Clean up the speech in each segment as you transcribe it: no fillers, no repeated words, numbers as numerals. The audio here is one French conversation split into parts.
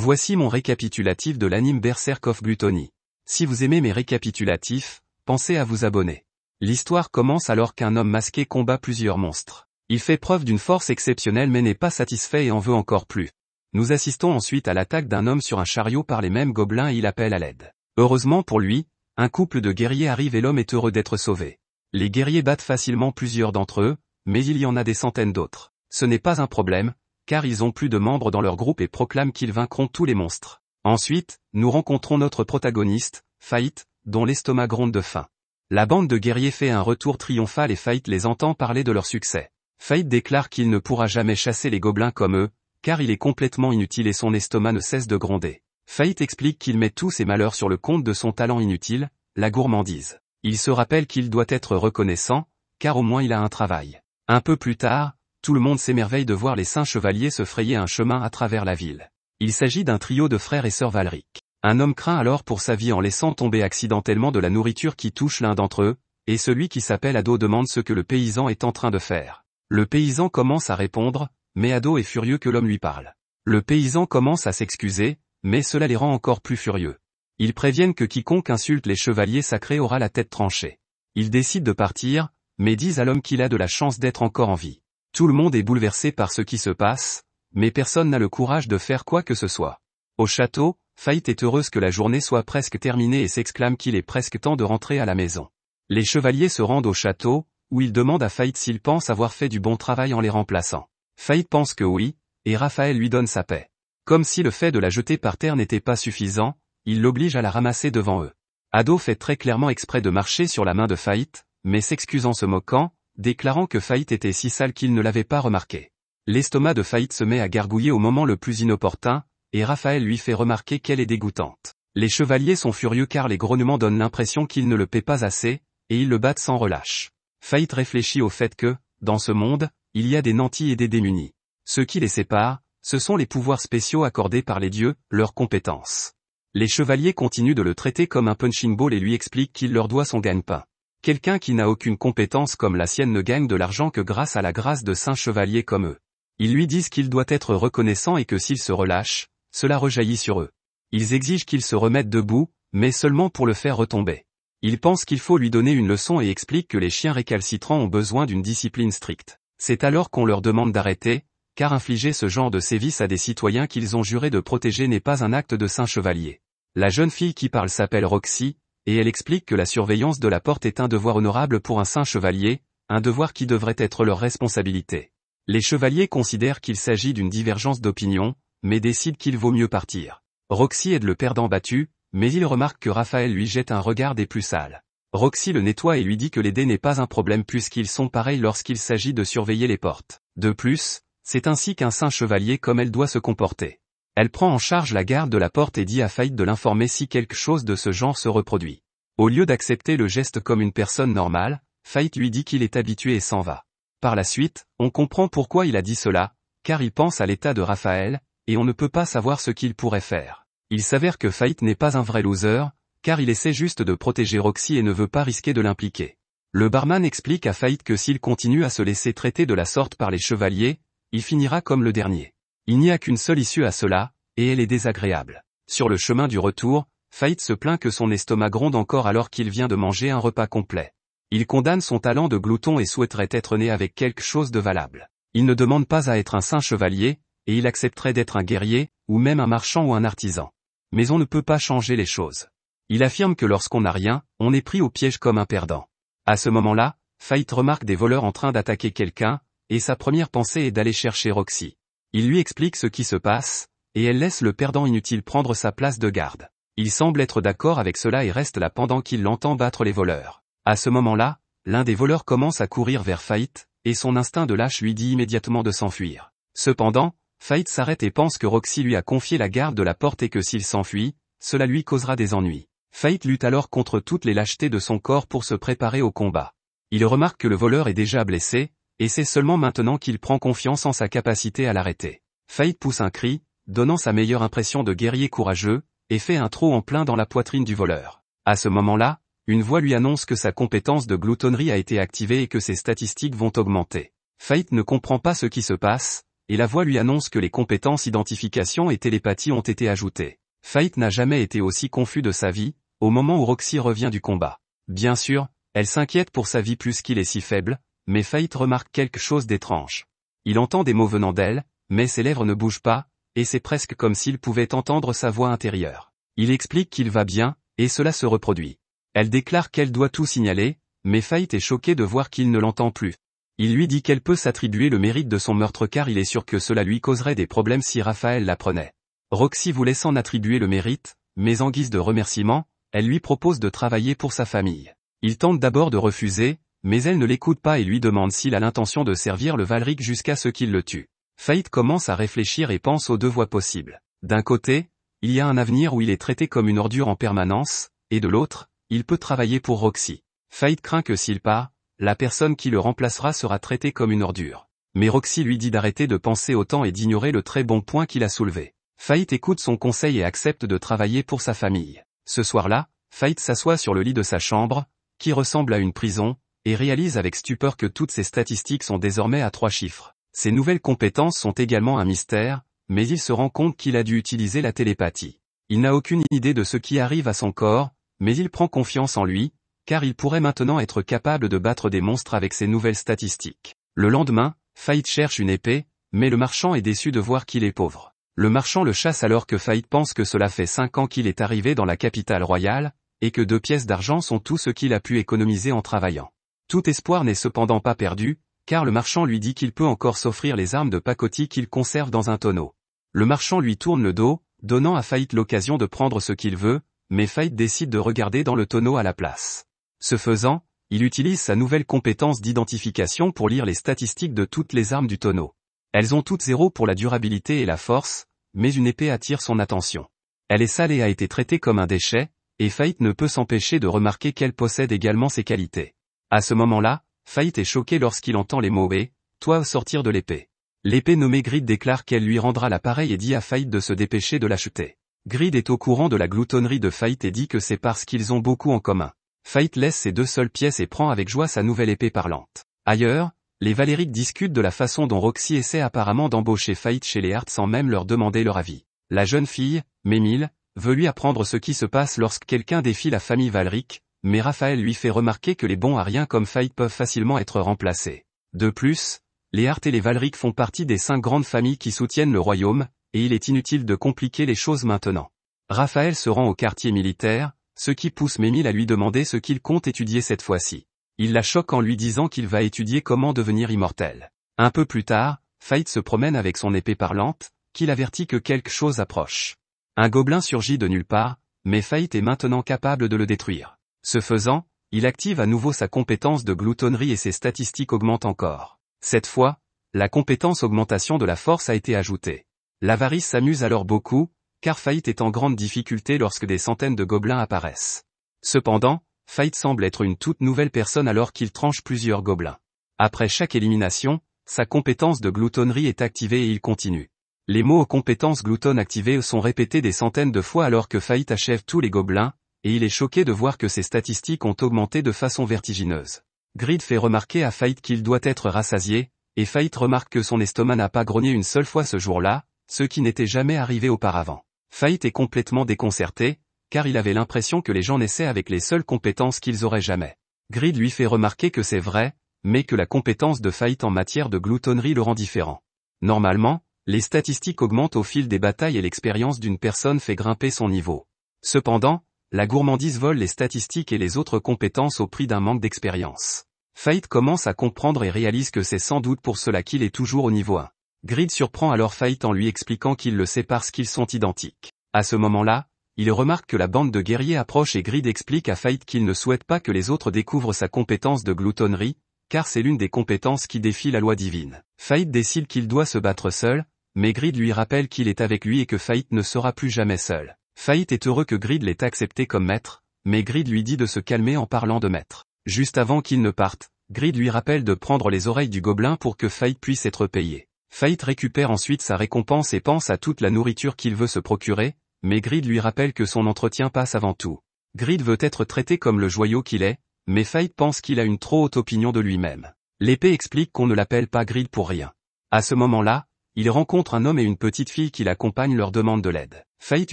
Voici mon récapitulatif de l'anime Berserk of Gluttony. Si vous aimez mes récapitulatifs, pensez à vous abonner. L'histoire commence alors qu'un homme masqué combat plusieurs monstres. Il fait preuve d'une force exceptionnelle mais n'est pas satisfait et en veut encore plus. Nous assistons ensuite à l'attaque d'un homme sur un chariot par les mêmes gobelins et il appelle à l'aide. Heureusement pour lui, un couple de guerriers arrive et l'homme est heureux d'être sauvé. Les guerriers battent facilement plusieurs d'entre eux, mais il y en a des centaines d'autres. Ce n'est pas un problème, car ils ont plus de membres dans leur groupe et proclament qu'ils vaincront tous les monstres. Ensuite, nous rencontrons notre protagoniste, Fate, dont l'estomac gronde de faim. La bande de guerriers fait un retour triomphal et Fate les entend parler de leur succès. Fate déclare qu'il ne pourra jamais chasser les gobelins comme eux, car il est complètement inutile et son estomac ne cesse de gronder. Fate explique qu'il met tous ses malheurs sur le compte de son talent inutile, la gourmandise. Il se rappelle qu'il doit être reconnaissant, car au moins il a un travail. Un peu plus tard, tout le monde s'émerveille de voir les 5 chevaliers se frayer un chemin à travers la ville. Il s'agit d'un trio de frères et sœurs Valric. Un homme craint alors pour sa vie en laissant tomber accidentellement de la nourriture qui touche l'un d'entre eux, et celui qui s'appelle Ado demande ce que le paysan est en train de faire. Le paysan commence à répondre, mais Ado est furieux que l'homme lui parle. Le paysan commence à s'excuser, mais cela les rend encore plus furieux. Ils préviennent que quiconque insulte les chevaliers sacrés aura la tête tranchée. Ils décident de partir, mais disent à l'homme qu'il a de la chance d'être encore en vie. Tout le monde est bouleversé par ce qui se passe, mais personne n'a le courage de faire quoi que ce soit. Au château, Fate est heureuse que la journée soit presque terminée et s'exclame qu'il est presque temps de rentrer à la maison. Les chevaliers se rendent au château, où ils demandent à Fate s'il pense avoir fait du bon travail en les remplaçant. Fate pense que oui, et Raphaël lui donne sa paix. Comme si le fait de la jeter par terre n'était pas suffisant, il l'oblige à la ramasser devant eux. Ado fait très clairement exprès de marcher sur la main de Fate, mais s'excuse en se moquant, déclarant que Fate était si sale qu'il ne l'avait pas remarqué. L'estomac de Fate se met à gargouiller au moment le plus inopportun, et Raphaël lui fait remarquer qu'elle est dégoûtante. Les chevaliers sont furieux car les grognements donnent l'impression qu'ils ne le paient pas assez, et ils le battent sans relâche. Fate réfléchit au fait que, dans ce monde, il y a des nantis et des démunis. Ce qui les sépare, ce sont les pouvoirs spéciaux accordés par les dieux, leurs compétences. Les chevaliers continuent de le traiter comme un punching ball et lui expliquent qu'il leur doit son gagne-pain. Quelqu'un qui n'a aucune compétence comme la sienne ne gagne de l'argent que grâce à la grâce de 5 chevaliers comme eux. Ils lui disent qu'il doit être reconnaissant et que s'il se relâche, cela rejaillit sur eux. Ils exigent qu'il se remette debout, mais seulement pour le faire retomber. Ils pensent qu'il faut lui donner une leçon et expliquent que les chiens récalcitrants ont besoin d'une discipline stricte. C'est alors qu'on leur demande d'arrêter, car infliger ce genre de sévices à des citoyens qu'ils ont juré de protéger n'est pas un acte de saint chevalier. La jeune fille qui parle s'appelle Roxy, et elle explique que la surveillance de la porte est un devoir honorable pour un saint chevalier, un devoir qui devrait être leur responsabilité. Les chevaliers considèrent qu'il s'agit d'une divergence d'opinion, mais décident qu'il vaut mieux partir. Roxy aide le perdant battu, mais il remarque que Raphaël lui jette un regard des plus sales. Roxy le nettoie et lui dit que les dés n'est pas un problème puisqu'ils sont pareils lorsqu'il s'agit de surveiller les portes. De plus, c'est ainsi qu'un saint chevalier comme elle doit se comporter. Elle prend en charge la garde de la porte et dit à Fate de l'informer si quelque chose de ce genre se reproduit. Au lieu d'accepter le geste comme une personne normale, Fate lui dit qu'il est habitué et s'en va. Par la suite, on comprend pourquoi il a dit cela, car il pense à l'état de Raphaël, et on ne peut pas savoir ce qu'il pourrait faire. Il s'avère que Fate n'est pas un vrai loser, car il essaie juste de protéger Roxy et ne veut pas risquer de l'impliquer. Le barman explique à Fate que s'il continue à se laisser traiter de la sorte par les chevaliers, il finira comme le dernier. Il n'y a qu'une seule issue à cela, et elle est désagréable. Sur le chemin du retour, Fate se plaint que son estomac gronde encore alors qu'il vient de manger un repas complet. Il condamne son talent de glouton et souhaiterait être né avec quelque chose de valable. Il ne demande pas à être un saint chevalier, et il accepterait d'être un guerrier, ou même un marchand ou un artisan. Mais on ne peut pas changer les choses. Il affirme que lorsqu'on n'a rien, on est pris au piège comme un perdant. À ce moment-là, Fate remarque des voleurs en train d'attaquer quelqu'un, et sa première pensée est d'aller chercher Roxy. Il lui explique ce qui se passe, et elle laisse le perdant inutile prendre sa place de garde. Il semble être d'accord avec cela et reste là pendant qu'il l'entend battre les voleurs. À ce moment-là, l'un des voleurs commence à courir vers Fate, et son instinct de lâche lui dit immédiatement de s'enfuir. Cependant, Fate s'arrête et pense que Roxy lui a confié la garde de la porte et que s'il s'enfuit, cela lui causera des ennuis. Fate lutte alors contre toutes les lâchetés de son corps pour se préparer au combat. Il remarque que le voleur est déjà blessé, et c'est seulement maintenant qu'il prend confiance en sa capacité à l'arrêter. Fate pousse un cri, donnant sa meilleure impression de guerrier courageux, et fait un trou en plein dans la poitrine du voleur. À ce moment-là, une voix lui annonce que sa compétence de gloutonnerie a été activée et que ses statistiques vont augmenter. Fate ne comprend pas ce qui se passe, et la voix lui annonce que les compétences identification et télépathie ont été ajoutées. Fait n'a jamais été aussi confus de sa vie, au moment où Roxy revient du combat. Bien sûr, elle s'inquiète pour sa vie plus qu'il est si faible, mais Fait remarque quelque chose d'étrange. Il entend des mots venant d'elle, mais ses lèvres ne bougent pas, et c'est presque comme s'il pouvait entendre sa voix intérieure. Il explique qu'il va bien, et cela se reproduit. Elle déclare qu'elle doit tout signaler, mais Fait est choqué de voir qu'il ne l'entend plus. Il lui dit qu'elle peut s'attribuer le mérite de son meurtre car il est sûr que cela lui causerait des problèmes si Raphaël l'apprenait. Roxy voulait s'en attribuer le mérite, mais en guise de remerciement, elle lui propose de travailler pour sa famille. Il tente d'abord de refuser, mais elle ne l'écoute pas et lui demande s'il a l'intention de servir le Valric jusqu'à ce qu'il le tue. Fait commence à réfléchir et pense aux deux voies possibles. D'un côté, il y a un avenir où il est traité comme une ordure en permanence, et de l'autre, il peut travailler pour Roxy. Fait craint que s'il part, la personne qui le remplacera sera traitée comme une ordure. Mais Roxy lui dit d'arrêter de penser autant et d'ignorer le très bon point qu'il a soulevé. Fait écoute son conseil et accepte de travailler pour sa famille. Ce soir-là, Fait s'assoit sur le lit de sa chambre, qui ressemble à une prison, et réalise avec stupeur que toutes ses statistiques sont désormais à 3 chiffres. Ses nouvelles compétences sont également un mystère, mais il se rend compte qu'il a dû utiliser la télépathie. Il n'a aucune idée de ce qui arrive à son corps, mais il prend confiance en lui, car il pourrait maintenant être capable de battre des monstres avec ses nouvelles statistiques. Le lendemain, Fait cherche une épée, mais le marchand est déçu de voir qu'il est pauvre. Le marchand le chasse alors que Fait pense que cela fait 5 ans qu'il est arrivé dans la capitale royale, et que 2 pièces d'argent sont tout ce qu'il a pu économiser en travaillant. Tout espoir n'est cependant pas perdu, car le marchand lui dit qu'il peut encore s'offrir les armes de pacotille qu'il conserve dans un tonneau. Le marchand lui tourne le dos, donnant à Fait l'occasion de prendre ce qu'il veut, mais Fait décide de regarder dans le tonneau à la place. Ce faisant, il utilise sa nouvelle compétence d'identification pour lire les statistiques de toutes les armes du tonneau. Elles ont toutes 0 pour la durabilité et la force, mais une épée attire son attention. Elle est sale et a été traitée comme un déchet, et Fait ne peut s'empêcher de remarquer qu'elle possède également ses qualités. À ce moment-là, Fait est choqué lorsqu'il entend les mots « et » toi sortir de l'épée. L'épée nommée Grid déclare qu'elle lui rendra l'appareil et dit à Fait de se dépêcher de l'acheter. Grid est au courant de la gloutonnerie de Fait et dit que c'est parce qu'ils ont beaucoup en commun. Fait laisse ses 2 seules pièces et prend avec joie sa nouvelle épée parlante. Ailleurs, les Valériques discutent de la façon dont Roxy essaie apparemment d'embaucher Fait chez les Hart sans même leur demander leur avis. La jeune fille, Mémile, veut lui apprendre ce qui se passe lorsque quelqu'un défie la famille Valric, mais Raphaël lui fait remarquer que les bons à rien comme Fait peuvent facilement être remplacés. De plus, les Hart et les Valric font partie des 5 grandes familles qui soutiennent le royaume, et il est inutile de compliquer les choses maintenant. Raphaël se rend au quartier militaire, ce qui pousse Mémile à lui demander ce qu'il compte étudier cette fois-ci. Il la choque en lui disant qu'il va étudier comment devenir immortel. Un peu plus tard, Fait se promène avec son épée parlante, qu'il avertit que quelque chose approche. Un gobelin surgit de nulle part, mais Fait est maintenant capable de le détruire. Ce faisant, il active à nouveau sa compétence de gloutonnerie et ses statistiques augmentent encore. Cette fois, la compétence augmentation de la force a été ajoutée. L'avarice s'amuse alors beaucoup, car Fait est en grande difficulté lorsque des centaines de gobelins apparaissent. Cependant, Fait semble être une toute nouvelle personne alors qu'il tranche plusieurs gobelins. Après chaque élimination, sa compétence de gloutonnerie est activée et il continue. Les mots aux compétences gloutonne activées sont répétés des centaines de fois alors que Fait achève tous les gobelins, et il est choqué de voir que ses statistiques ont augmenté de façon vertigineuse. Grid fait remarquer à Fait qu'il doit être rassasié, et Fait remarque que son estomac n'a pas grogné une seule fois ce jour-là, ce qui n'était jamais arrivé auparavant. Fait est complètement déconcerté, car il avait l'impression que les gens naissaient avec les seules compétences qu'ils auraient jamais. Grid lui fait remarquer que c'est vrai, mais que la compétence de Fait en matière de gloutonnerie le rend différent. Normalement, les statistiques augmentent au fil des batailles et l'expérience d'une personne fait grimper son niveau. Cependant, la gourmandise vole les statistiques et les autres compétences au prix d'un manque d'expérience. Fait commence à comprendre et réalise que c'est sans doute pour cela qu'il est toujours au niveau 1. Grid surprend alors Fait en lui expliquant qu'il le sait parce qu'ils sont identiques. À ce moment-là, il remarque que la bande de guerriers approche et Grid explique à Fait qu'il ne souhaite pas que les autres découvrent sa compétence de gloutonnerie, car c'est l'une des compétences qui défie la loi divine. Fait décide qu'il doit se battre seul, mais Grid lui rappelle qu'il est avec lui et que Fait ne sera plus jamais seul. Fait est heureux que Grid l'ait accepté comme maître, mais Grid lui dit de se calmer en parlant de maître. Juste avant qu'il ne parte, Grid lui rappelle de prendre les oreilles du gobelin pour que Fait puisse être payé. Fait récupère ensuite sa récompense et pense à toute la nourriture qu'il veut se procurer, mais Grid lui rappelle que son entretien passe avant tout. Grid veut être traité comme le joyau qu'il est, mais Fait pense qu'il a une trop haute opinion de lui-même. L'épée explique qu'on ne l'appelle pas Grid pour rien. À ce moment-là, il rencontre un homme et une petite fille qui l'accompagnent leur demande de l'aide. Fait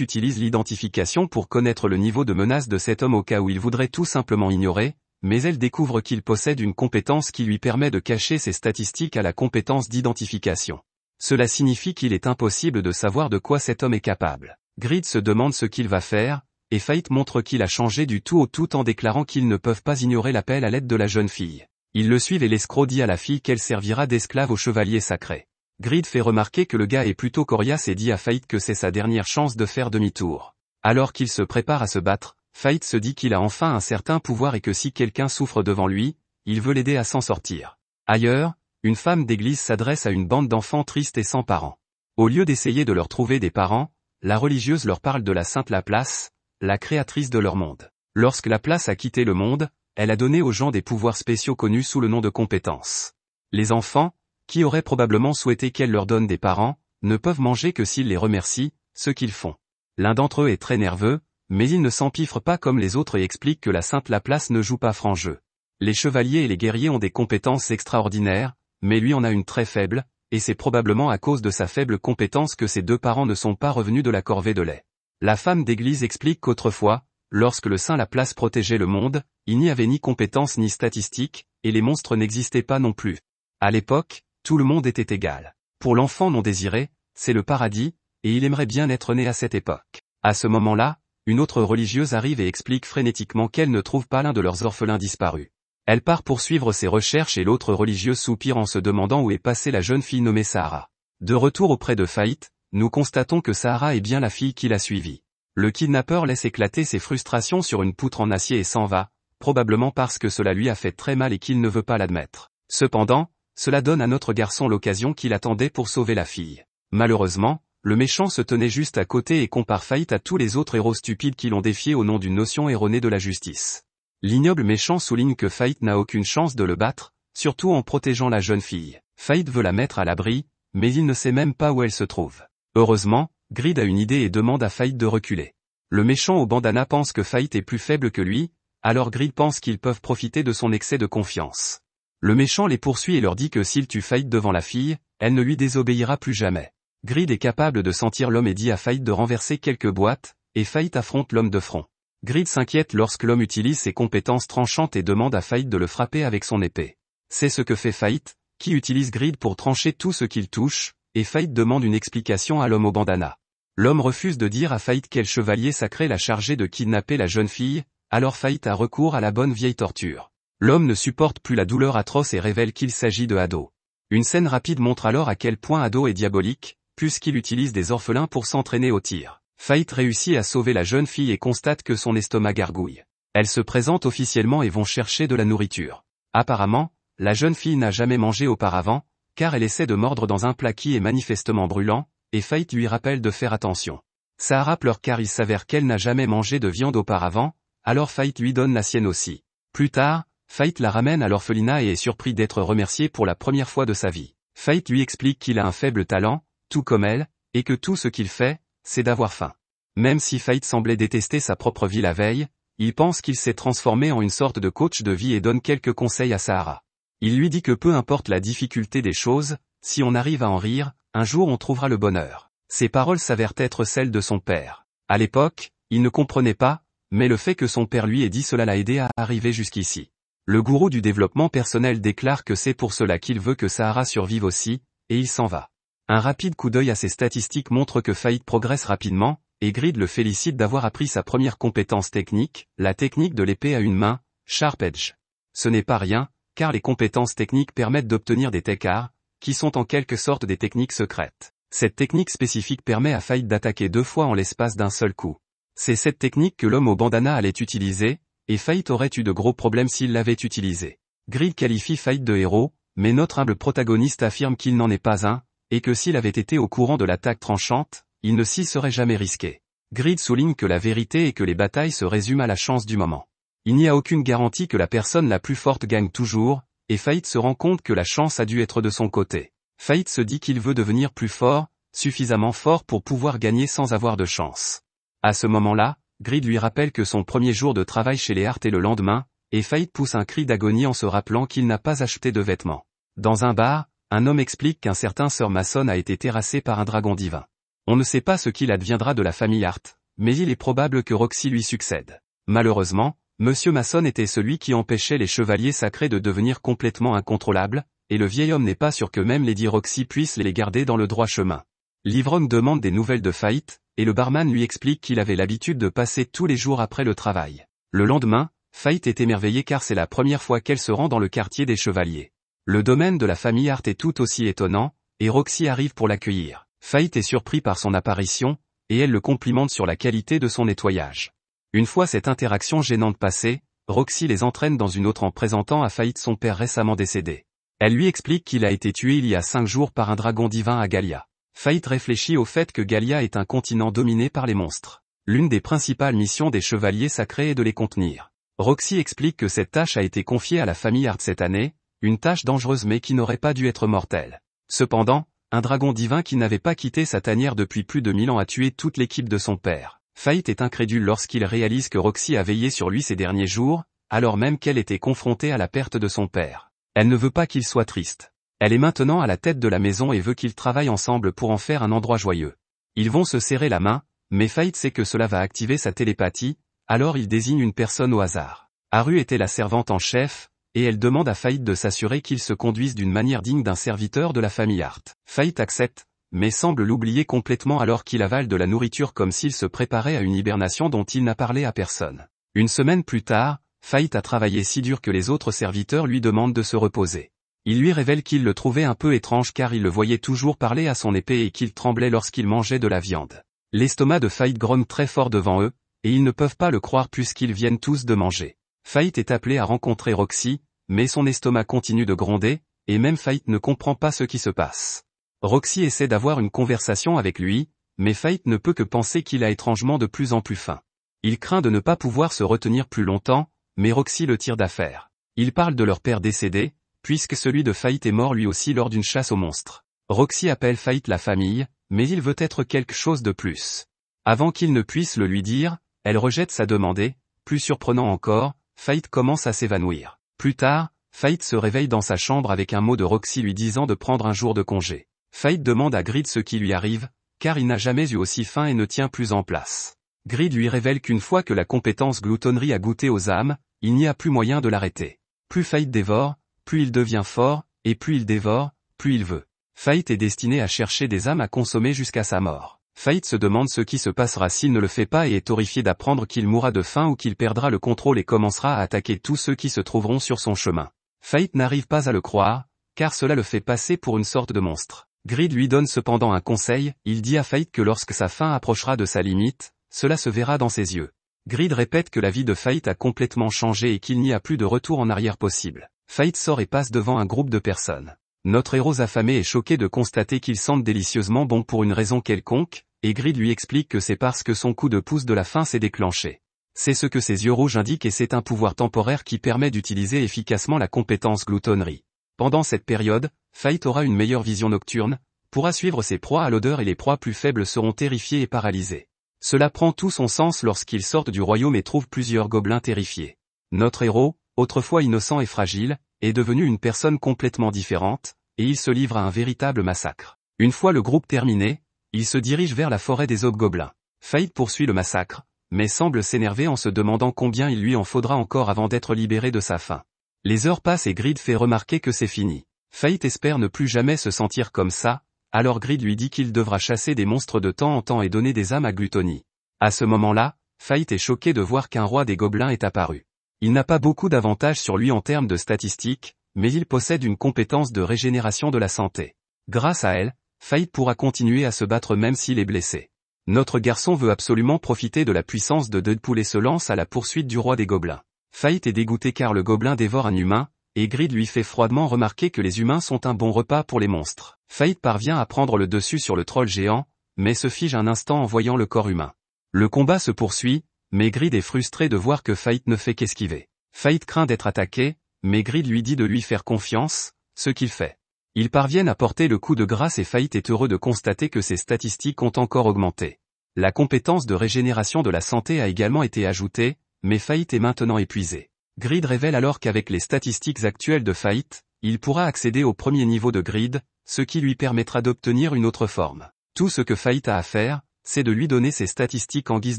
utilise l'identification pour connaître le niveau de menace de cet homme au cas où il voudrait tout simplement ignorer, mais elle découvre qu'il possède une compétence qui lui permet de cacher ses statistiques à la compétence d'identification. Cela signifie qu'il est impossible de savoir de quoi cet homme est capable. Grid se demande ce qu'il va faire, et Fait montre qu'il a changé du tout au tout en déclarant qu'ils ne peuvent pas ignorer l'appel à l'aide de la jeune fille. Ils le suivent et l'escroc dit à la fille qu'elle servira d'esclave au chevalier sacré. Grid fait remarquer que le gars est plutôt coriace et dit à Fait que c'est sa dernière chance de faire demi-tour. Alors qu'il se prépare à se battre, Fait se dit qu'il a enfin un certain pouvoir et que si quelqu'un souffre devant lui, il veut l'aider à s'en sortir. Ailleurs, une femme d'église s'adresse à une bande d'enfants tristes et sans parents. Au lieu d'essayer de leur trouver des parents, la religieuse leur parle de la Sainte Laplace, la créatrice de leur monde. Lorsque Laplace a quitté le monde, elle a donné aux gens des pouvoirs spéciaux connus sous le nom de compétences. Les enfants, qui auraient probablement souhaité qu'elle leur donne des parents, ne peuvent manger que s'ils les remercient, ce qu'ils font. L'un d'entre eux est très nerveux, mais il ne s'empiffre pas comme les autres et explique que la Sainte Laplace ne joue pas franc jeu. Les chevaliers et les guerriers ont des compétences extraordinaires, mais lui en a une très faible, et c'est probablement à cause de sa faible compétence que ses deux parents ne sont pas revenus de la corvée de lait. La femme d'église explique qu'autrefois, lorsque le Saint Laplace protégeait le monde, il n'y avait ni compétences ni statistiques, et les monstres n'existaient pas non plus. À l'époque, tout le monde était égal. Pour l'enfant non désiré, c'est le paradis, et il aimerait bien être né à cette époque. À ce moment-là, une autre religieuse arrive et explique frénétiquement qu'elle ne trouve pas l'un de leurs orphelins disparus. Elle part poursuivre ses recherches et l'autre religieuse soupire en se demandant où est passée la jeune fille nommée Sahara. De retour auprès de Fait, nous constatons que Sahara est bien la fille qui l'a suivie. Le kidnappeur laisse éclater ses frustrations sur une poutre en acier et s'en va, probablement parce que cela lui a fait très mal et qu'il ne veut pas l'admettre. Cependant, cela donne à notre garçon l'occasion qu'il attendait pour sauver la fille. Malheureusement, le méchant se tenait juste à côté et compare Fait à tous les autres héros stupides qui l'ont défié au nom d'une notion erronée de la justice. L'ignoble méchant souligne que Fait n'a aucune chance de le battre, surtout en protégeant la jeune fille. Fait veut la mettre à l'abri, mais il ne sait même pas où elle se trouve. Heureusement, Grid a une idée et demande à Fait de reculer. Le méchant au bandana pense que Fait est plus faible que lui, alors Grid pense qu'ils peuvent profiter de son excès de confiance. Le méchant les poursuit et leur dit que s'il tue Fait devant la fille, elle ne lui désobéira plus jamais. Grid est capable de sentir l'homme et dit à Fait de renverser quelques boîtes, et Fait affronte l'homme de front. Grid s'inquiète lorsque l'homme utilise ses compétences tranchantes et demande à Fait de le frapper avec son épée. C'est ce que fait Fait, qui utilise Grid pour trancher tout ce qu'il touche, et Fait demande une explication à l'homme au bandana. L'homme refuse de dire à Fait quel chevalier sacré l'a chargé de kidnapper la jeune fille, alors Fait a recours à la bonne vieille torture. L'homme ne supporte plus la douleur atroce et révèle qu'il s'agit de Hado. Une scène rapide montre alors à quel point Hado est diabolique, puisqu'il utilise des orphelins pour s'entraîner au tir. Fait réussit à sauver la jeune fille et constate que son estomac gargouille. Elle se présente officiellement et vont chercher de la nourriture. Apparemment, la jeune fille n'a jamais mangé auparavant, car elle essaie de mordre dans un plat qui est manifestement brûlant, et Fait lui rappelle de faire attention. Sahara pleure car il s'avère qu'elle n'a jamais mangé de viande auparavant, alors Fait lui donne la sienne aussi. Plus tard, Fait la ramène à l'orphelinat et est surpris d'être remercié pour la première fois de sa vie. Fait lui explique qu'il a un faible talent, tout comme elle, et que tout ce qu'il fait, c'est d'avoir faim. Même si Fait semblait détester sa propre vie la veille, il pense qu'il s'est transformé en une sorte de coach de vie et donne quelques conseils à Sahara. Il lui dit que peu importe la difficulté des choses, si on arrive à en rire, un jour on trouvera le bonheur. Ces paroles s'avèrent être celles de son père. À l'époque, il ne comprenait pas, mais le fait que son père lui ait dit cela l'a aidé à arriver jusqu'ici. Le gourou du développement personnel déclare que c'est pour cela qu'il veut que Sahara survive aussi, et il s'en va. Un rapide coup d'œil à ses statistiques montre que Fait progresse rapidement, et Grid le félicite d'avoir appris sa première compétence technique, la technique de l'épée à une main, Sharp Edge. Ce n'est pas rien, car les compétences techniques permettent d'obtenir des Tekkar, qui sont en quelque sorte des techniques secrètes. Cette technique spécifique permet à Fait d'attaquer 2 fois en l'espace d'un seul coup. C'est cette technique que l'homme au bandana allait utiliser, et Fait aurait eu de gros problèmes s'il l'avait utilisée. Grid qualifie Fait de héros, mais notre humble protagoniste affirme qu'il n'en est pas un, et que s'il avait été au courant de l'attaque tranchante, il ne s'y serait jamais risqué. Grid souligne que la vérité est que les batailles se résument à la chance du moment. Il n'y a aucune garantie que la personne la plus forte gagne toujours, et Fait se rend compte que la chance a dû être de son côté. Fait se dit qu'il veut devenir plus fort, suffisamment fort pour pouvoir gagner sans avoir de chance. À ce moment-là, Grid lui rappelle que son premier jour de travail chez les Hart est le lendemain, et Fait pousse un cri d'agonie en se rappelant qu'il n'a pas acheté de vêtements. Dans un bar, un homme explique qu'un certain Sir Mason a été terrassé par un dragon divin. On ne sait pas ce qu'il adviendra de la famille Hart, mais il est probable que Roxy lui succède. Malheureusement, Monsieur Mason était celui qui empêchait les chevaliers sacrés de devenir complètement incontrôlables, et le vieil homme n'est pas sûr que même Lady Roxy puisse les garder dans le droit chemin. L'ivrogne demande des nouvelles de Fait, et le barman lui explique qu'il avait l'habitude de passer tous les jours après le travail. Le lendemain, Fait est émerveillée car c'est la première fois qu'elle se rend dans le quartier des chevaliers. Le domaine de la famille Hart est tout aussi étonnant, et Roxy arrive pour l'accueillir. Fait est surpris par son apparition, et elle le complimente sur la qualité de son nettoyage. Une fois cette interaction gênante passée, Roxy les entraîne dans une autre en présentant à Fait son père récemment décédé. Elle lui explique qu'il a été tué il y a 5 jours par un dragon divin à Galia. Fait réfléchit au fait que Galia est un continent dominé par les monstres. L'une des principales missions des chevaliers sacrés est de les contenir. Roxy explique que cette tâche a été confiée à la famille Hart cette année, une tâche dangereuse mais qui n'aurait pas dû être mortelle. Cependant, un dragon divin qui n'avait pas quitté sa tanière depuis plus de 1000 ans a tué toute l'équipe de son père. Fait est incrédule lorsqu'il réalise que Roxy a veillé sur lui ces derniers jours, alors même qu'elle était confrontée à la perte de son père. Elle ne veut pas qu'il soit triste. Elle est maintenant à la tête de la maison et veut qu'ils travaillent ensemble pour en faire un endroit joyeux. Ils vont se serrer la main, mais Fait sait que cela va activer sa télépathie, alors il désigne une personne au hasard. Haru était la servante en chef, et elle demande à Fait de s'assurer qu'il se conduise d'une manière digne d'un serviteur de la famille Hart. Fait accepte, mais semble l'oublier complètement alors qu'il avale de la nourriture comme s'il se préparait à une hibernation dont il n'a parlé à personne. Une semaine plus tard, Fait a travaillé si dur que les autres serviteurs lui demandent de se reposer. Il lui révèle qu'il le trouvait un peu étrange car il le voyait toujours parler à son épée et qu'il tremblait lorsqu'il mangeait de la viande. L'estomac de Fait grogne très fort devant eux, et ils ne peuvent pas le croire puisqu'ils viennent tous de manger. Fait est appelé à rencontrer Roxy, mais son estomac continue de gronder, et même Fait ne comprend pas ce qui se passe. Roxy essaie d'avoir une conversation avec lui, mais Fait ne peut que penser qu'il a étrangement de plus en plus faim. Il craint de ne pas pouvoir se retenir plus longtemps, mais Roxy le tire d'affaire. Il parle de leur père décédé, puisque celui de Fait est mort lui aussi lors d'une chasse aux monstres. Roxy appelle Fait la famille, mais il veut être quelque chose de plus. Avant qu'il ne puisse le lui dire, elle rejette sa demande et, plus surprenant encore, Fait commence à s'évanouir. Plus tard, Fait se réveille dans sa chambre avec un mot de Roxy lui disant de prendre un jour de congé. Fait demande à Grid ce qui lui arrive, car il n'a jamais eu aussi faim et ne tient plus en place. Grid lui révèle qu'une fois que la compétence gloutonnerie a goûté aux âmes, il n'y a plus moyen de l'arrêter. Plus Fait dévore, plus il devient fort, et plus il dévore, plus il veut. Fait est destiné à chercher des âmes à consommer jusqu'à sa mort. Fait se demande ce qui se passera s'il ne le fait pas et est horrifié d'apprendre qu'il mourra de faim ou qu'il perdra le contrôle et commencera à attaquer tous ceux qui se trouveront sur son chemin. Fait n'arrive pas à le croire, car cela le fait passer pour une sorte de monstre. Grid lui donne cependant un conseil, il dit à Fait que lorsque sa faim approchera de sa limite, cela se verra dans ses yeux. Grid répète que la vie de Fait a complètement changé et qu'il n'y a plus de retour en arrière possible. Fait sort et passe devant un groupe de personnes. Notre héros affamé est choqué de constater qu'ils sentent délicieusement bon pour une raison quelconque, et Grid lui explique que c'est parce que son coup de pouce de la faim s'est déclenché. C'est ce que ses yeux rouges indiquent et c'est un pouvoir temporaire qui permet d'utiliser efficacement la compétence gloutonnerie. Pendant cette période, Fait aura une meilleure vision nocturne, pourra suivre ses proies à l'odeur et les proies plus faibles seront terrifiées et paralysées. Cela prend tout son sens lorsqu'ils sortent du royaume et trouvent plusieurs gobelins terrifiés. Notre héros, autrefois innocent et fragile, est devenu une personne complètement différente, et il se livre à un véritable massacre. Une fois le groupe terminé, il se dirige vers la forêt des hobgoblins. Fait poursuit le massacre, mais semble s'énerver en se demandant combien il lui en faudra encore avant d'être libéré de sa faim. Les heures passent et Grid fait remarquer que c'est fini. Fait espère ne plus jamais se sentir comme ça, alors Grid lui dit qu'il devra chasser des monstres de temps en temps et donner des âmes à Gluttony. À ce moment-là, Fait est choqué de voir qu'un roi des gobelins est apparu. Il n'a pas beaucoup d'avantages sur lui en termes de statistiques, mais il possède une compétence de régénération de la santé. Grâce à elle, Fait pourra continuer à se battre même s'il est blessé. Notre garçon veut absolument profiter de la puissance de Deadpool et se lance à la poursuite du roi des gobelins. Fait est dégoûté car le gobelin dévore un humain, et Grid lui fait froidement remarquer que les humains sont un bon repas pour les monstres. Fait parvient à prendre le dessus sur le troll géant, mais se fige un instant en voyant le corps humain. Le combat se poursuit, mais Grid est frustré de voir que Fait ne fait qu'esquiver. Fait craint d'être attaqué, mais Grid lui dit de lui faire confiance, ce qu'il fait. Ils parviennent à porter le coup de grâce et Fait est heureux de constater que ses statistiques ont encore augmenté. La compétence de régénération de la santé a également été ajoutée, mais Fait est maintenant épuisé. Grid révèle alors qu'avec les statistiques actuelles de Fait, il pourra accéder au premier niveau de Grid, ce qui lui permettra d'obtenir une autre forme. Tout ce que Fate a à faire, c'est de lui donner ses statistiques en guise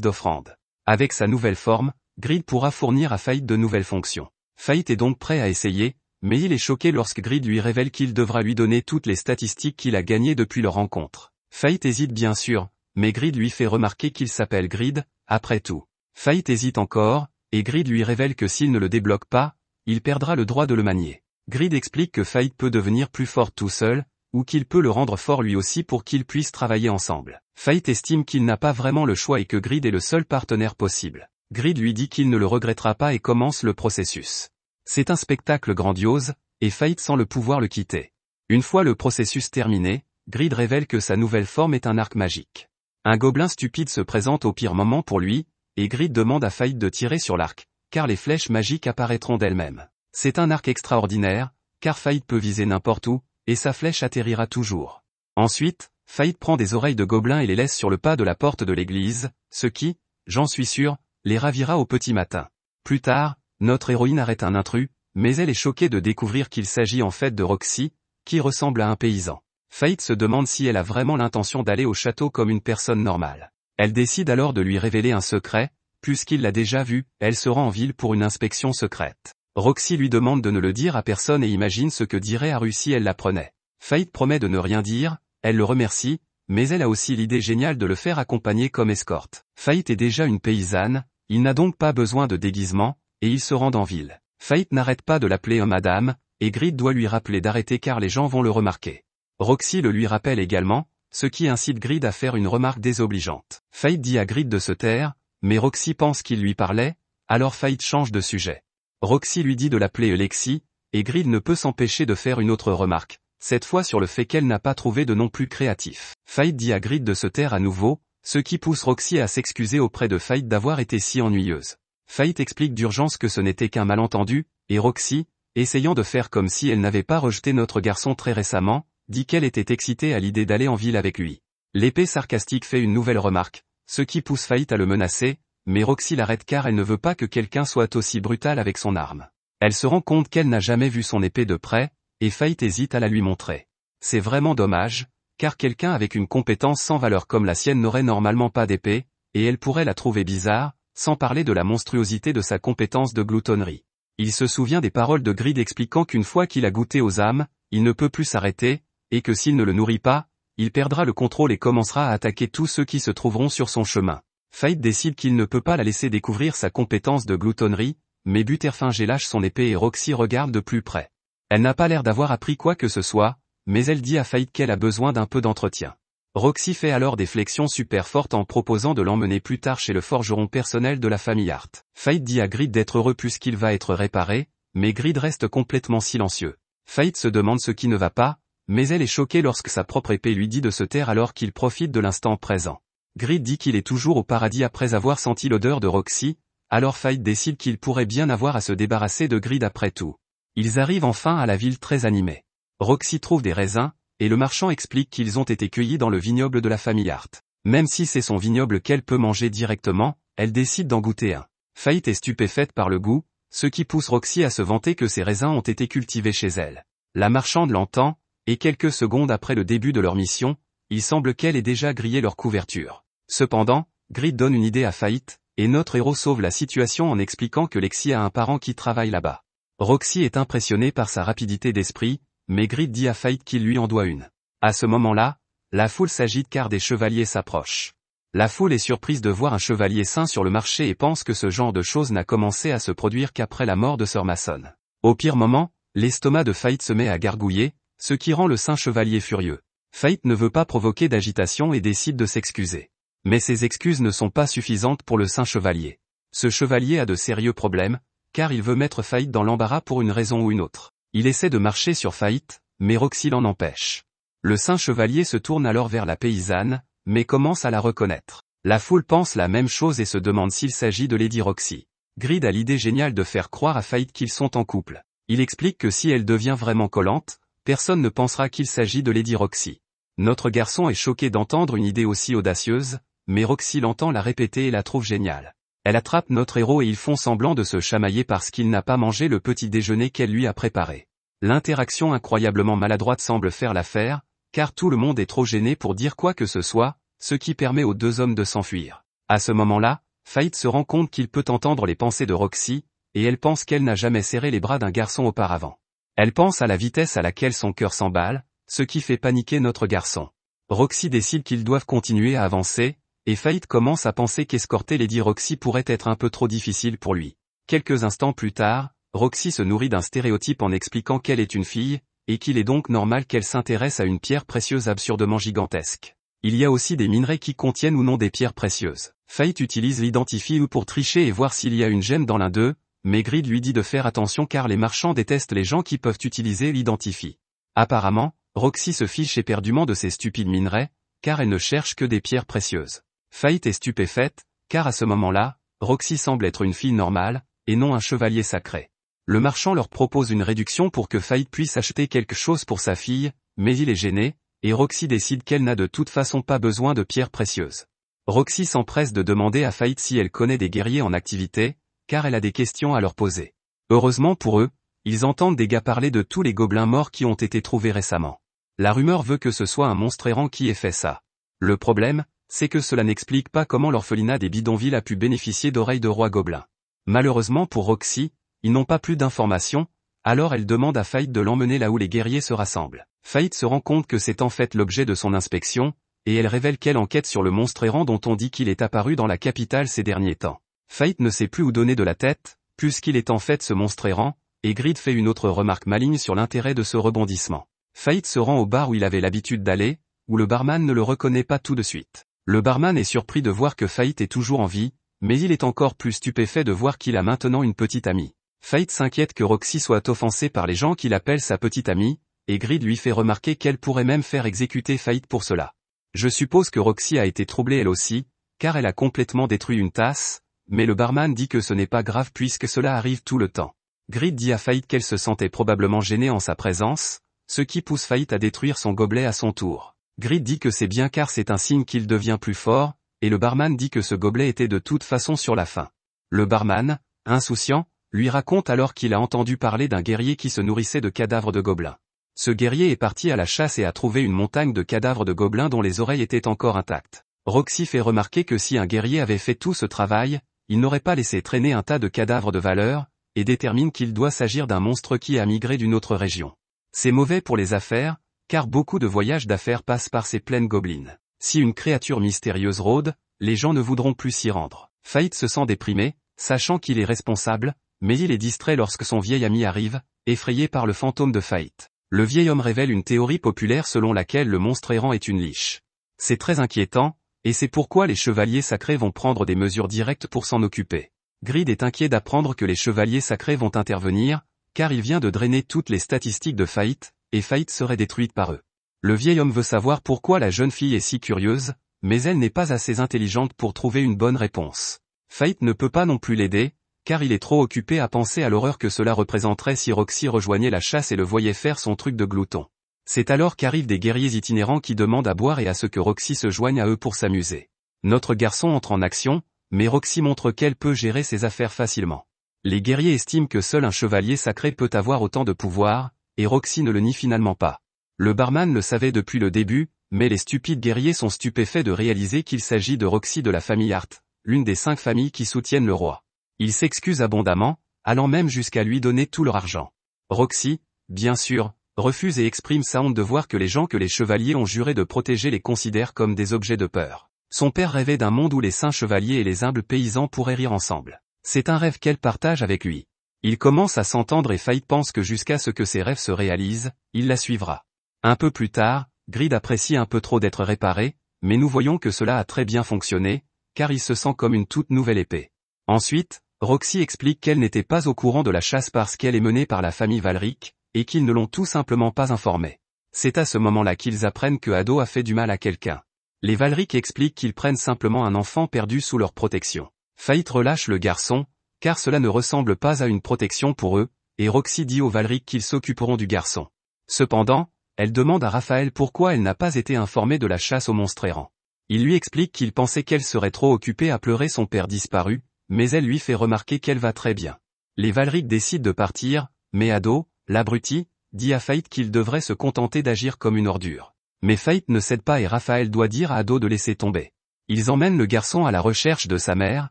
d'offrande. Avec sa nouvelle forme, Grid pourra fournir à Fate de nouvelles fonctions. Fate est donc prêt à essayer, mais il est choqué lorsque Grid lui révèle qu'il devra lui donner toutes les statistiques qu'il a gagnées depuis leur rencontre. Fate hésite bien sûr, mais Grid lui fait remarquer qu'il s'appelle Grid, après tout. Fate hésite encore, et Grid lui révèle que s'il ne le débloque pas, il perdra le droit de le manier. Grid explique que Fate peut devenir plus fort tout seul, ou qu'il peut le rendre fort lui aussi pour qu'ils puissent travailler ensemble. Fate estime qu'il n'a pas vraiment le choix et que Grid est le seul partenaire possible. Grid lui dit qu'il ne le regrettera pas et commence le processus. C'est un spectacle grandiose, et Fate sent le pouvoir le quitter. Une fois le processus terminé, Grid révèle que sa nouvelle forme est un arc magique. Un gobelin stupide se présente au pire moment pour lui, et Grid demande à Fate de tirer sur l'arc, car les flèches magiques apparaîtront d'elles-mêmes. C'est un arc extraordinaire, car Fate peut viser n'importe où, et sa flèche atterrira toujours. Ensuite, Fate prend des oreilles de gobelins et les laisse sur le pas de la porte de l'église, ce qui, j'en suis sûr, les ravira au petit matin. Plus tard, notre héroïne arrête un intrus, mais elle est choquée de découvrir qu'il s'agit en fait de Roxy, qui ressemble à un paysan. Fate se demande si elle a vraiment l'intention d'aller au château comme une personne normale. Elle décide alors de lui révéler un secret, puisqu'il l'a déjà vu, elle se rend en ville pour une inspection secrète. Roxy lui demande de ne le dire à personne et imagine ce que dirait Haru si elle l'apprenait. Fate promet de ne rien dire, elle le remercie, mais elle a aussi l'idée géniale de le faire accompagner comme escorte. Fate est déjà une paysanne, il n'a donc pas besoin de déguisement, et ils se rendent en ville. Fate n'arrête pas de l'appeler madame, et Grid doit lui rappeler d'arrêter car les gens vont le remarquer. Roxy le lui rappelle également, ce qui incite Grid à faire une remarque désobligeante. Fate dit à Grid de se taire, mais Roxy pense qu'il lui parlait, alors Fate change de sujet. Roxy lui dit de l'appeler Lexi, et Grid ne peut s'empêcher de faire une autre remarque, cette fois sur le fait qu'elle n'a pas trouvé de nom plus créatif. Fate dit à Grid de se taire à nouveau, ce qui pousse Roxy à s'excuser auprès de Fate d'avoir été si ennuyeuse. Fate explique d'urgence que ce n'était qu'un malentendu, et Roxy, essayant de faire comme si elle n'avait pas rejeté notre garçon très récemment, dit qu'elle était excitée à l'idée d'aller en ville avec lui. L'épée sarcastique fait une nouvelle remarque, ce qui pousse Fate à le menacer, mais Roxy l'arrête car elle ne veut pas que quelqu'un soit aussi brutal avec son arme. Elle se rend compte qu'elle n'a jamais vu son épée de près, et Fate hésite à la lui montrer. C'est vraiment dommage, car quelqu'un avec une compétence sans valeur comme la sienne n'aurait normalement pas d'épée, et elle pourrait la trouver bizarre, sans parler de la monstruosité de sa compétence de gloutonnerie. Il se souvient des paroles de Grid expliquant qu'une fois qu'il a goûté aux âmes, il ne peut plus s'arrêter, et que s'il ne le nourrit pas, il perdra le contrôle et commencera à attaquer tous ceux qui se trouveront sur son chemin. Fate décide qu'il ne peut pas la laisser découvrir sa compétence de gloutonnerie, mais Butterfinger lâche son épée et Roxy regarde de plus près. Elle n'a pas l'air d'avoir appris quoi que ce soit, mais elle dit à Fate qu'elle a besoin d'un peu d'entretien. Roxy fait alors des flexions super fortes en proposant de l'emmener plus tard chez le forgeron personnel de la famille Hart. Fate dit à Grid d'être heureux puisqu'il va être réparé, mais Grid reste complètement silencieux. Fate se demande ce qui ne va pas, mais elle est choquée lorsque sa propre épée lui dit de se taire alors qu'il profite de l'instant présent. Grid dit qu'il est toujours au paradis après avoir senti l'odeur de Roxy, alors Fate décide qu'il pourrait bien avoir à se débarrasser de Grid après tout. Ils arrivent enfin à la ville très animée. Roxy trouve des raisins, et le marchand explique qu'ils ont été cueillis dans le vignoble de la famille Hart. Même si c'est son vignoble qu'elle peut manger directement, elle décide d'en goûter un. Fate est stupéfaite par le goût, ce qui pousse Roxy à se vanter que ces raisins ont été cultivés chez elle. La marchande l'entend, et quelques secondes après le début de leur mission, il semble qu'elle ait déjà grillé leur couverture. Cependant, Grid donne une idée à Fate, et notre héros sauve la situation en expliquant que Lexi a un parent qui travaille là-bas. Roxy est impressionnée par sa rapidité d'esprit, mais Grid dit à Fate qu'il lui en doit une. À ce moment-là, la foule s'agite car des chevaliers s'approchent. La foule est surprise de voir un chevalier sain sur le marché et pense que ce genre de choses n'a commencé à se produire qu'après la mort de Sir Mason. Au pire moment, l'estomac de Fate se met à gargouiller, ce qui rend le saint chevalier furieux. Fate ne veut pas provoquer d'agitation et décide de s'excuser. Mais ces excuses ne sont pas suffisantes pour le saint chevalier. Ce chevalier a de sérieux problèmes, car il veut mettre Fate dans l'embarras pour une raison ou une autre. Il essaie de marcher sur Fate, mais Roxy l'en empêche. Le saint chevalier se tourne alors vers la paysanne, mais commence à la reconnaître. La foule pense la même chose et se demande s'il s'agit de Lady Roxy. Grid a l'idée géniale de faire croire à Fate qu'ils sont en couple. Il explique que si elle devient vraiment collante, personne ne pensera qu'il s'agit de Lady Roxy. Notre garçon est choqué d'entendre une idée aussi audacieuse, mais Roxy l'entend la répéter et la trouve géniale. Elle attrape notre héros et ils font semblant de se chamailler parce qu'il n'a pas mangé le petit déjeuner qu'elle lui a préparé. L'interaction incroyablement maladroite semble faire l'affaire, car tout le monde est trop gêné pour dire quoi que ce soit, ce qui permet aux deux hommes de s'enfuir. À ce moment-là, Fait se rend compte qu'il peut entendre les pensées de Roxy, et elle pense qu'elle n'a jamais serré les bras d'un garçon auparavant. Elle pense à la vitesse à laquelle son cœur s'emballe, ce qui fait paniquer notre garçon. Roxy décide qu'ils doivent continuer à avancer, et Fait commence à penser qu'escorter Lady Roxy pourrait être un peu trop difficile pour lui. Quelques instants plus tard, Roxy se nourrit d'un stéréotype en expliquant qu'elle est une fille, et qu'il est donc normal qu'elle s'intéresse à une pierre précieuse absurdement gigantesque. Il y a aussi des minerais qui contiennent ou non des pierres précieuses. Fait utilise l'identifie ou pour tricher et voir s'il y a une gemme dans l'un d'eux, mais Grid lui dit de faire attention car les marchands détestent les gens qui peuvent utiliser l'identifie. Apparemment, Roxy se fiche éperdument de ces stupides minerais, car elle ne cherche que des pierres précieuses. Fait est stupéfaite, car à ce moment-là, Roxy semble être une fille normale, et non un chevalier sacré. Le marchand leur propose une réduction pour que Fait puisse acheter quelque chose pour sa fille, mais il est gêné, et Roxy décide qu'elle n'a de toute façon pas besoin de pierres précieuses. Roxy s'empresse de demander à Fait si elle connaît des guerriers en activité, car elle a des questions à leur poser. Heureusement pour eux, ils entendent des gars parler de tous les gobelins morts qui ont été trouvés récemment. La rumeur veut que ce soit un monstre errant qui ait fait ça. Le problème, c'est que cela n'explique pas comment l'orphelinat des bidonvilles a pu bénéficier d'oreilles de roi gobelin. Malheureusement pour Roxy, ils n'ont pas plus d'informations, alors elle demande à Fait de l'emmener là où les guerriers se rassemblent. Fait se rend compte que c'est en fait l'objet de son inspection, et elle révèle qu'elle enquête sur le monstre errant dont on dit qu'il est apparu dans la capitale ces derniers temps. Fait ne sait plus où donner de la tête, puisqu'il est en fait ce monstre errant, et Grid fait une autre remarque maligne sur l'intérêt de ce rebondissement. Fait se rend au bar où il avait l'habitude d'aller, où le barman ne le reconnaît pas tout de suite. Le barman est surpris de voir que Fait est toujours en vie, mais il est encore plus stupéfait de voir qu'il a maintenant une petite amie. Fait s'inquiète que Roxy soit offensée par les gens qu'il appelle sa petite amie, et Grid lui fait remarquer qu'elle pourrait même faire exécuter Fait pour cela. Je suppose que Roxy a été troublée elle aussi, car elle a complètement détruit une tasse, mais le barman dit que ce n'est pas grave puisque cela arrive tout le temps. Grid dit à Fait qu'elle se sentait probablement gênée en sa présence, ce qui pousse Fait à détruire son gobelet à son tour. Grid dit que c'est bien car c'est un signe qu'il devient plus fort, et le barman dit que ce gobelet était de toute façon sur la fin. Le barman, insouciant, lui raconte alors qu'il a entendu parler d'un guerrier qui se nourrissait de cadavres de gobelins. Ce guerrier est parti à la chasse et a trouvé une montagne de cadavres de gobelins dont les oreilles étaient encore intactes. Roxy fait remarquer que si un guerrier avait fait tout ce travail, il n'aurait pas laissé traîner un tas de cadavres de valeur, et détermine qu'il doit s'agir d'un monstre qui a migré d'une autre région. C'est mauvais pour les affaires, car beaucoup de voyages d'affaires passent par ces plaines gobelines. Si une créature mystérieuse rôde, les gens ne voudront plus s'y rendre. Fait se sent déprimé, sachant qu'il est responsable, mais il est distrait lorsque son vieil ami arrive, effrayé par le fantôme de Fait. Le vieil homme révèle une théorie populaire selon laquelle le monstre errant est une liche. C'est très inquiétant, et c'est pourquoi les chevaliers sacrés vont prendre des mesures directes pour s'en occuper. Grid est inquiet d'apprendre que les chevaliers sacrés vont intervenir, car il vient de drainer toutes les statistiques de Fait, et Fait serait détruite par eux. Le vieil homme veut savoir pourquoi la jeune fille est si curieuse, mais elle n'est pas assez intelligente pour trouver une bonne réponse. Fait ne peut pas non plus l'aider, car il est trop occupé à penser à l'horreur que cela représenterait si Roxy rejoignait la chasse et le voyait faire son truc de glouton. C'est alors qu'arrivent des guerriers itinérants qui demandent à boire et à ce que Roxy se joigne à eux pour s'amuser. Notre garçon entre en action, mais Roxy montre qu'elle peut gérer ses affaires facilement. Les guerriers estiment que seul un chevalier sacré peut avoir autant de pouvoir, et Roxy ne le nie finalement pas. Le barman le savait depuis le début, mais les stupides guerriers sont stupéfaits de réaliser qu'il s'agit de Roxy de la famille Hart, l'une des 5 familles qui soutiennent le roi. Ils s'excusent abondamment, allant même jusqu'à lui donner tout leur argent. Roxy, bien sûr, refuse et exprime sa honte de voir que les gens que les chevaliers ont juré de protéger les considèrent comme des objets de peur. Son père rêvait d'un monde où les saints chevaliers et les humbles paysans pourraient rire ensemble. C'est un rêve qu'elle partage avec lui. Il commence à s'entendre et Fait pense que jusqu'à ce que ses rêves se réalisent, il la suivra. Un peu plus tard, Grid apprécie un peu trop d'être réparé, mais nous voyons que cela a très bien fonctionné, car il se sent comme une toute nouvelle épée. Ensuite, Roxy explique qu'elle n'était pas au courant de la chasse parce qu'elle est menée par la famille Valric, et qu'ils ne l'ont tout simplement pas informée. C'est à ce moment-là qu'ils apprennent que Ado a fait du mal à quelqu'un. Les Valric expliquent qu'ils prennent simplement un enfant perdu sous leur protection. Fait relâche le garçon, car cela ne ressemble pas à une protection pour eux, et Roxy dit aux Valric qu'ils s'occuperont du garçon. Cependant, elle demande à Raphaël pourquoi elle n'a pas été informée de la chasse aux monstres errants. Il lui explique qu'il pensait qu'elle serait trop occupée à pleurer son père disparu, mais elle lui fait remarquer qu'elle va très bien. Les Valric décident de partir, mais Ado, l'abruti, dit à Fait qu'il devrait se contenter d'agir comme une ordure. Mais Fait ne cède pas et Raphaël doit dire à Ado de laisser tomber. Ils emmènent le garçon à la recherche de sa mère,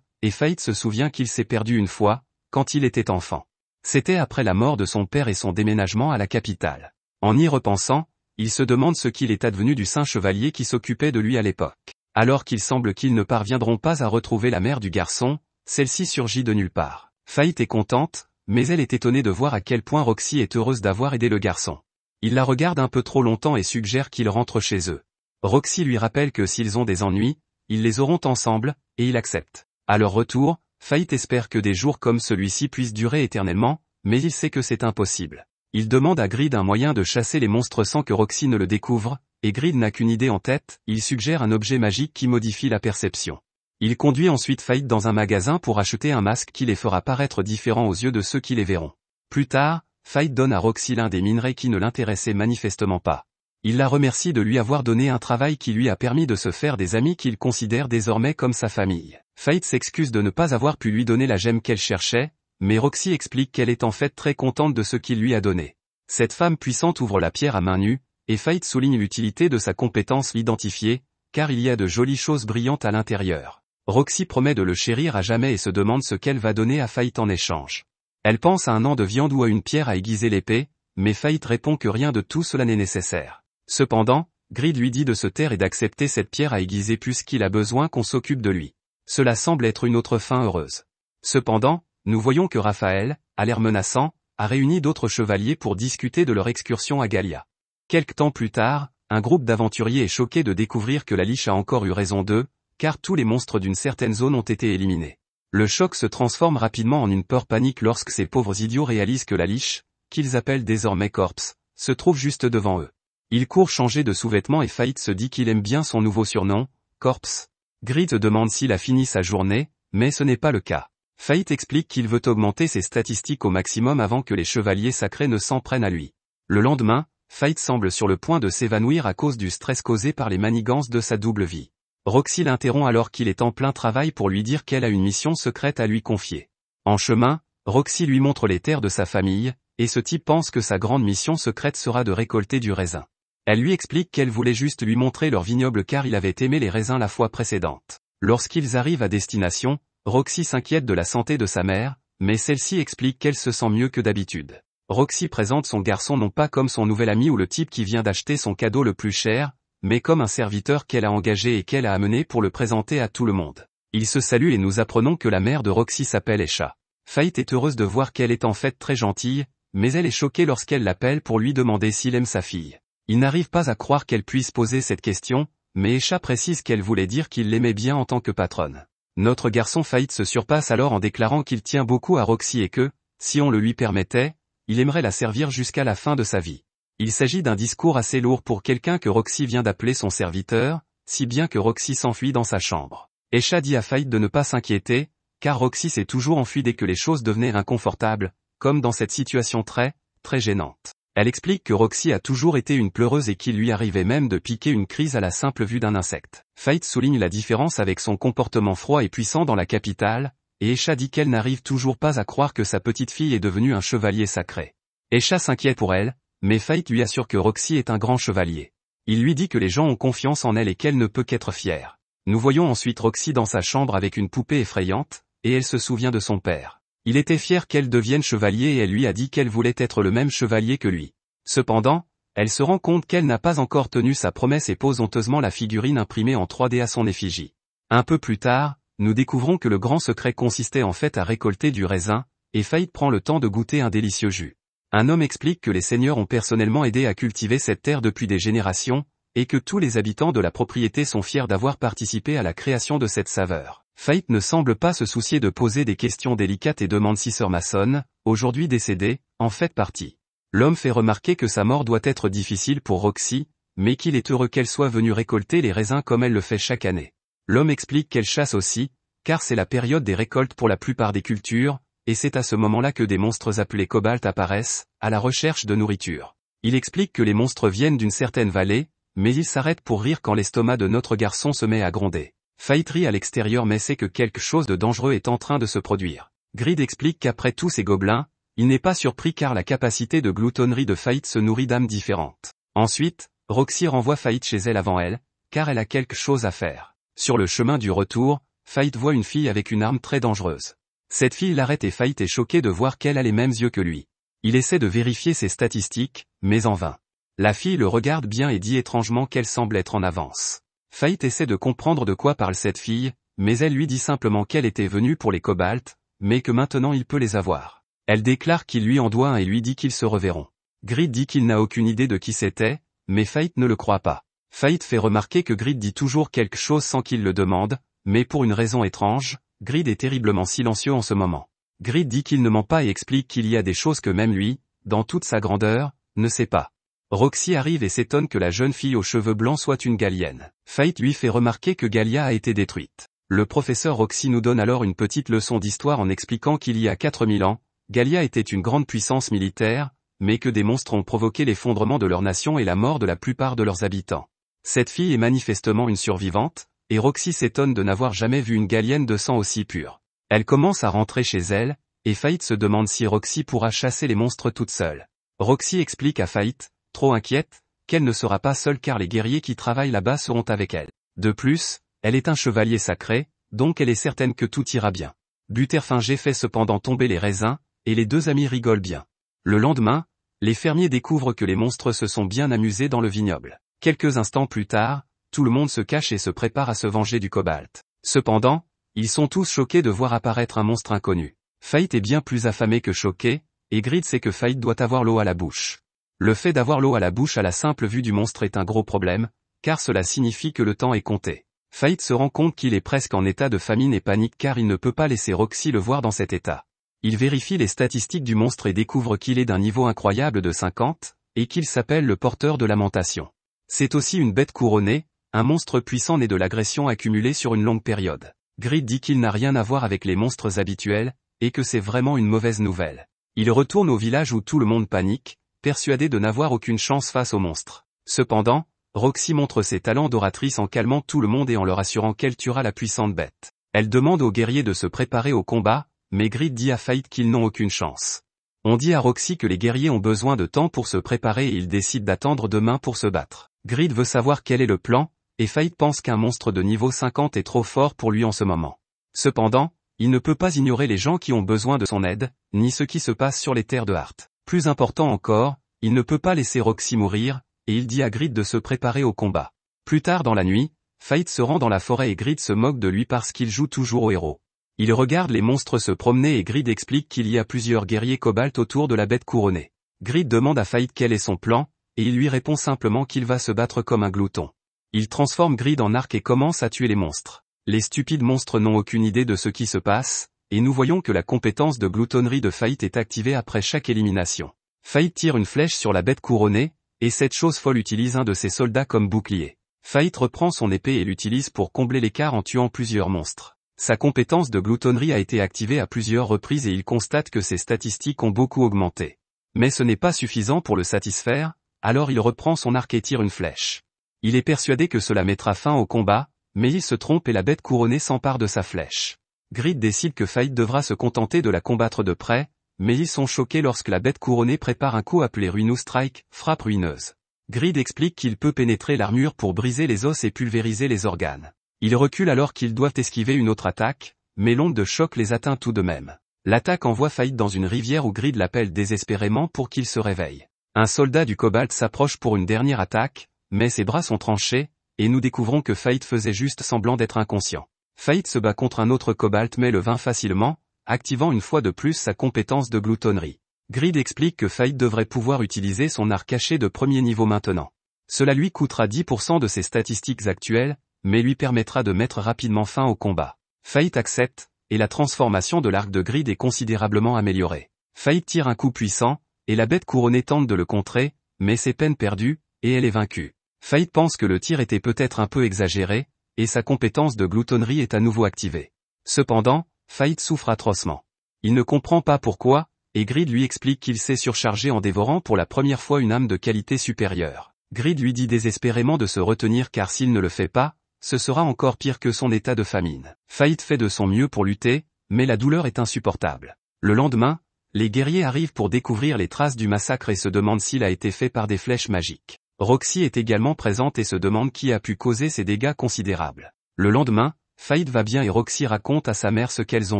et Fait se souvient qu'il s'est perdu une fois, quand il était enfant. C'était après la mort de son père et son déménagement à la capitale. En y repensant, il se demande ce qu'il est advenu du saint chevalier qui s'occupait de lui à l'époque. Alors qu'il semble qu'ils ne parviendront pas à retrouver la mère du garçon, celle-ci surgit de nulle part. Fait est contente, mais elle est étonnée de voir à quel point Roxy est heureuse d'avoir aidé le garçon. Il la regarde un peu trop longtemps et suggère qu'il rentre chez eux. Roxy lui rappelle que s'ils ont des ennuis, ils les auront ensemble, et il accepte. À leur retour, Fait espère que des jours comme celui-ci puissent durer éternellement, mais il sait que c'est impossible. Il demande à Grid un moyen de chasser les monstres sans que Roxy ne le découvre, et Grid n'a qu'une idée en tête, il suggère un objet magique qui modifie la perception. Il conduit ensuite Fait dans un magasin pour acheter un masque qui les fera paraître différents aux yeux de ceux qui les verront. Plus tard, Fait donne à Roxy l'un des minerais qui ne l'intéressait manifestement pas. Il la remercie de lui avoir donné un travail qui lui a permis de se faire des amis qu'il considère désormais comme sa famille. Fait s'excuse de ne pas avoir pu lui donner la gemme qu'elle cherchait, mais Roxy explique qu'elle est en fait très contente de ce qu'il lui a donné. Cette femme puissante ouvre la pierre à main nue, et Fait souligne l'utilité de sa compétence l'identifier, car il y a de jolies choses brillantes à l'intérieur. Roxy promet de le chérir à jamais et se demande ce qu'elle va donner à Fait en échange. Elle pense à un an de viande ou à une pierre à aiguiser l'épée, mais Fait répond que rien de tout cela n'est nécessaire. Cependant, Grid lui dit de se taire et d'accepter cette pierre à aiguiser puisqu'il a besoin qu'on s'occupe de lui. Cela semble être une autre fin heureuse. Cependant, nous voyons que Raphaël, à l'air menaçant, a réuni d'autres chevaliers pour discuter de leur excursion à Gallia. Quelque temps plus tard, un groupe d'aventuriers est choqué de découvrir que la liche a encore eu raison d'eux, car tous les monstres d'une certaine zone ont été éliminés. Le choc se transforme rapidement en une peur panique lorsque ces pauvres idiots réalisent que la liche, qu'ils appellent désormais Corpse, se trouve juste devant eux. Ils courent changer de sous-vêtements et Fait se dit qu'il aime bien son nouveau surnom, Corpse. Grid demande s'il a fini sa journée, mais ce n'est pas le cas. Fait explique qu'il veut augmenter ses statistiques au maximum avant que les chevaliers sacrés ne s'en prennent à lui. Le lendemain, Fait semble sur le point de s'évanouir à cause du stress causé par les manigances de sa double vie. Roxy l'interrompt alors qu'il est en plein travail pour lui dire qu'elle a une mission secrète à lui confier. En chemin, Roxy lui montre les terres de sa famille, et ce type pense que sa grande mission secrète sera de récolter du raisin. Elle lui explique qu'elle voulait juste lui montrer leur vignoble car il avait aimé les raisins la fois précédente. Lorsqu'ils arrivent à destination, Roxy s'inquiète de la santé de sa mère, mais celle-ci explique qu'elle se sent mieux que d'habitude. Roxy présente son garçon non pas comme son nouvel ami ou le type qui vient d'acheter son cadeau le plus cher, mais comme un serviteur qu'elle a engagé et qu'elle a amené pour le présenter à tout le monde. Ils se saluent et nous apprenons que la mère de Roxy s'appelle Esha. Fait est heureuse de voir qu'elle est en fait très gentille, mais elle est choquée lorsqu'elle l'appelle pour lui demander s'il aime sa fille. Il n'arrive pas à croire qu'elle puisse poser cette question, mais Esha précise qu'elle voulait dire qu'il l'aimait bien en tant que patronne. Notre garçon Fait se surpasse alors en déclarant qu'il tient beaucoup à Roxy et que, si on le lui permettait, il aimerait la servir jusqu'à la fin de sa vie. Il s'agit d'un discours assez lourd pour quelqu'un que Roxy vient d'appeler son serviteur, si bien que Roxy s'enfuit dans sa chambre. Esha dit à Fait de ne pas s'inquiéter, car Roxy s'est toujours enfuie dès que les choses devenaient inconfortables, comme dans cette situation très gênante. Elle explique que Roxy a toujours été une pleureuse et qu'il lui arrivait même de piquer une crise à la simple vue d'un insecte. Fait souligne la différence avec son comportement froid et puissant dans la capitale, et Esha dit qu'elle n'arrive toujours pas à croire que sa petite fille est devenue un chevalier sacré. Esha s'inquiète pour elle, mais Fait lui assure que Roxy est un grand chevalier. Il lui dit que les gens ont confiance en elle et qu'elle ne peut qu'être fière. Nous voyons ensuite Roxy dans sa chambre avec une poupée effrayante, et elle se souvient de son père. Il était fier qu'elle devienne chevalier et elle lui a dit qu'elle voulait être le même chevalier que lui. Cependant, elle se rend compte qu'elle n'a pas encore tenu sa promesse et pose honteusement la figurine imprimée en 3D à son effigie. Un peu plus tard, nous découvrons que le grand secret consistait en fait à récolter du raisin, et Fait prend le temps de goûter un délicieux jus. Un homme explique que les seigneurs ont personnellement aidé à cultiver cette terre depuis des générations, et que tous les habitants de la propriété sont fiers d'avoir participé à la création de cette saveur. Fait ne semble pas se soucier de poser des questions délicates et demande si Sœur Mason, aujourd'hui décédée, en fait partie. L'homme fait remarquer que sa mort doit être difficile pour Roxy, mais qu'il est heureux qu'elle soit venue récolter les raisins comme elle le fait chaque année. L'homme explique qu'elle chasse aussi, car c'est la période des récoltes pour la plupart des cultures, et c'est à ce moment-là que des monstres appelés kobolds apparaissent, à la recherche de nourriture. Il explique que les monstres viennent d'une certaine vallée, mais il s'arrête pour rire quand l'estomac de notre garçon se met à gronder. Fait rit à l'extérieur mais sait que quelque chose de dangereux est en train de se produire. Grid explique qu'après tous ces gobelins, Il n'est pas surpris car la capacité de gloutonnerie de Fait se nourrit d'âmes différentes. Ensuite, Roxy renvoie Fait chez elle avant elle, car elle a quelque chose à faire. Sur le chemin du retour, Fait voit une fille avec une arme très dangereuse. Cette fille l'arrête et Fait est choqué de voir qu'elle a les mêmes yeux que lui. Il essaie de vérifier ses statistiques, mais en vain. La fille le regarde bien et dit étrangement qu'elle semble être en avance. Fait essaie de comprendre de quoi parle cette fille, mais elle lui dit simplement qu'elle était venue pour les cobalts, mais que maintenant il peut les avoir. Elle déclare qu'il lui en doit un et lui dit qu'ils se reverront. Grid dit qu'il n'a aucune idée de qui c'était, mais Fait ne le croit pas. Fait fait remarquer que Grid dit toujours quelque chose sans qu'il le demande, mais pour une raison étrange, Grid est terriblement silencieux en ce moment. Grid dit qu'il ne ment pas et explique qu'il y a des choses que même lui, dans toute sa grandeur, ne sait pas. Roxy arrive et s'étonne que la jeune fille aux cheveux blancs soit une Gallienne. Fait lui fait remarquer que Gallia a été détruite. Le professeur Roxy nous donne alors une petite leçon d'histoire en expliquant qu'il y a 4000 ans, Gallia était une grande puissance militaire, mais que des monstres ont provoqué l'effondrement de leur nation et la mort de la plupart de leurs habitants. Cette fille est manifestement une survivante, et Roxy s'étonne de n'avoir jamais vu une Gallienne de sang aussi pur. Elle commence à rentrer chez elle, et Fait se demande si Roxy pourra chasser les monstres toute seule. Roxy explique à Fait, trop inquiète, qu'elle ne sera pas seule car les guerriers qui travaillent là-bas seront avec elle. De plus, elle est un chevalier sacré, donc elle est certaine que tout ira bien. Butterfinger fait cependant tomber les raisins, et les deux amis rigolent bien. Le lendemain, les fermiers découvrent que les monstres se sont bien amusés dans le vignoble. Quelques instants plus tard, tout le monde se cache et se prépare à se venger du cobalt. Cependant, ils sont tous choqués de voir apparaître un monstre inconnu. Fait est bien plus affamé que choqué, et Grid sait que Fait doit avoir l'eau à la bouche. Le fait d'avoir l'eau à la bouche à la simple vue du monstre est un gros problème, car cela signifie que le temps est compté. Fait se rend compte qu'il est presque en état de famine et panique car il ne peut pas laisser Roxy le voir dans cet état. Il vérifie les statistiques du monstre et découvre qu'il est d'un niveau incroyable de 50, et qu'il s'appelle le porteur de lamentation. C'est aussi une bête couronnée, un monstre puissant né de l'agression accumulée sur une longue période. Grid dit qu'il n'a rien à voir avec les monstres habituels, et que c'est vraiment une mauvaise nouvelle. Il retourne au village où tout le monde panique, persuadé de n'avoir aucune chance face au monstre. Cependant, Roxy montre ses talents d'oratrice en calmant tout le monde et en leur assurant qu'elle tuera la puissante bête. Elle demande aux guerriers de se préparer au combat, mais Grid dit à Fait qu'ils n'ont aucune chance. On dit à Roxy que les guerriers ont besoin de temps pour se préparer et ils décident d'attendre demain pour se battre. Grid veut savoir quel est le plan, et Fait pense qu'un monstre de niveau 50 est trop fort pour lui en ce moment. Cependant, il ne peut pas ignorer les gens qui ont besoin de son aide, ni ce qui se passe sur les terres de Hart. Plus important encore, il ne peut pas laisser Roxy mourir, et il dit à Grid de se préparer au combat. Plus tard dans la nuit, Fait se rend dans la forêt et Grid se moque de lui parce qu'il joue toujours au héros. Il regarde les monstres se promener et Grid explique qu'il y a plusieurs guerriers cobalt autour de la bête couronnée. Grid demande à Fait quel est son plan, et il lui répond simplement qu'il va se battre comme un glouton. Il transforme Grid en arc et commence à tuer les monstres. Les stupides monstres n'ont aucune idée de ce qui se passe, et nous voyons que la compétence de gloutonnerie de Fait est activée après chaque élimination. Fait tire une flèche sur la bête couronnée, et cette chose folle utilise un de ses soldats comme bouclier. Fait reprend son épée et l'utilise pour combler l'écart en tuant plusieurs monstres. Sa compétence de gloutonnerie a été activée à plusieurs reprises et il constate que ses statistiques ont beaucoup augmenté. Mais ce n'est pas suffisant pour le satisfaire, alors il reprend son arc et tire une flèche. Il est persuadé que cela mettra fin au combat, mais il se trompe et la bête couronnée s'empare de sa flèche. Grid décide que Fait devra se contenter de la combattre de près, mais ils sont choqués lorsque la bête couronnée prépare un coup appelé Ruinous Strike, frappe ruineuse. Grid explique qu'il peut pénétrer l'armure pour briser les os et pulvériser les organes. Ils reculent alors qu'ils doivent esquiver une autre attaque, mais l'onde de choc les atteint tout de même. L'attaque envoie Fait dans une rivière où Grid l'appelle désespérément pour qu'il se réveille. Un soldat du cobalt s'approche pour une dernière attaque, mais ses bras sont tranchés, et nous découvrons que Fait faisait juste semblant d'être inconscient. Fait se bat contre un autre cobalt mais le vainc facilement, activant une fois de plus sa compétence de gloutonnerie. Grid explique que Fait devrait pouvoir utiliser son arc caché de premier niveau maintenant. Cela lui coûtera 10% de ses statistiques actuelles, mais lui permettra de mettre rapidement fin au combat. Fait accepte, et la transformation de l'arc de Grid est considérablement améliorée. Fait tire un coup puissant, et la bête couronnée tente de le contrer, mais c'est peine perdue, et elle est vaincue. Fait pense que le tir était peut-être un peu exagéré, et sa compétence de gloutonnerie est à nouveau activée. Cependant, Fait souffre atrocement. Il ne comprend pas pourquoi, et Grid lui explique qu'il s'est surchargé en dévorant pour la première fois une âme de qualité supérieure. Grid lui dit désespérément de se retenir car s'il ne le fait pas, ce sera encore pire que son état de famine. Fait fait de son mieux pour lutter, mais la douleur est insupportable. Le lendemain, Les guerriers arrivent pour découvrir les traces du massacre et se demandent s'il a été fait par des flèches magiques. Roxy est également présente et se demande qui a pu causer ces dégâts considérables. Le lendemain, Faith va bien et Roxy raconte à sa mère ce qu'elles ont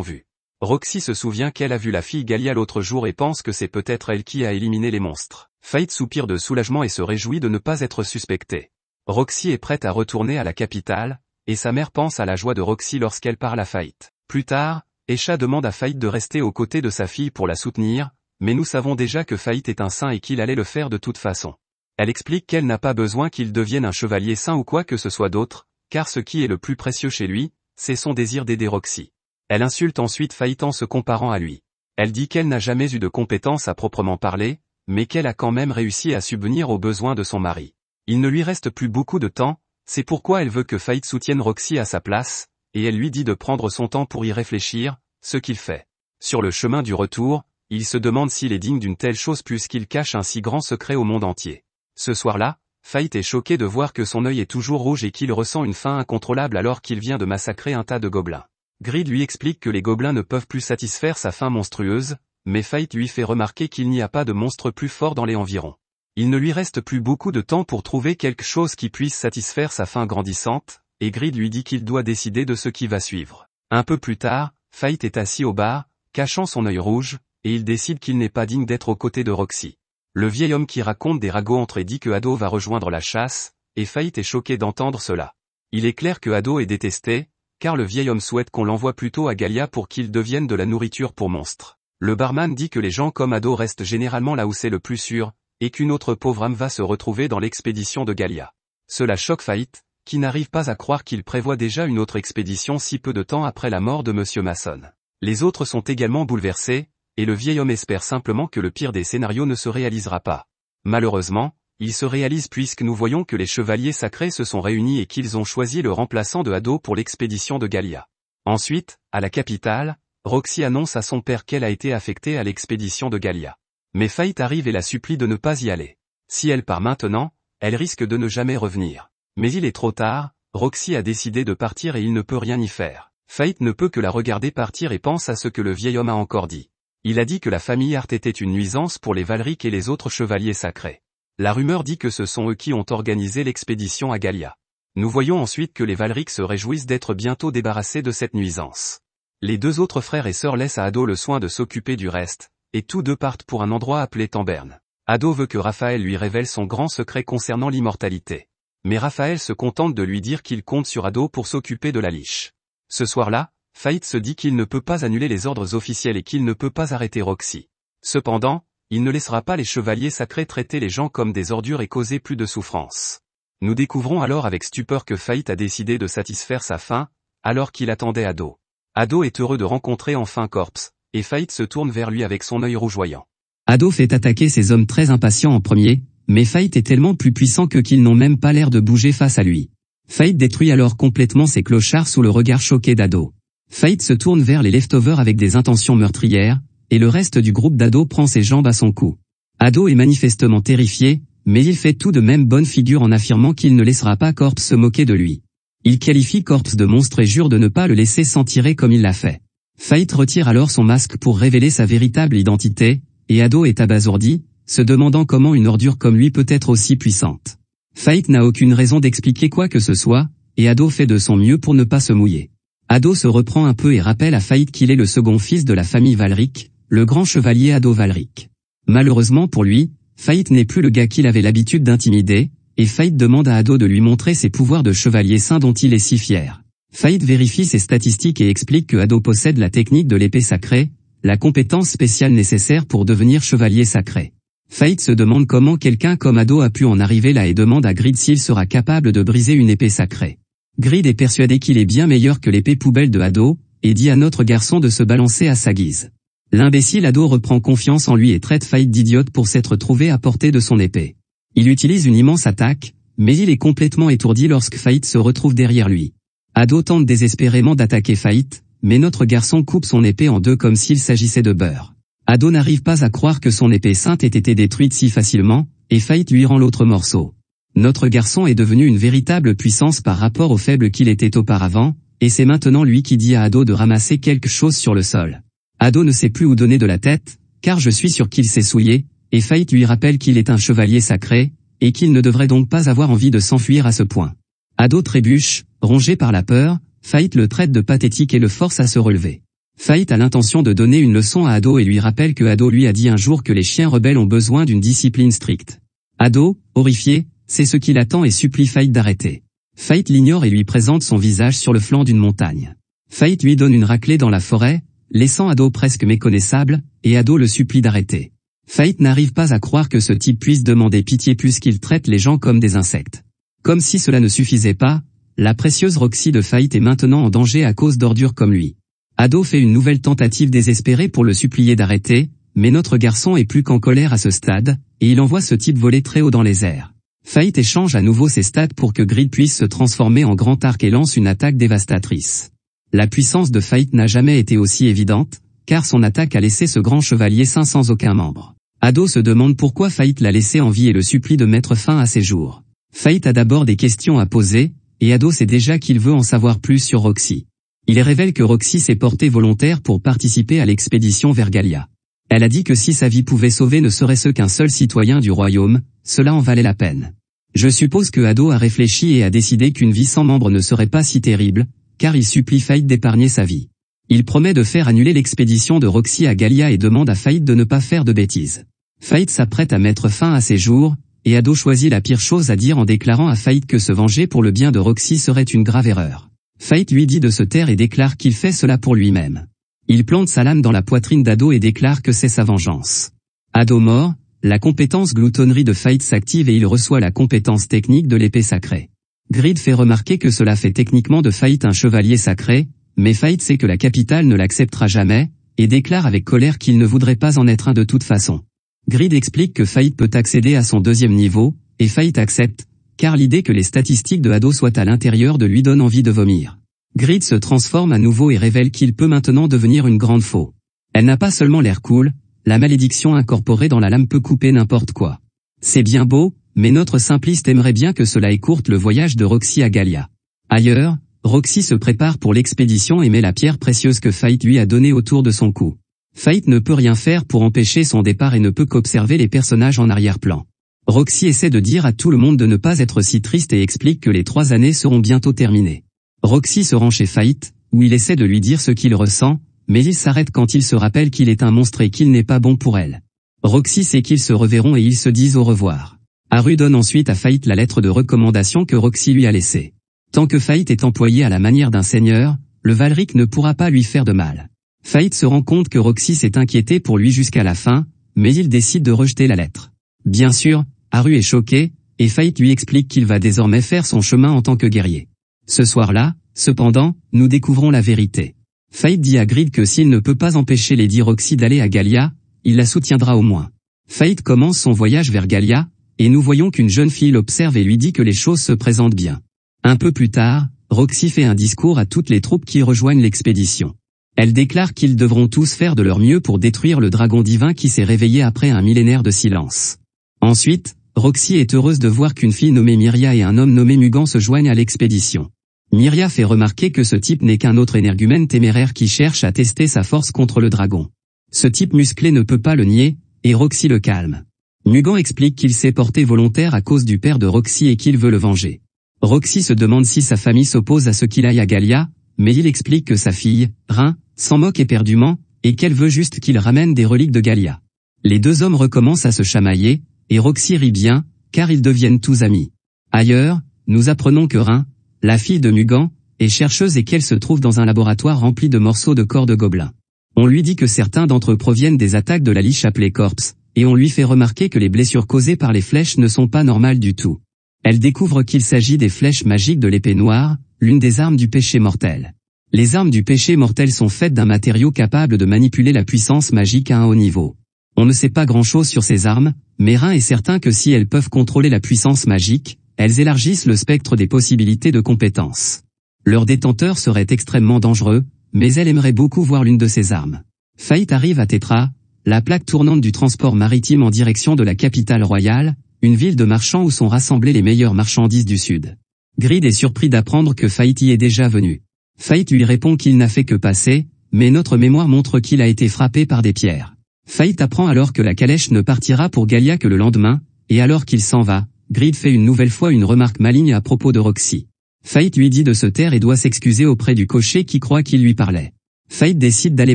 vu. Roxy se souvient qu'elle a vu la fille Galia l'autre jour et pense que c'est peut-être elle qui a éliminé les monstres. Faith soupire de soulagement et se réjouit de ne pas être suspectée. Roxy est prête à retourner à la capitale, et sa mère pense à la joie de Roxy lorsqu'elle parle à Faith. Plus tard, Esha demande à Faith de rester aux côtés de sa fille pour la soutenir, mais nous savons déjà que Faith est un saint et qu'il allait le faire de toute façon. Elle explique qu'elle n'a pas besoin qu'il devienne un chevalier saint ou quoi que ce soit d'autre, car ce qui est le plus précieux chez lui, c'est son désir d'aider Roxy. Elle insulte ensuite Faith en se comparant à lui. Elle dit qu'elle n'a jamais eu de compétences à proprement parler, mais qu'elle a quand même réussi à subvenir aux besoins de son mari. Il ne lui reste plus beaucoup de temps, c'est pourquoi elle veut que Faith soutienne Roxy à sa place, et elle lui dit de prendre son temps pour y réfléchir, ce qu'il fait. Sur le chemin du retour, il se demande s'il est digne d'une telle chose puisqu'il cache un si grand secret au monde entier. Ce soir-là, Faith est choqué de voir que son œil est toujours rouge et qu'il ressent une faim incontrôlable alors qu'il vient de massacrer un tas de gobelins. Grid lui explique que les gobelins ne peuvent plus satisfaire sa faim monstrueuse, mais Faith lui fait remarquer qu'il n'y a pas de monstre plus fort dans les environs. Il ne lui reste plus beaucoup de temps pour trouver quelque chose qui puisse satisfaire sa faim grandissante, et Grid lui dit qu'il doit décider de ce qui va suivre. Un peu plus tard, Faith est assis au bar, cachant son œil rouge, et il décide qu'il n'est pas digne d'être aux côtés de Roxy. Le vieil homme qui raconte des ragots entre et dit que Ado va rejoindre la chasse, et Faith est choqué d'entendre cela. Il est clair que Ado est détesté, car le vieil homme souhaite qu'on l'envoie plutôt à Galia pour qu'il devienne de la nourriture pour monstres. Le barman dit que les gens comme Ado restent généralement là où c'est le plus sûr, et qu'une autre pauvre âme va se retrouver dans l'expédition de Galia. Cela choque Faith, qui n'arrive pas à croire qu'il prévoit déjà une autre expédition si peu de temps après la mort de Monsieur Mason. Les autres sont également bouleversés, et le vieil homme espère simplement que le pire des scénarios ne se réalisera pas. Malheureusement, il se réalise puisque nous voyons que les chevaliers sacrés se sont réunis et qu'ils ont choisi le remplaçant de Ado pour l'expédition de Galia. Ensuite, à la capitale, Roxy annonce à son père qu'elle a été affectée à l'expédition de Galia. Mais Faith arrive et la supplie de ne pas y aller. Si elle part maintenant, elle risque de ne jamais revenir. Mais il est trop tard, Roxy a décidé de partir et il ne peut rien y faire. Faith ne peut que la regarder partir et pense à ce que le vieil homme a encore dit. Il a dit que la famille Hart était une nuisance pour les Valric et les autres chevaliers sacrés. La rumeur dit que ce sont eux qui ont organisé l'expédition à Galia. Nous voyons ensuite que les Valric se réjouissent d'être bientôt débarrassés de cette nuisance. Les deux autres frères et sœurs laissent à Ado le soin de s'occuper du reste, et tous deux partent pour un endroit appelé Tamberne. Ado veut que Raphaël lui révèle son grand secret concernant l'immortalité. Mais Raphaël se contente de lui dire qu'il compte sur Ado pour s'occuper de la liche. Ce soir-là, Faith se dit qu'il ne peut pas annuler les ordres officiels et qu'il ne peut pas arrêter Roxy. Cependant, il ne laissera pas les chevaliers sacrés traiter les gens comme des ordures et causer plus de souffrance. Nous découvrons alors avec stupeur que Faith a décidé de satisfaire sa faim, alors qu'il attendait Ado. Ado est heureux de rencontrer enfin Corpse, et Faith se tourne vers lui avec son œil rougeoyant. Ado fait attaquer ces hommes très impatients en premier, mais Faith est tellement plus puissant que qu'ils n'ont même pas l'air de bouger face à lui. Faith détruit alors complètement ces clochards sous le regard choqué d'Ado. Faith se tourne vers les leftovers avec des intentions meurtrières, et le reste du groupe d'Ado prend ses jambes à son cou. Ado est manifestement terrifié, mais il fait tout de même bonne figure en affirmant qu'il ne laissera pas Corpse se moquer de lui. Il qualifie Corpse de monstre et jure de ne pas le laisser s'en tirer comme il l'a fait. Faith retire alors son masque pour révéler sa véritable identité, et Ado est abasourdi, se demandant comment une ordure comme lui peut être aussi puissante. Faith n'a aucune raison d'expliquer quoi que ce soit, et Ado fait de son mieux pour ne pas se mouiller. Ado se reprend un peu et rappelle à Faith qu'il est le second fils de la famille Valric, le grand chevalier Ado Valric. Malheureusement pour lui, Faith n'est plus le gars qu'il avait l'habitude d'intimider, et Faith demande à Ado de lui montrer ses pouvoirs de chevalier saint dont il est si fier. Faith vérifie ses statistiques et explique que Ado possède la technique de l'épée sacrée, la compétence spéciale nécessaire pour devenir chevalier sacré. Faith se demande comment quelqu'un comme Ado a pu en arriver là et demande à Grid s'il sera capable de briser une épée sacrée. Grid est persuadé qu'il est bien meilleur que l'épée poubelle de Ado, et dit à notre garçon de se balancer à sa guise. L'imbécile Ado reprend confiance en lui et traite Faith d'idiote pour s'être trouvé à portée de son épée. Il utilise une immense attaque, mais il est complètement étourdi lorsque Faith se retrouve derrière lui. Ado tente désespérément d'attaquer Faith, mais notre garçon coupe son épée en deux comme s'il s'agissait de beurre. Ado n'arrive pas à croire que son épée sainte ait été détruite si facilement, et Faith lui rend l'autre morceau. Notre garçon est devenu une véritable puissance par rapport au faible qu'il était auparavant, et c'est maintenant lui qui dit à Ado de ramasser quelque chose sur le sol. Ado ne sait plus où donner de la tête, car je suis sûr qu'il s'est souillé, et Fate lui rappelle qu'il est un chevalier sacré, et qu'il ne devrait donc pas avoir envie de s'enfuir à ce point. Ado trébuche, rongé par la peur, Fate le traite de pathétique et le force à se relever. Fate a l'intention de donner une leçon à Ado et lui rappelle que Ado lui a dit un jour que les chiens rebelles ont besoin d'une discipline stricte. Ado, horrifié, sait ce qu'il attend et supplie Fate d'arrêter. Fate l'ignore et lui présente son visage sur le flanc d'une montagne. Fate lui donne une raclée dans la forêt, laissant Ado presque méconnaissable, et Ado le supplie d'arrêter. Fate n'arrive pas à croire que ce type puisse demander pitié puisqu'il traite les gens comme des insectes. Comme si cela ne suffisait pas, la précieuse Roxy de Fate est maintenant en danger à cause d'ordures comme lui. Ado fait une nouvelle tentative désespérée pour le supplier d'arrêter, mais notre garçon est plus qu'en colère à ce stade, et il envoie ce type voler très haut dans les airs. Fate échange à nouveau ses stats pour que Grid puisse se transformer en grand arc et lance une attaque dévastatrice. La puissance de Fate n'a jamais été aussi évidente, car son attaque a laissé ce grand chevalier sain sans aucun membre. Ado se demande pourquoi Fate l'a laissé en vie et le supplie de mettre fin à ses jours. Fate a d'abord des questions à poser, et Ado sait déjà qu'il veut en savoir plus sur Roxy. Il révèle que Roxy s'est portée volontaire pour participer à l'expédition vers Galia. Elle a dit que si sa vie pouvait sauver ne serait-ce qu'un seul citoyen du royaume, cela en valait la peine. Je suppose que Ado a réfléchi et a décidé qu'une vie sans membre ne serait pas si terrible, car il supplie Fate d'épargner sa vie. Il promet de faire annuler l'expédition de Roxy à Galia et demande à Fate de ne pas faire de bêtises. Fate s'apprête à mettre fin à ses jours, et Ado choisit la pire chose à dire en déclarant à Fate que se venger pour le bien de Roxy serait une grave erreur. Fate lui dit de se taire et déclare qu'il fait cela pour lui-même. Il plante sa lame dans la poitrine d'Ado et déclare que c'est sa vengeance. Ado mort, la compétence gloutonnerie de Fate s'active et il reçoit la compétence technique de l'épée sacrée. Grid fait remarquer que cela fait techniquement de Fate un chevalier sacré, mais Fate sait que la capitale ne l'acceptera jamais, et déclare avec colère qu'il ne voudrait pas en être un de toute façon. Grid explique que Fate peut accéder à son deuxième niveau, et Fate accepte, car l'idée que les statistiques de Ado soient à l'intérieur de lui donne envie de vomir. Grid se transforme à nouveau et révèle qu'il peut maintenant devenir une grande faux. Elle n'a pas seulement l'air cool, la malédiction incorporée dans la lame peut couper n'importe quoi. C'est bien beau, mais notre simpliste aimerait bien que cela écourte le voyage de Roxy à Galia. Ailleurs, Roxy se prépare pour l'expédition et met la pierre précieuse que Fate lui a donnée autour de son cou. Fate ne peut rien faire pour empêcher son départ et ne peut qu'observer les personnages en arrière-plan. Roxy essaie de dire à tout le monde de ne pas être si triste et explique que les 3 années seront bientôt terminées. Roxy se rend chez Fate, où il essaie de lui dire ce qu'il ressent, mais il s'arrête quand il se rappelle qu'il est un monstre et qu'il n'est pas bon pour elle. Roxy sait qu'ils se reverront et ils se disent au revoir. Haru donne ensuite à Fate la lettre de recommandation que Roxy lui a laissée. Tant que Fate est employé à la manière d'un seigneur, le Valric ne pourra pas lui faire de mal. Fate se rend compte que Roxy s'est inquiété pour lui jusqu'à la fin, mais il décide de rejeter la lettre. Bien sûr, Haru est choqué, et Fate lui explique qu'il va désormais faire son chemin en tant que guerrier. Ce soir-là, cependant, nous découvrons la vérité. Fate dit à Grid que s'il ne peut pas empêcher Lady Roxy d'aller à Galia, il la soutiendra au moins. Fate commence son voyage vers Galia, et nous voyons qu'une jeune fille l'observe et lui dit que les choses se présentent bien. Un peu plus tard, Roxy fait un discours à toutes les troupes qui rejoignent l'expédition. Elle déclare qu'ils devront tous faire de leur mieux pour détruire le dragon divin qui s'est réveillé après un millénaire de silence. Ensuite, Roxy est heureuse de voir qu'une fille nommée Myria et un homme nommé Mugan se joignent à l'expédition. Myria fait remarquer que ce type n'est qu'un autre énergumène téméraire qui cherche à tester sa force contre le dragon. Ce type musclé ne peut pas le nier, et Roxy le calme. Mugan explique qu'il s'est porté volontaire à cause du père de Roxy et qu'il veut le venger. Roxy se demande si sa famille s'oppose à ce qu'il aille à Galia, mais il explique que sa fille, Rin, s'en moque éperdument, et qu'elle veut juste qu'il ramène des reliques de Galia. Les deux hommes recommencent à se chamailler, et Roxy rit bien, car ils deviennent tous amis. Ailleurs, nous apprenons que Rin, la fille de Mugan, est chercheuse et qu'elle se trouve dans un laboratoire rempli de morceaux de corps de gobelins. On lui dit que certains d'entre eux proviennent des attaques de la liche appelée Corpse, et on lui fait remarquer que les blessures causées par les flèches ne sont pas normales du tout. Elle découvre qu'il s'agit des flèches magiques de l'épée noire, l'une des armes du péché mortel. Les armes du péché mortel sont faites d'un matériau capable de manipuler la puissance magique à un haut niveau. On ne sait pas grand-chose sur ces armes, mais Rin est certain que si elles peuvent contrôler la puissance magique, elles élargissent le spectre des possibilités de compétences. Leur détenteur serait extrêmement dangereux, mais elle aimerait beaucoup voir l'une de ces armes. Fate arrive à Tetra, la plaque tournante du transport maritime en direction de la capitale royale, une ville de marchands où sont rassemblées les meilleures marchandises du sud. Grid est surpris d'apprendre que Fate y est déjà venu. Fate lui répond qu'il n'a fait que passer, mais notre mémoire montre qu'il a été frappé par des pierres. Fahit apprend alors que la calèche ne partira pour Galia que le lendemain, et alors qu'il s'en va, Grid fait une nouvelle fois une remarque maligne à propos de Roxy. Fahit lui dit de se taire et doit s'excuser auprès du cocher qui croit qu'il lui parlait. Fahit décide d'aller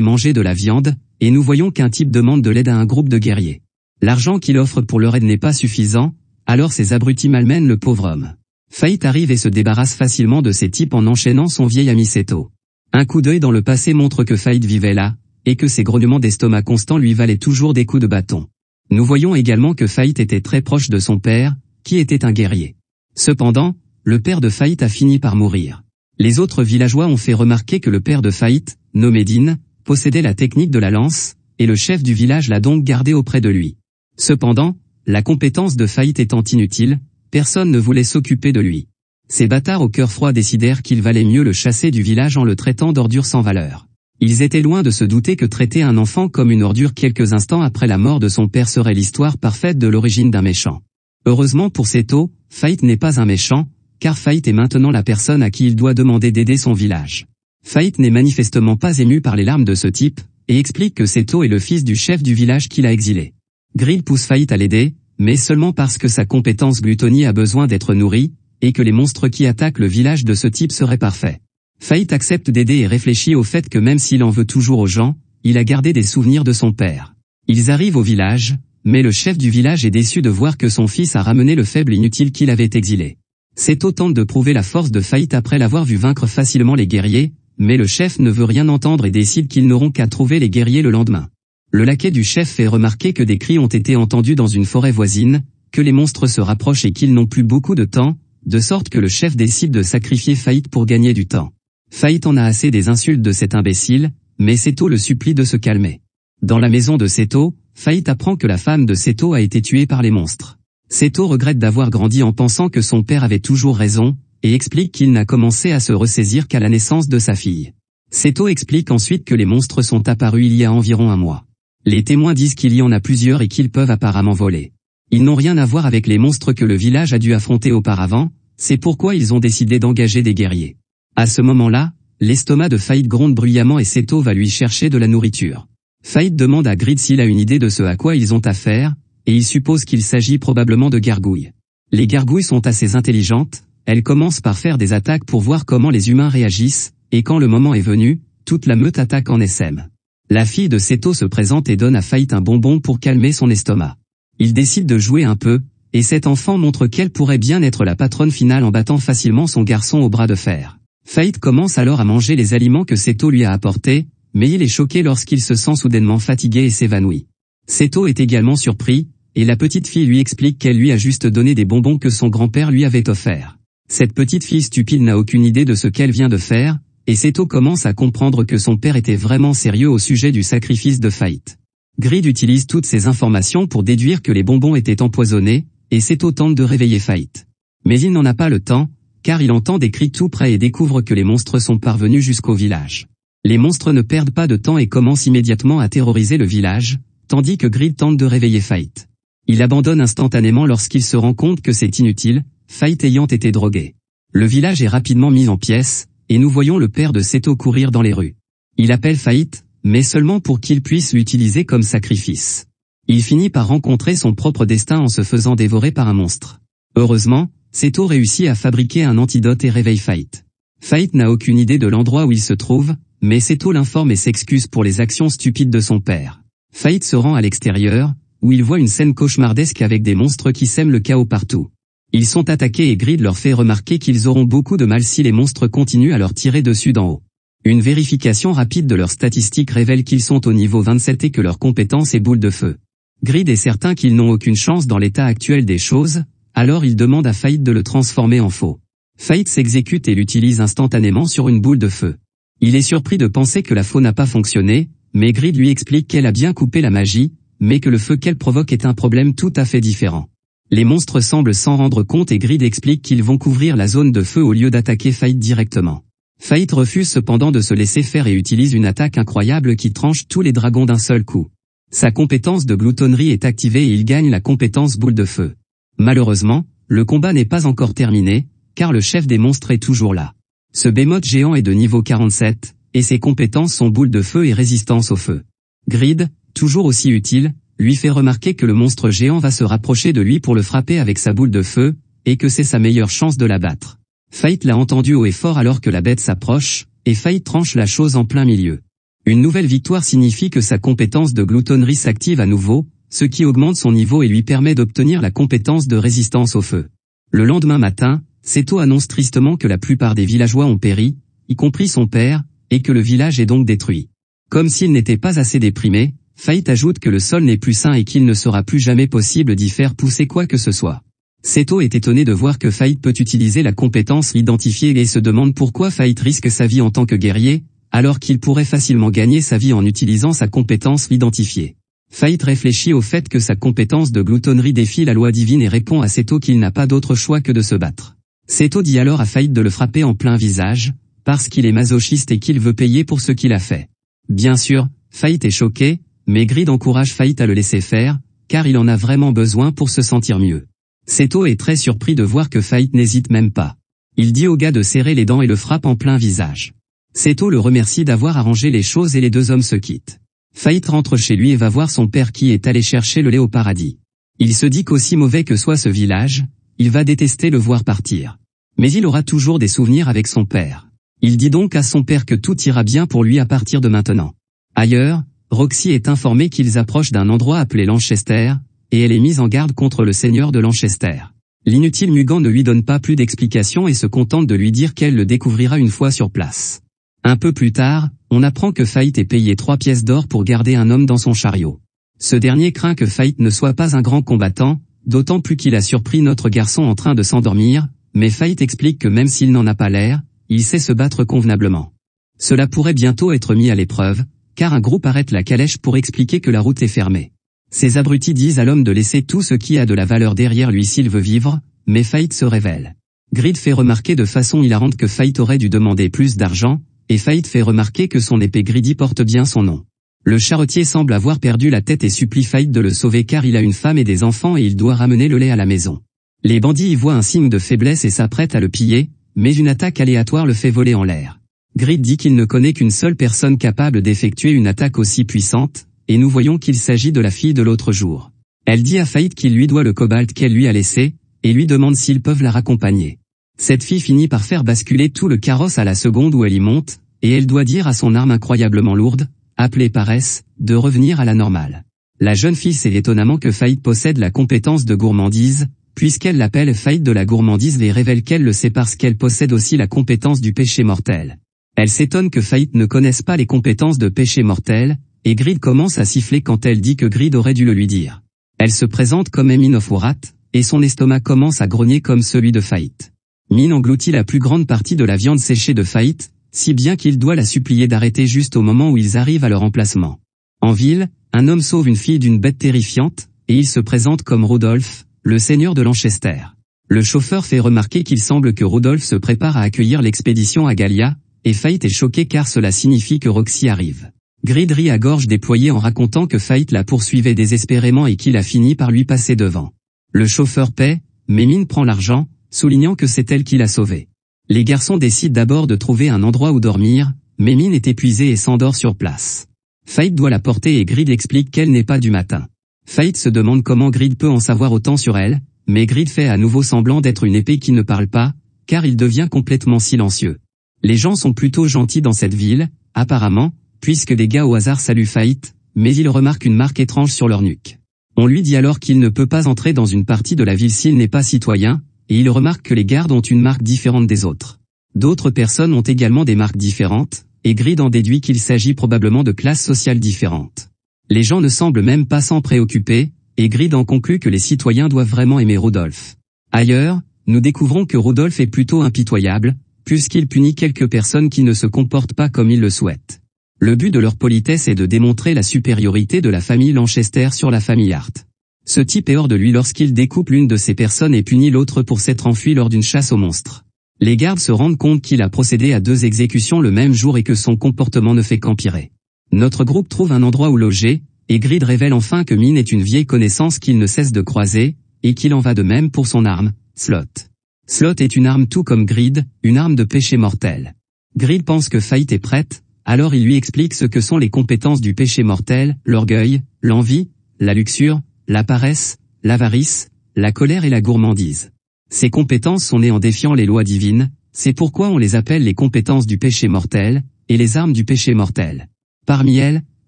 manger de la viande, et nous voyons qu'un type demande de l'aide à un groupe de guerriers. L'argent qu'il offre pour leur aide n'est pas suffisant, alors ces abrutis malmènent le pauvre homme. Fahit arrive et se débarrasse facilement de ces types en enchaînant son vieil ami Seto. Un coup d'œil dans le passé montre que Fahit vivait là, et que ses grognements d'estomac constants lui valaient toujours des coups de bâton. Nous voyons également que Fahit était très proche de son père, qui était un guerrier. Cependant, le père de Fahit a fini par mourir. Les autres villageois ont fait remarquer que le père de Fahit, nommé Din, possédait la technique de la lance, et le chef du village l'a donc gardé auprès de lui. Cependant, la compétence de Fahit étant inutile, personne ne voulait s'occuper de lui. Ces bâtards au cœur froid décidèrent qu'il valait mieux le chasser du village en le traitant d'ordure sans valeur. Ils étaient loin de se douter que traiter un enfant comme une ordure quelques instants après la mort de son père serait l'histoire parfaite de l'origine d'un méchant. Heureusement pour Seto, Fahit n'est pas un méchant, car Fahit est maintenant la personne à qui il doit demander d'aider son village. Fahit n'est manifestement pas ému par les larmes de ce type, et explique que Seto est le fils du chef du village qui l'a exilé. Grid pousse Fahit à l'aider, mais seulement parce que sa compétence glutonie a besoin d'être nourrie, et que les monstres qui attaquent le village de ce type seraient parfaits. Fahit accepte d'aider et réfléchit au fait que même s'il en veut toujours aux gens, il a gardé des souvenirs de son père. Ils arrivent au village, mais le chef du village est déçu de voir que son fils a ramené le faible inutile qu'il avait exilé. Seto tente de prouver la force de Fahit après l'avoir vu vaincre facilement les guerriers, mais le chef ne veut rien entendre et décide qu'ils n'auront qu'à trouver les guerriers le lendemain. Le laquais du chef fait remarquer que des cris ont été entendus dans une forêt voisine, que les monstres se rapprochent et qu'ils n'ont plus beaucoup de temps, de sorte que le chef décide de sacrifier Fahit pour gagner du temps. Fahit en a assez des insultes de cet imbécile, mais Seto le supplie de se calmer. Dans la maison de Seto, Fahit apprend que la femme de Seto a été tuée par les monstres. Seto regrette d'avoir grandi en pensant que son père avait toujours raison, et explique qu'il n'a commencé à se ressaisir qu'à la naissance de sa fille. Seto explique ensuite que les monstres sont apparus il y a environ un mois. Les témoins disent qu'il y en a plusieurs et qu'ils peuvent apparemment voler. Ils n'ont rien à voir avec les monstres que le village a dû affronter auparavant, c'est pourquoi ils ont décidé d'engager des guerriers. À ce moment-là, l'estomac de Fahit gronde bruyamment et Seto va lui chercher de la nourriture. Fahit demande à Grid s'il a une idée de ce à quoi ils ont affaire, et il suppose qu'il s'agit probablement de gargouilles. Les gargouilles sont assez intelligentes, elles commencent par faire des attaques pour voir comment les humains réagissent, et quand le moment est venu, toute la meute attaque en SM. La fille de Seto se présente et donne à Fahit un bonbon pour calmer son estomac. Il décide de jouer un peu, et cet enfant montre qu'elle pourrait bien être la patronne finale en battant facilement son garçon au bras de fer. Fahit commence alors à manger les aliments que Seto lui a apportés, mais il est choqué lorsqu'il se sent soudainement fatigué et s'évanouit. Seto est également surpris, et la petite fille lui explique qu'elle lui a juste donné des bonbons que son grand-père lui avait offerts. Cette petite fille stupide n'a aucune idée de ce qu'elle vient de faire, et Seto commence à comprendre que son père était vraiment sérieux au sujet du sacrifice de Fahit. Grid utilise toutes ces informations pour déduire que les bonbons étaient empoisonnés, et Seto tente de réveiller Fahit. Mais il n'en a pas le temps, car il entend des cris tout près et découvre que les monstres sont parvenus jusqu'au village. Les monstres ne perdent pas de temps et commencent immédiatement à terroriser le village, tandis que Grid tente de réveiller Fahit. Il abandonne instantanément lorsqu'il se rend compte que c'est inutile, Fahit ayant été drogué. Le village est rapidement mis en pièces, et nous voyons le père de Seto courir dans les rues. Il appelle Fahit, mais seulement pour qu'il puisse l'utiliser comme sacrifice. Il finit par rencontrer son propre destin en se faisant dévorer par un monstre. Heureusement, Seto réussit à fabriquer un antidote et réveille Fahit. Fahit n'a aucune idée de l'endroit où il se trouve, mais Seto l'informe et s'excuse pour les actions stupides de son père. Fahit se rend à l'extérieur, où il voit une scène cauchemardesque avec des monstres qui sèment le chaos partout. Ils sont attaqués et Grid leur fait remarquer qu'ils auront beaucoup de mal si les monstres continuent à leur tirer dessus d'en haut. Une vérification rapide de leurs statistiques révèle qu'ils sont au niveau 27 et que leur compétence est boule de feu. Grid est certain qu'ils n'ont aucune chance dans l'état actuel des choses, alors il demande à Fahit de le transformer en faux. Fahit s'exécute et l'utilise instantanément sur une boule de feu. Il est surpris de penser que la faux n'a pas fonctionné, mais Grid lui explique qu'elle a bien coupé la magie, mais que le feu qu'elle provoque est un problème tout à fait différent. Les monstres semblent s'en rendre compte et Grid explique qu'ils vont couvrir la zone de feu au lieu d'attaquer Fahit directement. Fahit refuse cependant de se laisser faire et utilise une attaque incroyable qui tranche tous les dragons d'un seul coup. Sa compétence de gloutonnerie est activée et il gagne la compétence boule de feu. Malheureusement, le combat n'est pas encore terminé, car le chef des monstres est toujours là. Ce behemoth géant est de niveau 47, et ses compétences sont boule de feu et résistance au feu. Grid, toujours aussi utile, lui fait remarquer que le monstre géant va se rapprocher de lui pour le frapper avec sa boule de feu, et que c'est sa meilleure chance de l'abattre. Fate l'a entendu haut et fort alors que la bête s'approche, et Fate tranche la chose en plein milieu. Une nouvelle victoire signifie que sa compétence de gloutonnerie s'active à nouveau, ce qui augmente son niveau et lui permet d'obtenir la compétence de résistance au feu. Le lendemain matin, Seto annonce tristement que la plupart des villageois ont péri, y compris son père, et que le village est donc détruit. Comme s'il n'était pas assez déprimé, Fate ajoute que le sol n'est plus sain et qu'il ne sera plus jamais possible d'y faire pousser quoi que ce soit. Seto est étonné de voir que Fate peut utiliser la compétence identifiée et se demande pourquoi Fate risque sa vie en tant que guerrier, alors qu'il pourrait facilement gagner sa vie en utilisant sa compétence identifiée. Fate réfléchit au fait que sa compétence de gloutonnerie défie la loi divine et répond à Seto qu'il n'a pas d'autre choix que de se battre. Seto dit alors à Fate de le frapper en plein visage, parce qu'il est masochiste et qu'il veut payer pour ce qu'il a fait. Bien sûr, Fate est choqué, mais Grid encourage Fate à le laisser faire, car il en a vraiment besoin pour se sentir mieux. Seto est très surpris de voir que Fate n'hésite même pas. Il dit au gars de serrer les dents et le frappe en plein visage. Seto le remercie d'avoir arrangé les choses et les deux hommes se quittent. Fate rentre chez lui et va voir son père qui est allé chercher le lait au paradis. Il se dit qu'aussi mauvais que soit ce village, il va détester le voir partir. Mais il aura toujours des souvenirs avec son père. Il dit donc à son père que tout ira bien pour lui à partir de maintenant. Ailleurs, Roxy est informée qu'ils approchent d'un endroit appelé Lanchester, et elle est mise en garde contre le seigneur de Lanchester. L'inutile Mugan ne lui donne pas plus d'explications et se contente de lui dire qu'elle le découvrira une fois sur place. Un peu plus tard, on apprend que Fate est payé 3 pièces d'or pour garder un homme dans son chariot. Ce dernier craint que Fate ne soit pas un grand combattant, d'autant plus qu'il a surpris notre garçon en train de s'endormir, mais Fate explique que même s'il n'en a pas l'air, il sait se battre convenablement. Cela pourrait bientôt être mis à l'épreuve, car un groupe arrête la calèche pour expliquer que la route est fermée. Ces abrutis disent à l'homme de laisser tout ce qui a de la valeur derrière lui s'il veut vivre, mais Fate se révèle. Grid fait remarquer de façon hilarante que Fate aurait dû demander plus d'argent, et Fate fait remarquer que son épée Greedy porte bien son nom. Le charretier semble avoir perdu la tête et supplie Fate de le sauver car il a une femme et des enfants et il doit ramener le lait à la maison. Les bandits y voient un signe de faiblesse et s'apprêtent à le piller, mais une attaque aléatoire le fait voler en l'air. Grid dit qu'il ne connaît qu'une seule personne capable d'effectuer une attaque aussi puissante, et nous voyons qu'il s'agit de la fille de l'autre jour. Elle dit à Fate qu'il lui doit le cobalt qu'elle lui a laissé, et lui demande s'ils peuvent la raccompagner. Cette fille finit par faire basculer tout le carrosse à la seconde où elle y monte, et elle doit dire à son arme incroyablement lourde, appelée paresse, de revenir à la normale. La jeune fille sait étonnamment que Fate possède la compétence de gourmandise, puisqu'elle l'appelle Fate de la gourmandise et révèle qu'elle le sait parce qu'elle possède aussi la compétence du péché mortel. Elle s'étonne que Fate ne connaisse pas les compétences de péché mortel, et Grid commence à siffler quand elle dit que Grid aurait dû le lui dire. Elle se présente comme Emin of Warat, et son estomac commence à grogner comme celui de Fate. Min engloutit la plus grande partie de la viande séchée de Fate, si bien qu'il doit la supplier d'arrêter juste au moment où ils arrivent à leur emplacement. En ville, un homme sauve une fille d'une bête terrifiante, et il se présente comme Rudolph, le seigneur de Lanchester. Le chauffeur fait remarquer qu'il semble que Rudolph se prépare à accueillir l'expédition à Gallia, et Fate est choqué car cela signifie que Roxy arrive. Grid rit à gorge déployée en racontant que Fate la poursuivait désespérément et qu'il a fini par lui passer devant. Le chauffeur paie, mais Min prend l'argent, soulignant que c'est elle qui l'a sauvé. Les garçons décident d'abord de trouver un endroit où dormir, mais Min est épuisée et s'endort sur place. Fate doit la porter et Grid explique qu'elle n'est pas du matin. Fate se demande comment Grid peut en savoir autant sur elle, mais Grid fait à nouveau semblant d'être une épée qui ne parle pas, car il devient complètement silencieux. Les gens sont plutôt gentils dans cette ville, apparemment, puisque des gars au hasard saluent Fate, mais ils remarquent une marque étrange sur leur nuque. On lui dit alors qu'il ne peut pas entrer dans une partie de la ville s'il n'est pas citoyen, et il remarque que les gardes ont une marque différente des autres. D'autres personnes ont également des marques différentes, et Grid en déduit qu'il s'agit probablement de classes sociales différentes. Les gens ne semblent même pas s'en préoccuper, et Grid en conclut que les citoyens doivent vraiment aimer Rudolph. Ailleurs, nous découvrons que Rudolph est plutôt impitoyable, puisqu'il punit quelques personnes qui ne se comportent pas comme il le souhaite. Le but de leur politesse est de démontrer la supériorité de la famille Lanchester sur la famille Hart. Ce type est hors de lui lorsqu'il découpe l'une de ces personnes et punit l'autre pour s'être enfui lors d'une chasse aux monstres. Les gardes se rendent compte qu'il a procédé à 2 exécutions le même jour et que son comportement ne fait qu'empirer. Notre groupe trouve un endroit où loger, et Grid révèle enfin que Min est une vieille connaissance qu'il ne cesse de croiser, et qu'il en va de même pour son arme, Slot. Slot est une arme tout comme Grid, une arme de péché mortel. Grid pense que Fate est prête, Alors il lui explique ce que sont les compétences du péché mortel, l'orgueil, l'envie, la luxure, la paresse, l'avarice, la colère et la gourmandise. Ces compétences sont nées en défiant les lois divines, c'est pourquoi on les appelle les compétences du péché mortel, et les armes du péché mortel. Parmi elles,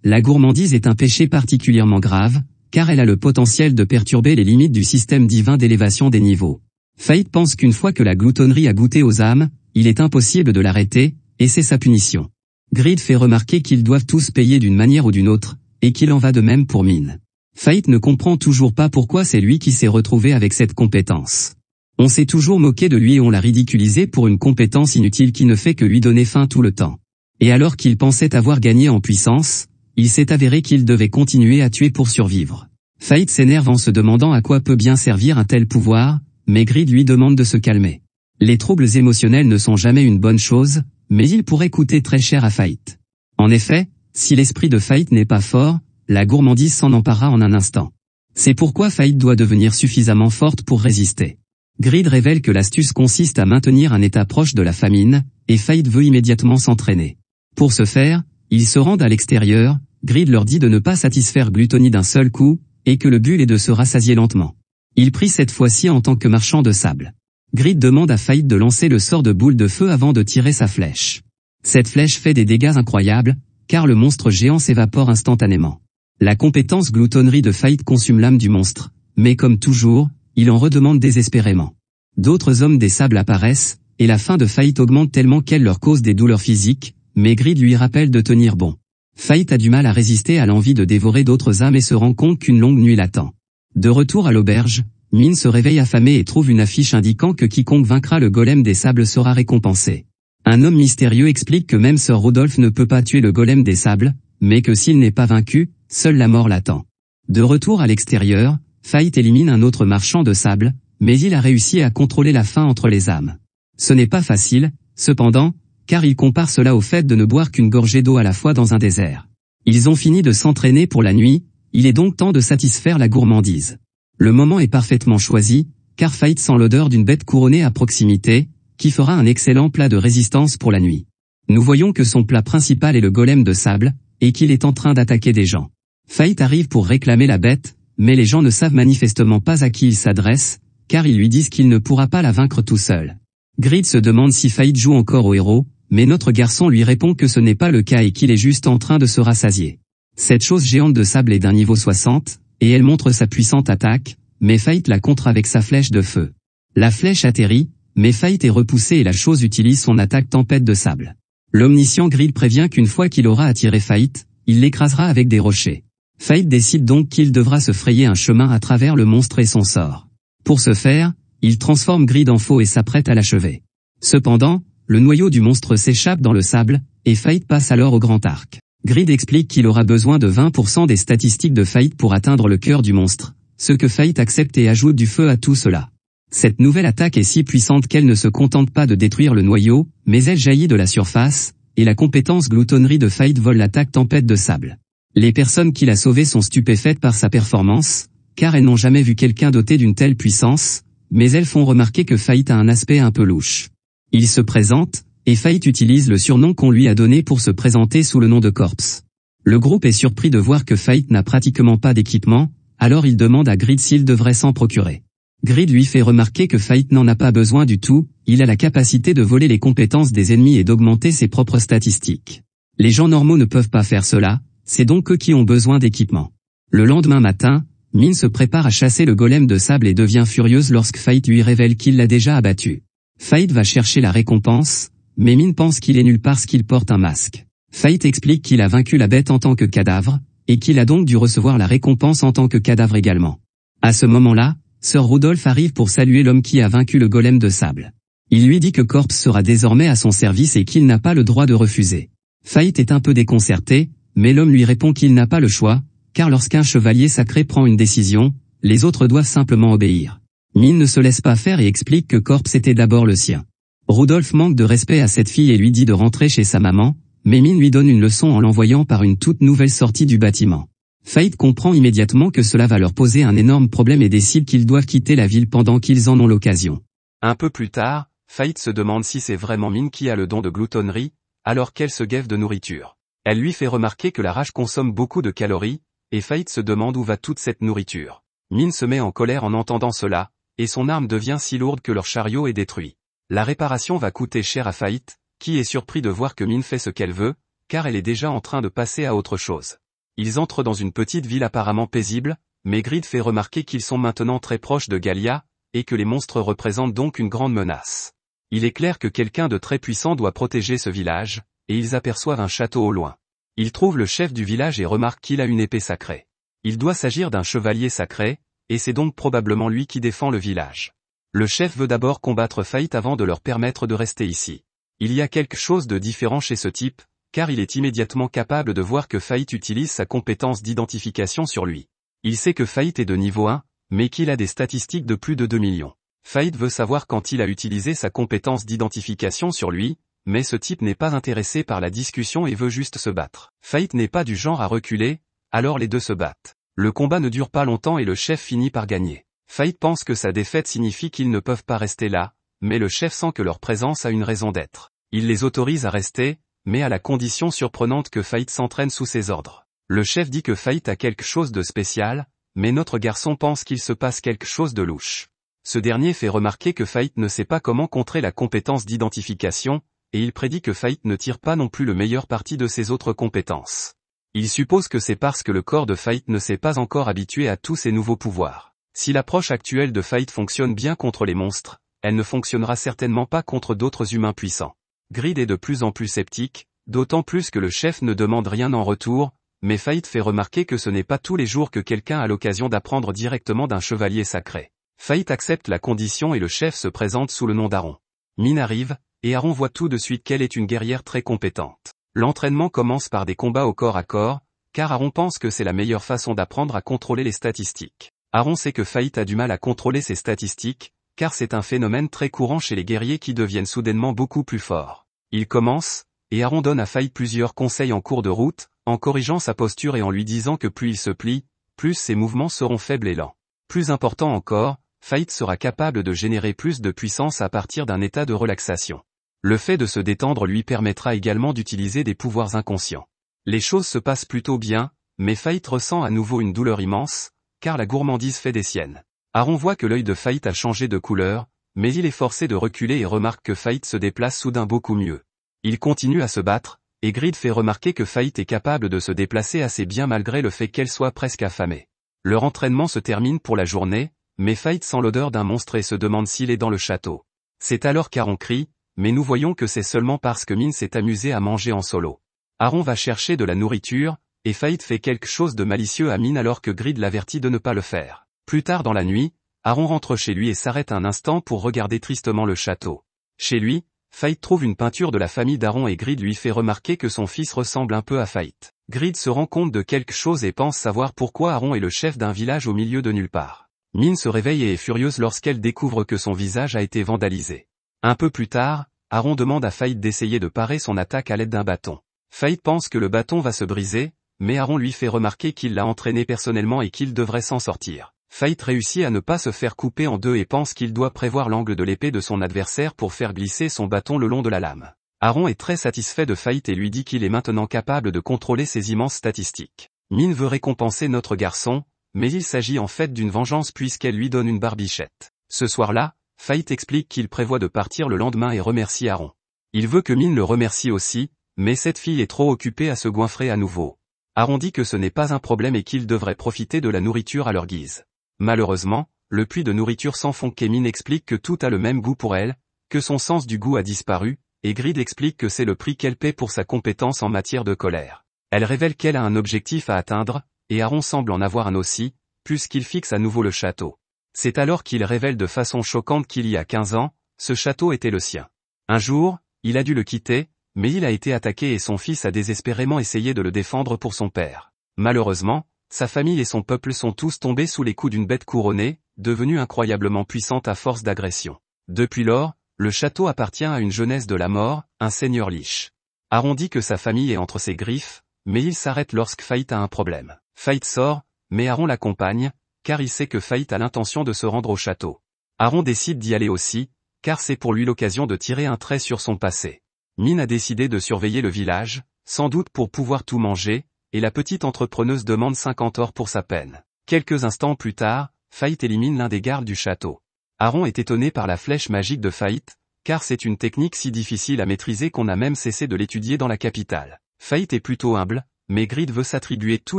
la gourmandise est un péché particulièrement grave, car elle a le potentiel de perturber les limites du système divin d'élévation des niveaux. Fate pense qu'une fois que la gloutonnerie a goûté aux âmes, il est impossible de l'arrêter, et c'est sa punition. Greed fait remarquer qu'ils doivent tous payer d'une manière ou d'une autre, et qu'il en va de même pour Min. Fate ne comprend toujours pas pourquoi c'est lui qui s'est retrouvé avec cette compétence. On s'est toujours moqué de lui et on l'a ridiculisé pour une compétence inutile qui ne fait que lui donner faim tout le temps. Et alors qu'il pensait avoir gagné en puissance, il s'est avéré qu'il devait continuer à tuer pour survivre. Fate s'énerve en se demandant à quoi peut bien servir un tel pouvoir, mais Greed lui demande de se calmer. Les troubles émotionnels ne sont jamais une bonne chose, mais ils pourraient coûter très cher à Fate. En effet, si l'esprit de Fate n'est pas fort, la gourmandise s'en emparera en un instant. C'est pourquoi Fate doit devenir suffisamment forte pour résister. Greed révèle que l'astuce consiste à maintenir un état proche de la famine, et Fate veut immédiatement s'entraîner. Pour ce faire, ils se rendent à l'extérieur, Greed leur dit de ne pas satisfaire Gluttony d'un seul coup, et que le but est de se rassasier lentement. Il prie cette fois-ci en tant que marchand de sable. Greed demande à Fate de lancer le sort de boule de feu avant de tirer sa flèche. Cette flèche fait des dégâts incroyables, car le monstre géant s'évapore instantanément. La compétence gloutonnerie de Fate consume l'âme du monstre, mais comme toujours, il en redemande désespérément. D'autres hommes des sables apparaissent, et la faim de Fate augmente tellement qu'elle leur cause des douleurs physiques, mais Greed lui rappelle de tenir bon. Fate a du mal à résister à l'envie de dévorer d'autres âmes et se rend compte qu'une longue nuit l'attend. De retour à l'auberge, Min se réveille affamé et trouve une affiche indiquant que quiconque vaincra le golem des sables sera récompensé. Un homme mystérieux explique que même Sir Rudolph ne peut pas tuer le golem des sables, mais que s'il n'est pas vaincu, seule la mort l'attend. De retour à l'extérieur, Fate élimine un autre marchand de sable, mais il a réussi à contrôler la faim entre les âmes. Ce n'est pas facile, cependant, car il compare cela au fait de ne boire qu'une gorgée d'eau à la fois dans un désert. Ils ont fini de s'entraîner pour la nuit, il est donc temps de satisfaire la gourmandise. Le moment est parfaitement choisi, car Fate sent l'odeur d'une bête couronnée à proximité, qui fera un excellent plat de résistance pour la nuit. Nous voyons que son plat principal est le golem de sable, et qu'il est en train d'attaquer des gens. Fate arrive pour réclamer la bête, mais les gens ne savent manifestement pas à qui il s'adresse, car ils lui disent qu'il ne pourra pas la vaincre tout seul. Greed se demande si Fate joue encore au héros, mais notre garçon lui répond que ce n'est pas le cas et qu'il est juste en train de se rassasier. Cette chose géante de sable est d'un niveau 60, et elle montre sa puissante attaque, mais Fate la contre avec sa flèche de feu. La flèche atterrit, mais Fate est repoussé et la chose utilise son attaque tempête de sable. L'omniscient Greed prévient qu'une fois qu'il aura attiré Fate, il l'écrasera avec des rochers. Fate décide donc qu'il devra se frayer un chemin à travers le monstre et son sort. Pour ce faire, il transforme Greed en faux et s'apprête à l'achever. Cependant, le noyau du monstre s'échappe dans le sable, et Fate passe alors au grand arc. Greed explique qu'il aura besoin de 20% des statistiques de Fate pour atteindre le cœur du monstre, ce que Fate accepte et ajoute du feu à tout cela. Cette nouvelle attaque est si puissante qu'elle ne se contente pas de détruire le noyau, mais elle jaillit de la surface, et la compétence gloutonnerie de Fate vole l'attaque tempête de sable. Les personnes qui l'a sauvé sont stupéfaites par sa performance, car elles n'ont jamais vu quelqu'un doté d'une telle puissance, mais elles font remarquer que Fate a un aspect un peu louche. Il se présente, et Fate utilise le surnom qu'on lui a donné pour se présenter sous le nom de Corpse. Le groupe est surpris de voir que Fate n'a pratiquement pas d'équipement, alors il demande à Greed s'il devrait s'en procurer. Greed lui fait remarquer que Fate n'en a pas besoin du tout, il a la capacité de voler les compétences des ennemis et d'augmenter ses propres statistiques. Les gens normaux ne peuvent pas faire cela, c'est donc eux qui ont besoin d'équipement. Le lendemain matin, Min se prépare à chasser le golem de sable et devient furieuse lorsque Fate lui révèle qu'il l'a déjà abattu. Fate va chercher la récompense, mais Min pense qu'il est nul parce qu'il porte un masque. Fate explique qu'il a vaincu la bête en tant que cadavre, et qu'il a donc dû recevoir la récompense en tant que cadavre également. À ce moment-là, Sir Rudolph arrive pour saluer l'homme qui a vaincu le golem de sable. Il lui dit que Corpse sera désormais à son service et qu'il n'a pas le droit de refuser. Fate est un peu déconcerté, mais l'homme lui répond qu'il n'a pas le choix, car lorsqu'un chevalier sacré prend une décision, les autres doivent simplement obéir. Min ne se laisse pas faire et explique que Corpse était d'abord le sien. Rudolph manque de respect à cette fille et lui dit de rentrer chez sa maman, mais Min lui donne une leçon en l'envoyant par une toute nouvelle sortie du bâtiment. Fate comprend immédiatement que cela va leur poser un énorme problème et décide qu'ils doivent quitter la ville pendant qu'ils en ont l'occasion. Un peu plus tard, Fate se demande si c'est vraiment Min qui a le don de gloutonnerie, alors qu'elle se gave de nourriture. Elle lui fait remarquer que la rage consomme beaucoup de calories, et Fait se demande où va toute cette nourriture. Min se met en colère en entendant cela, et son arme devient si lourde que leur chariot est détruit. La réparation va coûter cher à Fait, qui est surpris de voir que Min fait ce qu'elle veut, car elle est déjà en train de passer à autre chose. Ils entrent dans une petite ville apparemment paisible, mais Grid fait remarquer qu'ils sont maintenant très proches de Gallia, et que les monstres représentent donc une grande menace. Il est clair que quelqu'un de très puissant doit protéger ce village, et ils aperçoivent un château au loin. Ils trouvent le chef du village et remarquent qu'il a une épée sacrée. Il doit s'agir d'un chevalier sacré, et c'est donc probablement lui qui défend le village. Le chef veut d'abord combattre Fait avant de leur permettre de rester ici. Il y a quelque chose de différent chez ce type, car il est immédiatement capable de voir que Fait utilise sa compétence d'identification sur lui. Il sait que Fait est de niveau 1, mais qu'il a des statistiques de plus de 2 millions. Fait veut savoir quand il a utilisé sa compétence d'identification sur lui, mais ce type n'est pas intéressé par la discussion et veut juste se battre. Fait n'est pas du genre à reculer, alors les deux se battent. Le combat ne dure pas longtemps et le chef finit par gagner. Fait pense que sa défaite signifie qu'ils ne peuvent pas rester là, mais le chef sent que leur présence a une raison d'être. Il les autorise à rester, mais à la condition surprenante que Fait s'entraîne sous ses ordres. Le chef dit que Fait a quelque chose de spécial, mais notre garçon pense qu'il se passe quelque chose de louche. Ce dernier fait remarquer que Fait ne sait pas comment contrer la compétence d'identification, et il prédit que Fait ne tire pas non plus le meilleur parti de ses autres compétences. Il suppose que c'est parce que le corps de Fait ne s'est pas encore habitué à tous ces nouveaux pouvoirs. Si l'approche actuelle de Fait fonctionne bien contre les monstres, elle ne fonctionnera certainement pas contre d'autres humains puissants. Grid est de plus en plus sceptique, d'autant plus que le chef ne demande rien en retour, mais Fait fait remarquer que ce n'est pas tous les jours que quelqu'un a l'occasion d'apprendre directement d'un chevalier sacré. Fait accepte la condition et le chef se présente sous le nom d'Aaron. Min arrive, et Aaron voit tout de suite qu'elle est une guerrière très compétente. L'entraînement commence par des combats au corps à corps, car Aaron pense que c'est la meilleure façon d'apprendre à contrôler les statistiques. Aaron sait que Fait a du mal à contrôler ses statistiques, car c'est un phénomène très courant chez les guerriers qui deviennent soudainement beaucoup plus forts. Il commence, et Aaron donne à Fait plusieurs conseils en cours de route, en corrigeant sa posture et en lui disant que plus il se plie, plus ses mouvements seront faibles et lents. Plus important encore, Fait sera capable de générer plus de puissance à partir d'un état de relaxation. Le fait de se détendre lui permettra également d'utiliser des pouvoirs inconscients. Les choses se passent plutôt bien, mais Fait ressent à nouveau une douleur immense, car la gourmandise fait des siennes. Aaron voit que l'œil de Fait a changé de couleur, mais il est forcé de reculer et remarque que Fait se déplace soudain beaucoup mieux. Il continue à se battre, et Grid fait remarquer que Fait est capable de se déplacer assez bien malgré le fait qu'elle soit presque affamée. Leur entraînement se termine pour la journée, mais Fait sent l'odeur d'un monstre et se demande s'il est dans le château. C'est alors qu'Aaron crie, mais nous voyons que c'est seulement parce que Min s'est amusé à manger en solo. Aaron va chercher de la nourriture, et Fait fait quelque chose de malicieux à Min alors que Grid l'avertit de ne pas le faire. Plus tard dans la nuit, Aaron rentre chez lui et s'arrête un instant pour regarder tristement le château. Chez lui, Fait trouve une peinture de la famille d'Aaron et Grid lui fait remarquer que son fils ressemble un peu à Fait. Grid se rend compte de quelque chose et pense savoir pourquoi Aaron est le chef d'un village au milieu de nulle part. Min se réveille et est furieuse lorsqu'elle découvre que son visage a été vandalisé. Un peu plus tard, Aaron demande à Fait d'essayer de parer son attaque à l'aide d'un bâton. Fait pense que le bâton va se briser, mais Aaron lui fait remarquer qu'il l'a entraîné personnellement et qu'il devrait s'en sortir. Fait réussit à ne pas se faire couper en deux et pense qu'il doit prévoir l'angle de l'épée de son adversaire pour faire glisser son bâton le long de la lame. Aaron est très satisfait de Fait et lui dit qu'il est maintenant capable de contrôler ses immenses statistiques. Min veut récompenser notre garçon, mais il s'agit en fait d'une vengeance puisqu'elle lui donne une barbichette. Ce soir-là, Fait explique qu'il prévoit de partir le lendemain et remercie Aaron. Il veut que Min le remercie aussi, mais cette fille est trop occupée à se goinfrer à nouveau. Aaron dit que ce n'est pas un problème et qu'il devrait profiter de la nourriture à leur guise. Malheureusement, le puits de nourriture sans fond qu'Min explique que tout a le même goût pour elle, que son sens du goût a disparu, et Grid explique que c'est le prix qu'elle paie pour sa compétence en matière de colère. Elle révèle qu'elle a un objectif à atteindre, et Aaron semble en avoir un aussi, puisqu'il fixe à nouveau le château. C'est alors qu'il révèle de façon choquante qu'il y a 15 ans, ce château était le sien. Un jour, il a dû le quitter, mais il a été attaqué et son fils a désespérément essayé de le défendre pour son père. Malheureusement, sa famille et son peuple sont tous tombés sous les coups d'une bête couronnée, devenue incroyablement puissante à force d'agression. Depuis lors, le château appartient à une jeunesse de la mort, un seigneur liche. Aaron dit que sa famille est entre ses griffes, mais il s'arrête lorsque Fait a un problème. Fait sort, mais Aaron l'accompagne, car il sait que Fait a l'intention de se rendre au château. Aaron décide d'y aller aussi, car c'est pour lui l'occasion de tirer un trait sur son passé. Min a décidé de surveiller le village, sans doute pour pouvoir tout manger, et la petite entrepreneuse demande 50 or pour sa peine. Quelques instants plus tard, Fait élimine l'un des gardes du château. Aaron est étonné par la flèche magique de Fait, car c'est une technique si difficile à maîtriser qu'on a même cessé de l'étudier dans la capitale. Fait est plutôt humble, mais Grid veut s'attribuer tous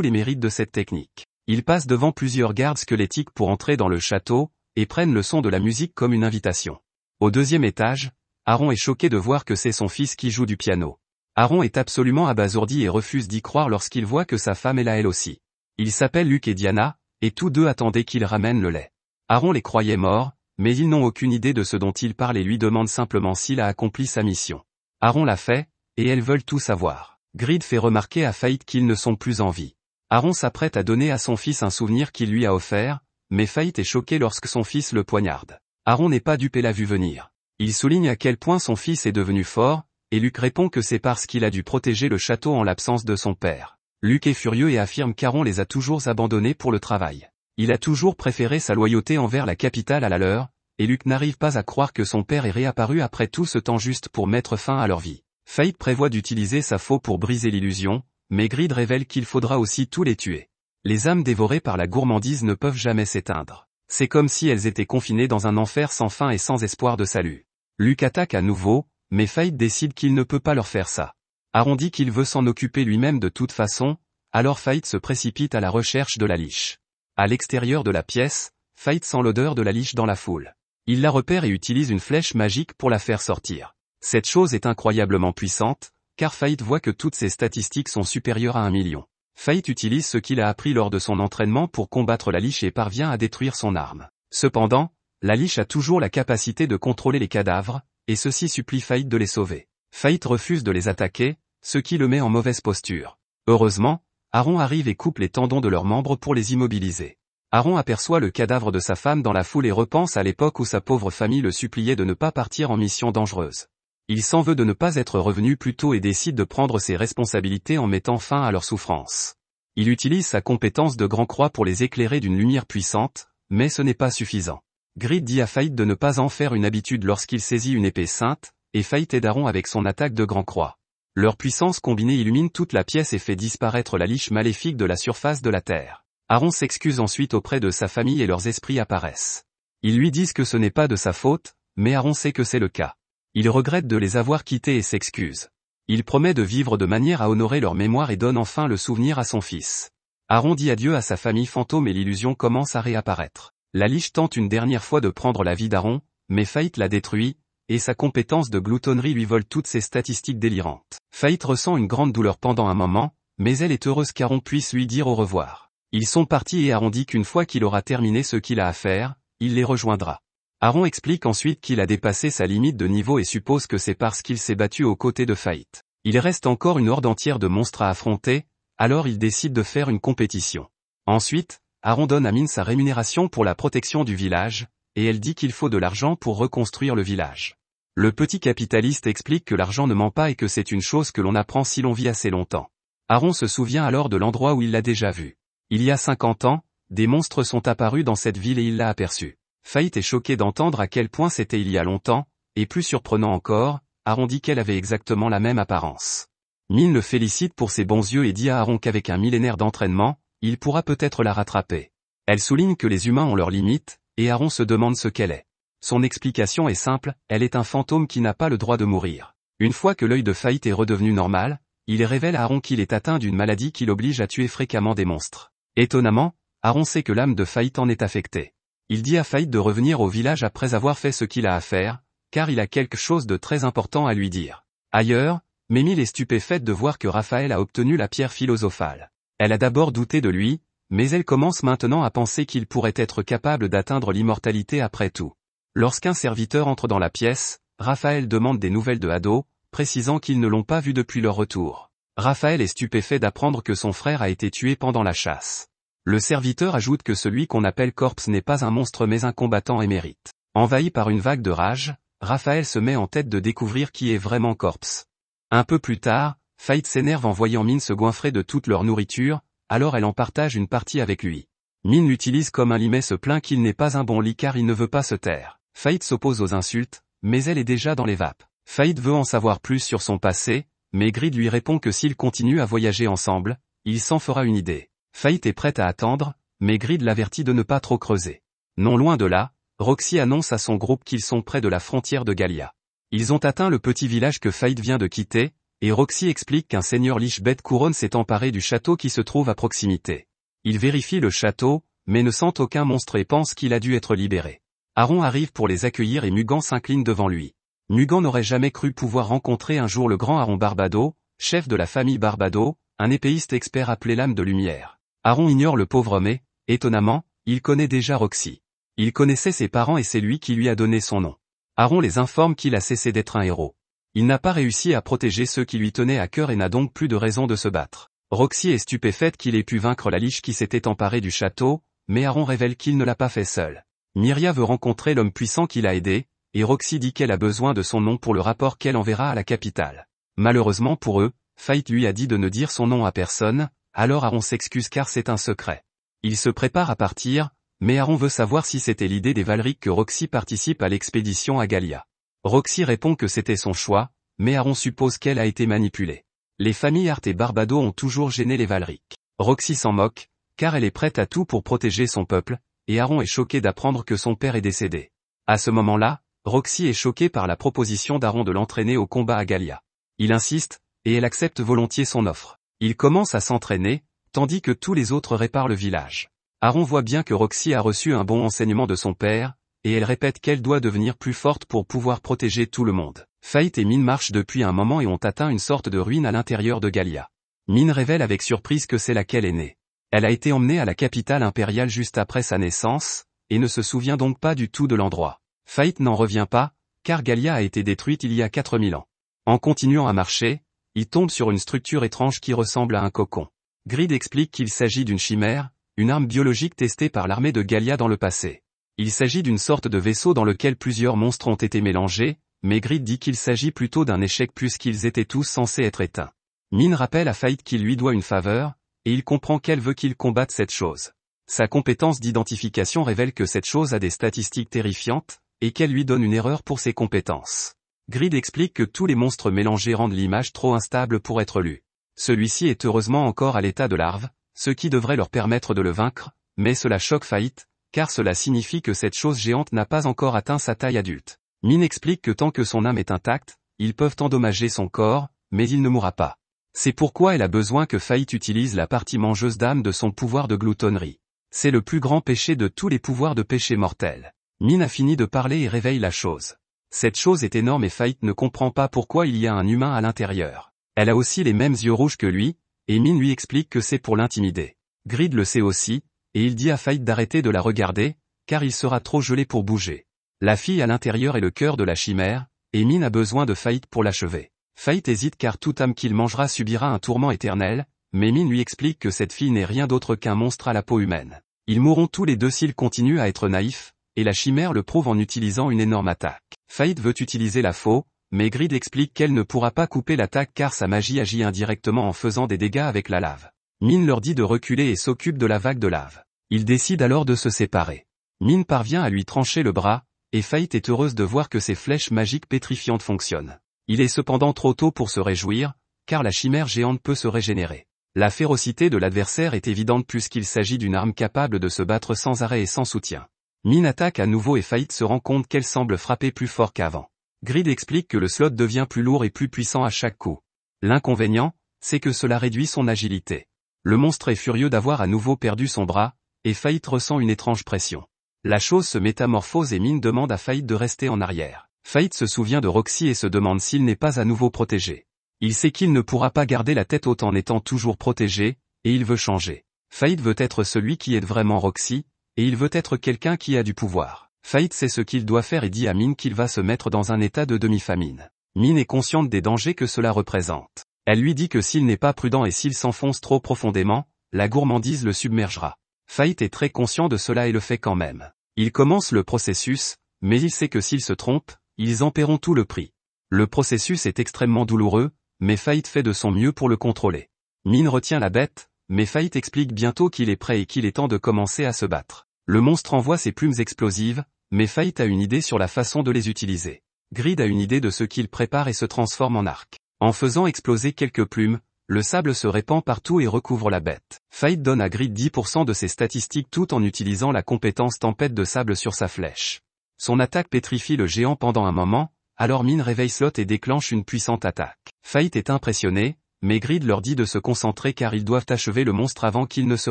les mérites de cette technique. Il passe devant plusieurs gardes squelettiques pour entrer dans le château, et prennent le son de la musique comme une invitation. Au deuxième étage, Aaron est choqué de voir que c'est son fils qui joue du piano. Aaron est absolument abasourdi et refuse d'y croire lorsqu'il voit que sa femme est là elle aussi. Ils s'appellent Luke et Diana, et tous deux attendaient qu'il ramène le lait. Aaron les croyait morts, mais ils n'ont aucune idée de ce dont il parle et lui demandent simplement s'il a accompli sa mission. Aaron l'a fait, et elles veulent tout savoir. Grid fait remarquer à Fait qu'ils ne sont plus en vie. Aaron s'apprête à donner à son fils un souvenir qu'il lui a offert, mais Fait est choqué lorsque son fils le poignarde. Aaron n'est pas dupe et l'a vu venir. Il souligne à quel point son fils est devenu fort, et Luke répond que c'est parce qu'il a dû protéger le château en l'absence de son père. Luke est furieux et affirme qu'Aaron les a toujours abandonnés pour le travail. Il a toujours préféré sa loyauté envers la capitale à la leur, et Luke n'arrive pas à croire que son père est réapparu après tout ce temps juste pour mettre fin à leur vie. Fait prévoit d'utiliser sa faux pour briser l'illusion, mais Grid révèle qu'il faudra aussi tous les tuer. Les âmes dévorées par la gourmandise ne peuvent jamais s'éteindre. C'est comme si elles étaient confinées dans un enfer sans fin et sans espoir de salut. Luke attaque à nouveau, mais Fait décide qu'il ne peut pas leur faire ça. Aaron dit qu'il veut s'en occuper lui-même de toute façon, alors Fait se précipite à la recherche de la liche. À l'extérieur de la pièce, Fait sent l'odeur de la liche dans la foule. Il la repère et utilise une flèche magique pour la faire sortir. Cette chose est incroyablement puissante, car Fait voit que toutes ses statistiques sont supérieures à 1 million. Fait utilise ce qu'il a appris lors de son entraînement pour combattre la liche et parvient à détruire son arme. Cependant, la liche a toujours la capacité de contrôler les cadavres, et ceci supplie Fait de les sauver. Fait refuse de les attaquer, ce qui le met en mauvaise posture. Heureusement, Aaron arrive et coupe les tendons de leurs membres pour les immobiliser. Aaron aperçoit le cadavre de sa femme dans la foule et repense à l'époque où sa pauvre famille le suppliait de ne pas partir en mission dangereuse. Il s'en veut de ne pas être revenu plus tôt et décide de prendre ses responsabilités en mettant fin à leur souffrance. Il utilise sa compétence de grand croix pour les éclairer d'une lumière puissante, mais ce n'est pas suffisant. Grid dit à Fait de ne pas en faire une habitude lorsqu'il saisit une épée sainte, et Fait aide Aaron avec son attaque de grand croix. Leur puissance combinée illumine toute la pièce et fait disparaître la liche maléfique de la surface de la terre. Aaron s'excuse ensuite auprès de sa famille et leurs esprits apparaissent. Ils lui disent que ce n'est pas de sa faute, mais Aaron sait que c'est le cas. Il regrette de les avoir quittés et s'excuse. Il promet de vivre de manière à honorer leur mémoire et donne enfin le souvenir à son fils. Aaron dit adieu à sa famille fantôme et l'illusion commence à réapparaître. La liche tente une dernière fois de prendre la vie d'Aaron, mais Fait la détruit, et sa compétence de gloutonnerie lui vole toutes ses statistiques délirantes. Fait ressent une grande douleur pendant un moment, mais elle est heureuse qu'Aaron puisse lui dire au revoir. Ils sont partis et Aaron dit qu'une fois qu'il aura terminé ce qu'il a à faire, il les rejoindra. Aaron explique ensuite qu'il a dépassé sa limite de niveau et suppose que c'est parce qu'il s'est battu aux côtés de Fait. Il reste encore une horde entière de monstres à affronter, alors il décide de faire une compétition. Ensuite, Aaron donne à Min sa rémunération pour la protection du village, et elle dit qu'il faut de l'argent pour reconstruire le village. Le petit capitaliste explique que l'argent ne ment pas et que c'est une chose que l'on apprend si l'on vit assez longtemps. Aaron se souvient alors de l'endroit où il l'a déjà vu. Il y a 50 ans, des monstres sont apparus dans cette ville et il l'a aperçu. Fait est choqué d'entendre à quel point c'était il y a longtemps, et plus surprenant encore, Aaron dit qu'elle avait exactement la même apparence. Min le félicite pour ses bons yeux et dit à Aaron qu'avec un millénaire d'entraînement, il pourra peut-être la rattraper. Elle souligne que les humains ont leurs limites, et Aaron se demande ce qu'elle est. Son explication est simple, elle est un fantôme qui n'a pas le droit de mourir. Une fois que l'œil de Fait est redevenu normal, il révèle à Aaron qu'il est atteint d'une maladie qui l'oblige à tuer fréquemment des monstres. Étonnamment, Aaron sait que l'âme de Fait en est affectée. Il dit à Fait de revenir au village après avoir fait ce qu'il a à faire, car il a quelque chose de très important à lui dire. Ailleurs, Mémile est stupéfaite de voir que Raphaël a obtenu la pierre philosophale. Elle a d'abord douté de lui, mais elle commence maintenant à penser qu'il pourrait être capable d'atteindre l'immortalité après tout. Lorsqu'un serviteur entre dans la pièce, Raphaël demande des nouvelles de Ado, précisant qu'ils ne l'ont pas vu depuis leur retour. Raphaël est stupéfait d'apprendre que son frère a été tué pendant la chasse. Le serviteur ajoute que celui qu'on appelle Corpse n'est pas un monstre mais un combattant émérite. Envahi par une vague de rage, Raphaël se met en tête de découvrir qui est vraiment Corpse. Un peu plus tard, Fait s'énerve en voyant Min se goinfrer de toute leur nourriture, alors elle en partage une partie avec lui. Min l'utilise comme un lit mais se plaint qu'il n'est pas un bon lit car il ne veut pas se taire. Fait s'oppose aux insultes, mais elle est déjà dans les vapes. Fahd veut en savoir plus sur son passé, mais Grid lui répond que s'ils continuent à voyager ensemble, il s'en fera une idée. Fahd est prête à attendre, mais Grid l'avertit de ne pas trop creuser. Non loin de là, Roxy annonce à son groupe qu'ils sont près de la frontière de Galia. Ils ont atteint le petit village que Fahd vient de quitter, et Roxy explique qu'un seigneur liche-bête couronne s'est emparé du château qui se trouve à proximité. Il vérifie le château, mais ne sent aucun monstre et pense qu'il a dû être libéré. Aaron arrive pour les accueillir et Mugan s'incline devant lui. Mugan n'aurait jamais cru pouvoir rencontrer un jour le grand Aaron Barbado, chef de la famille Barbado, un épéiste expert appelé l'âme de lumière. Aaron ignore le pauvre homme et, étonnamment, il connaît déjà Roxy. Il connaissait ses parents et c'est lui qui lui a donné son nom. Aaron les informe qu'il a cessé d'être un héros. Il n'a pas réussi à protéger ceux qui lui tenaient à cœur et n'a donc plus de raison de se battre. Roxy est stupéfaite qu'il ait pu vaincre la liche qui s'était emparée du château, mais Aaron révèle qu'il ne l'a pas fait seul. Myria veut rencontrer l'homme puissant qui l'a aidé, et Roxy dit qu'elle a besoin de son nom pour le rapport qu'elle enverra à la capitale. Malheureusement pour eux, Fahd lui a dit de ne dire son nom à personne, alors Aaron s'excuse car c'est un secret. Il se prépare à partir, mais Aaron veut savoir si c'était l'idée des Valric que Roxy participe à l'expédition à Galia. Roxy répond que c'était son choix, mais Aaron suppose qu'elle a été manipulée. Les familles Hart et Barbado ont toujours gêné les Valric. Roxy s'en moque, car elle est prête à tout pour protéger son peuple, et Aaron est choqué d'apprendre que son père est décédé. À ce moment-là, Roxy est choquée par la proposition d'Aaron de l'entraîner au combat à Galia. Il insiste, et elle accepte volontiers son offre. Il commence à s'entraîner, tandis que tous les autres réparent le village. Aaron voit bien que Roxy a reçu un bon enseignement de son père, et elle répète qu'elle doit devenir plus forte pour pouvoir protéger tout le monde. Fahd et Min marchent depuis un moment et ont atteint une sorte de ruine à l'intérieur de Galia. Min révèle avec surprise que c'est là qu'elle est née. Elle a été emmenée à la capitale impériale juste après sa naissance, et ne se souvient donc pas du tout de l'endroit. Fahd n'en revient pas, car Galia a été détruite il y a 4000 ans. En continuant à marcher, il tombe sur une structure étrange qui ressemble à un cocon. Grid explique qu'il s'agit d'une chimère, une arme biologique testée par l'armée de Galia dans le passé. Il s'agit d'une sorte de vaisseau dans lequel plusieurs monstres ont été mélangés, mais Grid dit qu'il s'agit plutôt d'un échec puisqu'ils étaient tous censés être éteints. Min rappelle à Fahd qu'il lui doit une faveur, et il comprend qu'elle veut qu'il combatte cette chose. Sa compétence d'identification révèle que cette chose a des statistiques terrifiantes, et qu'elle lui donne une erreur pour ses compétences. Grid explique que tous les monstres mélangés rendent l'image trop instable pour être lue. Celui-ci est heureusement encore à l'état de larve, ce qui devrait leur permettre de le vaincre, mais cela choque Fahd, car cela signifie que cette chose géante n'a pas encore atteint sa taille adulte. Min explique que tant que son âme est intacte, ils peuvent endommager son corps, mais il ne mourra pas. C'est pourquoi elle a besoin que Fahd utilise la partie mangeuse d'âme de son pouvoir de gloutonnerie. C'est le plus grand péché de tous les pouvoirs de péché mortel. Min a fini de parler et réveille la chose. Cette chose est énorme et Fahd ne comprend pas pourquoi il y a un humain à l'intérieur. Elle a aussi les mêmes yeux rouges que lui, et Min lui explique que c'est pour l'intimider. Grid le sait aussi, et il dit à Fahd d'arrêter de la regarder, car il sera trop gelé pour bouger. La fille à l'intérieur est le cœur de la chimère, et Min a besoin de Fahd pour l'achever. Fahd hésite car toute âme qu'il mangera subira un tourment éternel, mais Min lui explique que cette fille n'est rien d'autre qu'un monstre à la peau humaine. Ils mourront tous les deux s'ils continuent à être naïfs, et la chimère le prouve en utilisant une énorme attaque. Fahd veut utiliser la faux, mais Grid explique qu'elle ne pourra pas couper l'attaque car sa magie agit indirectement en faisant des dégâts avec la lave. Min leur dit de reculer et s'occupe de la vague de lave. Ils décident alors de se séparer. Min parvient à lui trancher le bras, et Fahd est heureuse de voir que ses flèches magiques pétrifiantes fonctionnent. Il est cependant trop tôt pour se réjouir, car la chimère géante peut se régénérer. La férocité de l'adversaire est évidente puisqu'il s'agit d'une arme capable de se battre sans arrêt et sans soutien. Min attaque à nouveau et Fahd se rend compte qu'elle semble frapper plus fort qu'avant. Grid explique que le slot devient plus lourd et plus puissant à chaque coup. L'inconvénient, c'est que cela réduit son agilité. Le monstre est furieux d'avoir à nouveau perdu son bras, et Fahd ressent une étrange pression. La chose se métamorphose et Min demande à Fahd de rester en arrière. Fahd se souvient de Roxy et se demande s'il n'est pas à nouveau protégé. Il sait qu'il ne pourra pas garder la tête haute en étant toujours protégé, et il veut changer. Fahd veut être celui qui aide vraiment Roxy, et il veut être quelqu'un qui a du pouvoir. Fahd sait ce qu'il doit faire et dit à Min qu'il va se mettre dans un état de demi-famine. Min est consciente des dangers que cela représente. Elle lui dit que s'il n'est pas prudent et s'il s'enfonce trop profondément, la gourmandise le submergera. Fahd est très conscient de cela et le fait quand même. Il commence le processus, mais il sait que s'il se trompe, ils en paieront tout le prix. Le processus est extrêmement douloureux, mais Fahd fait de son mieux pour le contrôler. Min retient la bête, mais Fahd explique bientôt qu'il est prêt et qu'il est temps de commencer à se battre. Le monstre envoie ses plumes explosives, mais Fahd a une idée sur la façon de les utiliser. Grid a une idée de ce qu'il prépare et se transforme en arc. En faisant exploser quelques plumes, le sable se répand partout et recouvre la bête. Fate donne à Grid 10% de ses statistiques tout en utilisant la compétence tempête de sable sur sa flèche. Son attaque pétrifie le géant pendant un moment, alors Min réveille Slot et déclenche une puissante attaque. Fate est impressionné, mais Grid leur dit de se concentrer car ils doivent achever le monstre avant qu'il ne se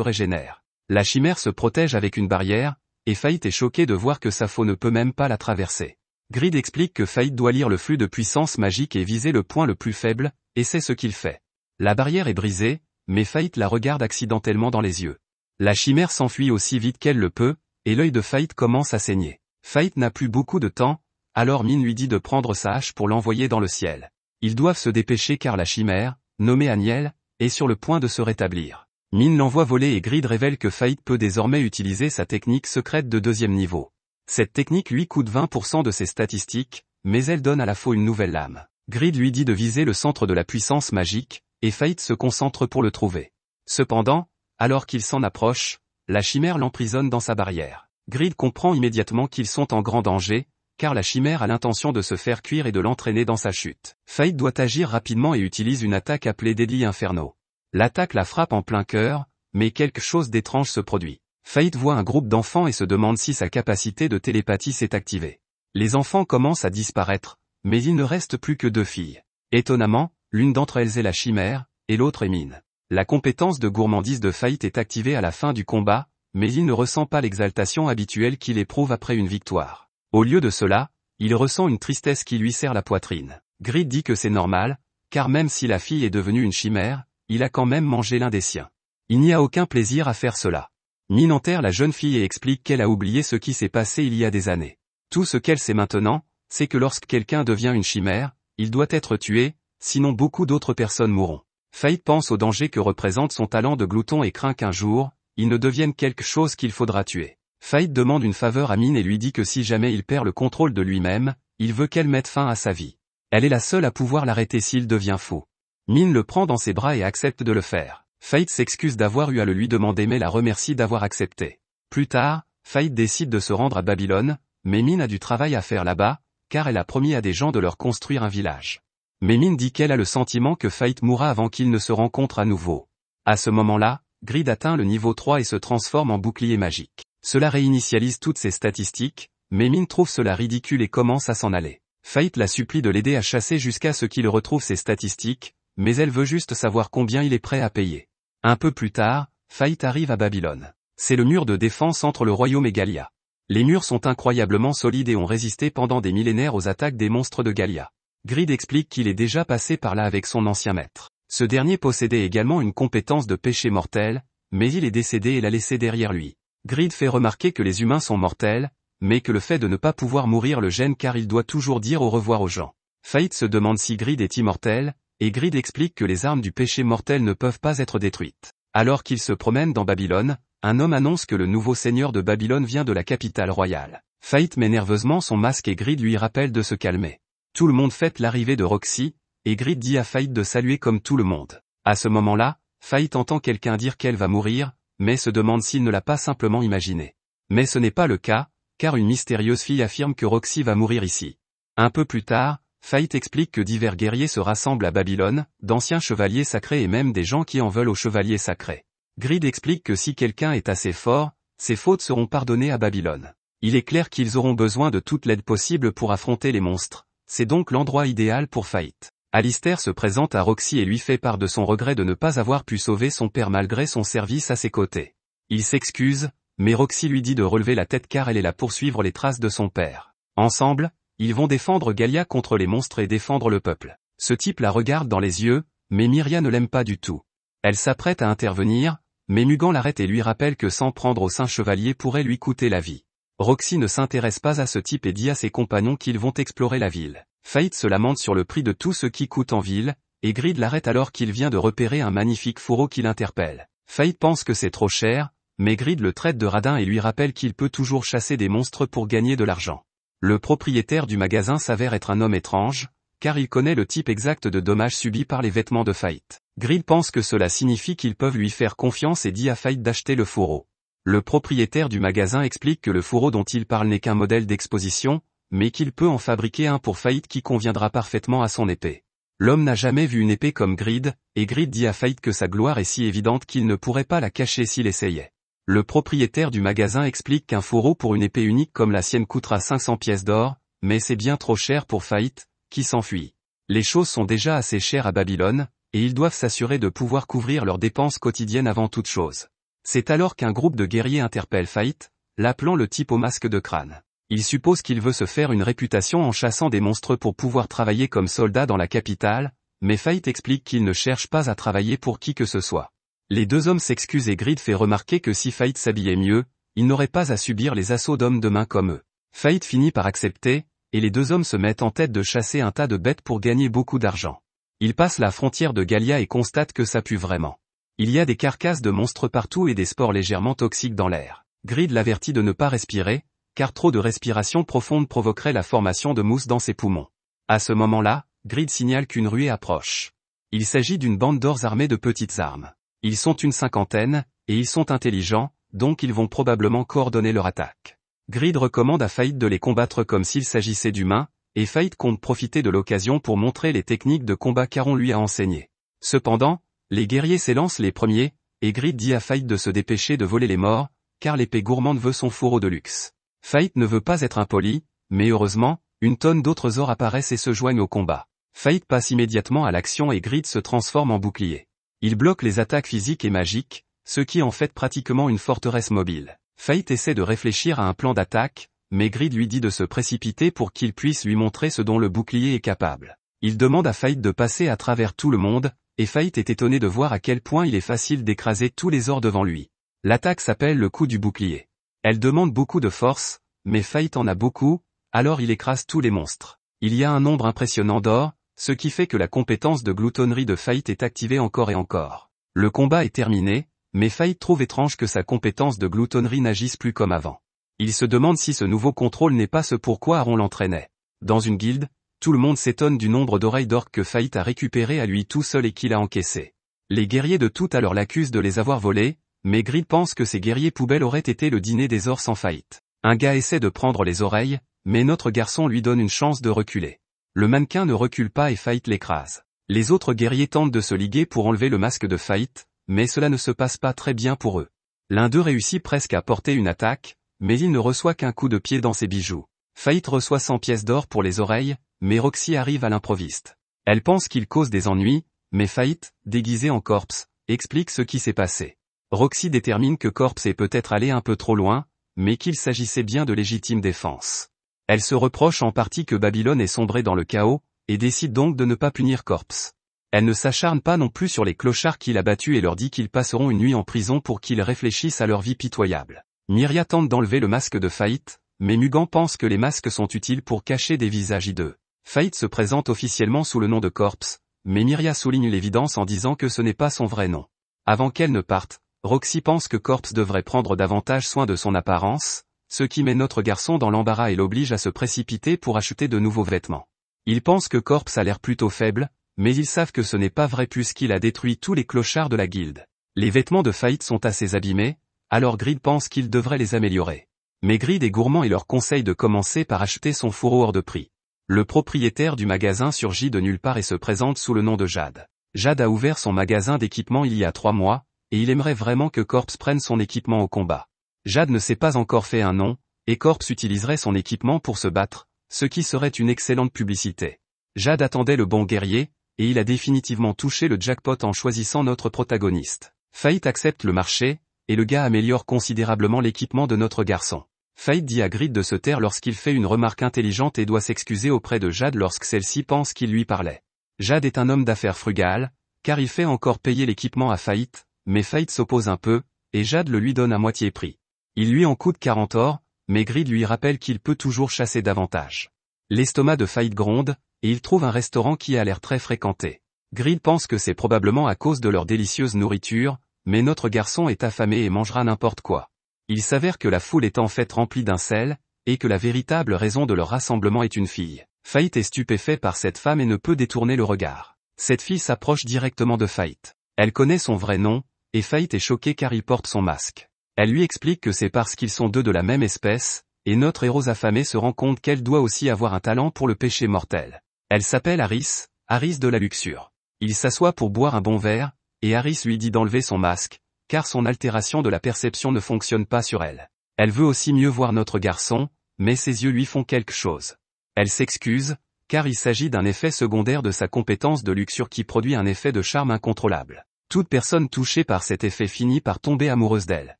régénère. La chimère se protège avec une barrière, et Fate est choqué de voir que sa faux ne peut même pas la traverser. Grid explique que Fate doit lire le flux de puissance magique et viser le point le plus faible, et c'est ce qu'il fait. La barrière est brisée, mais Fate la regarde accidentellement dans les yeux. La chimère s'enfuit aussi vite qu'elle le peut, et l'œil de Fate commence à saigner. Fate n'a plus beaucoup de temps, alors Min lui dit de prendre sa hache pour l'envoyer dans le ciel. Ils doivent se dépêcher car la chimère, nommée Aniel, est sur le point de se rétablir. Min l'envoie voler et Grid révèle que Fate peut désormais utiliser sa technique secrète de 2e niveau. Cette technique lui coûte 20% de ses statistiques, mais elle donne à la faux une nouvelle lame. Grid lui dit de viser le centre de la puissance magique, et Fate se concentre pour le trouver. Cependant, alors qu'il s'en approche, la chimère l'emprisonne dans sa barrière. Grid comprend immédiatement qu'ils sont en grand danger, car la chimère a l'intention de se faire cuire et de l'entraîner dans sa chute. Fate doit agir rapidement et utilise une attaque appelée Deadly Inferno. L'attaque la frappe en plein cœur, mais quelque chose d'étrange se produit. Fate voit un groupe d'enfants et se demande si sa capacité de télépathie s'est activée. Les enfants commencent à disparaître, mais il ne reste plus que 2 filles. Étonnamment, l'une d'entre elles est la chimère, et l'autre est Min. La compétence de gourmandise de Fate est activée à la fin du combat, mais il ne ressent pas l'exaltation habituelle qu'il éprouve après une victoire. Au lieu de cela, il ressent une tristesse qui lui serre la poitrine. Grid dit que c'est normal, car même si la fille est devenue une chimère, il a quand même mangé l'un des siens. Il n'y a aucun plaisir à faire cela. Min enterre la jeune fille et explique qu'elle a oublié ce qui s'est passé il y a des années. Tout ce qu'elle sait maintenant, c'est que lorsque quelqu'un devient une chimère, il doit être tué, sinon beaucoup d'autres personnes mourront. Fate pense au danger que représente son talent de glouton et craint qu'un jour, il ne devienne quelque chose qu'il faudra tuer. Fate demande une faveur à Min et lui dit que si jamais il perd le contrôle de lui-même, il veut qu'elle mette fin à sa vie. Elle est la seule à pouvoir l'arrêter s'il devient fou. Min le prend dans ses bras et accepte de le faire. Fate s'excuse d'avoir eu à le lui demander mais la remercie d'avoir accepté. Plus tard, Fate décide de se rendre à Babylone, mais Min a du travail à faire là-bas, car elle a promis à des gens de leur construire un village. Mais Min dit qu'elle a le sentiment que Fate mourra avant qu'ils ne se rencontrent à nouveau. À ce moment-là, Grid atteint le niveau 3 et se transforme en bouclier magique. Cela réinitialise toutes ses statistiques, mais Min trouve cela ridicule et commence à s'en aller. Fate la supplie de l'aider à chasser jusqu'à ce qu'il retrouve ses statistiques, mais elle veut juste savoir combien il est prêt à payer. Un peu plus tard, Fate arrive à Babylone. C'est le mur de défense entre le royaume et Galia. Les murs sont incroyablement solides et ont résisté pendant des millénaires aux attaques des monstres de Galia. Grid explique qu'il est déjà passé par là avec son ancien maître. Ce dernier possédait également une compétence de péché mortel, mais il est décédé et l'a laissé derrière lui. Grid fait remarquer que les humains sont mortels, mais que le fait de ne pas pouvoir mourir le gêne car il doit toujours dire au revoir aux gens. Fate se demande si Grid est immortel, et Grid explique que les armes du péché mortel ne peuvent pas être détruites. Alors qu'il se promène dans Babylone, un homme annonce que le nouveau seigneur de Babylone vient de la capitale royale. Fate met nerveusement son masque et Grid lui rappelle de se calmer. Tout le monde fête l'arrivée de Roxy, et Grid dit à Fate de saluer comme tout le monde. À ce moment-là, Fate entend quelqu'un dire qu'elle va mourir, mais se demande s'il ne l'a pas simplement imaginé. Mais ce n'est pas le cas, car une mystérieuse fille affirme que Roxy va mourir ici. Un peu plus tard, Fate explique que divers guerriers se rassemblent à Babylone, d'anciens chevaliers sacrés et même des gens qui en veulent aux chevaliers sacrés. Grid explique que si quelqu'un est assez fort, ses fautes seront pardonnées à Babylone. Il est clair qu'ils auront besoin de toute l'aide possible pour affronter les monstres, c'est donc l'endroit idéal pour Fate. Alistair se présente à Roxy et lui fait part de son regret de ne pas avoir pu sauver son père malgré son service à ses côtés. Il s'excuse, mais Roxy lui dit de relever la tête car elle est là pour suivre les traces de son père. Ensemble, ils vont défendre Galia contre les monstres et défendre le peuple. Ce type la regarde dans les yeux, mais Myria ne l'aime pas du tout. Elle s'apprête à intervenir, mais Mugan l'arrête et lui rappelle que s'en prendre au Saint Chevalier pourrait lui coûter la vie. Roxy ne s'intéresse pas à ce type et dit à ses compagnons qu'ils vont explorer la ville. Fate se lamente sur le prix de tout ce qui coûte en ville, et Grid l'arrête alors qu'il vient de repérer un magnifique fourreau qui l'interpelle. Fate pense que c'est trop cher, mais Grid le traite de radin et lui rappelle qu'il peut toujours chasser des monstres pour gagner de l'argent. Le propriétaire du magasin s'avère être un homme étrange, car il connaît le type exact de dommages subis par les vêtements de Fate. Grid pense que cela signifie qu'ils peuvent lui faire confiance et dit à Fate d'acheter le fourreau. Le propriétaire du magasin explique que le fourreau dont il parle n'est qu'un modèle d'exposition, mais qu'il peut en fabriquer un pour Fate qui conviendra parfaitement à son épée. L'homme n'a jamais vu une épée comme Grid, et Grid dit à Fate que sa gloire est si évidente qu'il ne pourrait pas la cacher s'il essayait. Le propriétaire du magasin explique qu'un fourreau pour une épée unique comme la sienne coûtera 500 pièces d'or, mais c'est bien trop cher pour Fate, qui s'enfuit. Les choses sont déjà assez chères à Babylone, et ils doivent s'assurer de pouvoir couvrir leurs dépenses quotidiennes avant toute chose. C'est alors qu'un groupe de guerriers interpelle Fate, l'appelant le type au masque de crâne. Il suppose qu'il veut se faire une réputation en chassant des monstres pour pouvoir travailler comme soldat dans la capitale, mais Fate explique qu'il ne cherche pas à travailler pour qui que ce soit. Les deux hommes s'excusent et Grid fait remarquer que si Fate s'habillait mieux, il n'aurait pas à subir les assauts d'hommes de main comme eux. Fate finit par accepter, et les deux hommes se mettent en tête de chasser un tas de bêtes pour gagner beaucoup d'argent. Ils passent la frontière de Gallia et constatent que ça pue vraiment. Il y a des carcasses de monstres partout et des spores légèrement toxiques dans l'air. Grid l'avertit de ne pas respirer, car trop de respiration profonde provoquerait la formation de mousse dans ses poumons. À ce moment-là, Grid signale qu'une ruée approche. Il s'agit d'une bande d'ors armés de petites armes. Ils sont une cinquantaine, et ils sont intelligents, donc ils vont probablement coordonner leur attaque. Grid recommande à Fate de les combattre comme s'il s'agissait d'humains, et Fate compte profiter de l'occasion pour montrer les techniques de combat qu'Aaron lui a enseignées. Cependant, les guerriers s'élancent les premiers, et Grid dit à Fate de se dépêcher de voler les morts, car l'épée gourmande veut son fourreau de luxe. Fate ne veut pas être impoli, mais heureusement, une tonne d'autres ors apparaissent et se joignent au combat. Fate passe immédiatement à l'action et Grid se transforme en bouclier. Il bloque les attaques physiques et magiques, ce qui en fait pratiquement une forteresse mobile. Fate essaie de réfléchir à un plan d'attaque, mais Grid lui dit de se précipiter pour qu'il puisse lui montrer ce dont le bouclier est capable. Il demande à Fate de passer à travers tout le monde, et Fate est étonné de voir à quel point il est facile d'écraser tous les ors devant lui. L'attaque s'appelle le coup du bouclier. Elle demande beaucoup de force, mais Fate en a beaucoup, alors il écrase tous les monstres. Il y a un nombre impressionnant d'or, ce qui fait que la compétence de gloutonnerie de Fate est activée encore et encore. Le combat est terminé, mais Fate trouve étrange que sa compétence de gloutonnerie n'agisse plus comme avant. Il se demande si ce nouveau contrôle n'est pas ce pourquoi Aaron l'entraînait. Dans une guilde, tout le monde s'étonne du nombre d'oreilles d'orques que Fate a récupéré à lui tout seul et qu'il a encaissé. Les guerriers de tout à l'heure l'accusent de les avoir volés, mais Grid pense que ces guerriers poubelles auraient été le dîner des ors sans Fate. Un gars essaie de prendre les oreilles, mais notre garçon lui donne une chance de reculer. Le mannequin ne recule pas et Fate l'écrase. Les autres guerriers tentent de se liguer pour enlever le masque de Fate, mais cela ne se passe pas très bien pour eux. L'un d'eux réussit presque à porter une attaque, mais il ne reçoit qu'un coup de pied dans ses bijoux. Fate reçoit 100 pièces d'or pour les oreilles, mais Roxy arrive à l'improviste. Elle pense qu'il cause des ennuis, mais Fate, déguisé en corpse, explique ce qui s'est passé. Roxy détermine que Corpse est peut-être allé un peu trop loin, mais qu'il s'agissait bien de légitime défense. Elle se reproche en partie que Babylone est sombrée dans le chaos, et décide donc de ne pas punir Corpse. Elle ne s'acharne pas non plus sur les clochards qu'il a battus et leur dit qu'ils passeront une nuit en prison pour qu'ils réfléchissent à leur vie pitoyable. Myria tente d'enlever le masque de Fate, mais Mugan pense que les masques sont utiles pour cacher des visages hideux. Fate se présente officiellement sous le nom de Corpse, mais Myria souligne l'évidence en disant que ce n'est pas son vrai nom. Avant qu'elle ne parte, Roxy pense que Corpse devrait prendre davantage soin de son apparence, ce qui met notre garçon dans l'embarras et l'oblige à se précipiter pour acheter de nouveaux vêtements. Il pense que Corpse a l'air plutôt faible, mais ils savent que ce n'est pas vrai puisqu'il a détruit tous les clochards de la guilde. Les vêtements de Fate sont assez abîmés, alors Grid pense qu'il devrait les améliorer. Mais Grid est gourmand et leur conseille de commencer par acheter son fourreau hors de prix. Le propriétaire du magasin surgit de nulle part et se présente sous le nom de Jade. Jade a ouvert son magasin d'équipement il y a 3 mois, et il aimerait vraiment que Corpse prenne son équipement au combat. Jade ne s'est pas encore fait un nom, et Corpse utiliserait son équipement pour se battre, ce qui serait une excellente publicité. Jade attendait le bon guerrier, et il a définitivement touché le jackpot en choisissant notre protagoniste. Fate accepte le marché, et le gars améliore considérablement l'équipement de notre garçon. Fate dit à Grid de se taire lorsqu'il fait une remarque intelligente et doit s'excuser auprès de Jade lorsque celle-ci pense qu'il lui parlait. Jade est un homme d'affaires frugal, car il fait encore payer l'équipement à Fate, mais Fate s'oppose un peu, et Jade le lui donne à moitié prix. Il lui en coûte 40 ors, mais Grid lui rappelle qu'il peut toujours chasser davantage. L'estomac de Fate gronde, et il trouve un restaurant qui a l'air très fréquenté. Grid pense que c'est probablement à cause de leur délicieuse nourriture, mais notre garçon est affamé et mangera n'importe quoi. Il s'avère que la foule est en fait remplie d'incels, et que la véritable raison de leur rassemblement est une fille. Fate est stupéfait par cette femme et ne peut détourner le regard. Cette fille s'approche directement de Fate. Elle connaît son vrai nom, et Fate est choqué car il porte son masque. Elle lui explique que c'est parce qu'ils sont deux de la même espèce, et notre héros affamé se rend compte qu'elle doit aussi avoir un talent pour le péché mortel. Elle s'appelle Harris de la luxure. Il s'assoit pour boire un bon verre, et Harris lui dit d'enlever son masque, car son altération de la perception ne fonctionne pas sur elle. Elle veut aussi mieux voir notre garçon, mais ses yeux lui font quelque chose. Elle s'excuse, car il s'agit d'un effet secondaire de sa compétence de luxure qui produit un effet de charme incontrôlable. Toute personne touchée par cet effet finit par tomber amoureuse d'elle.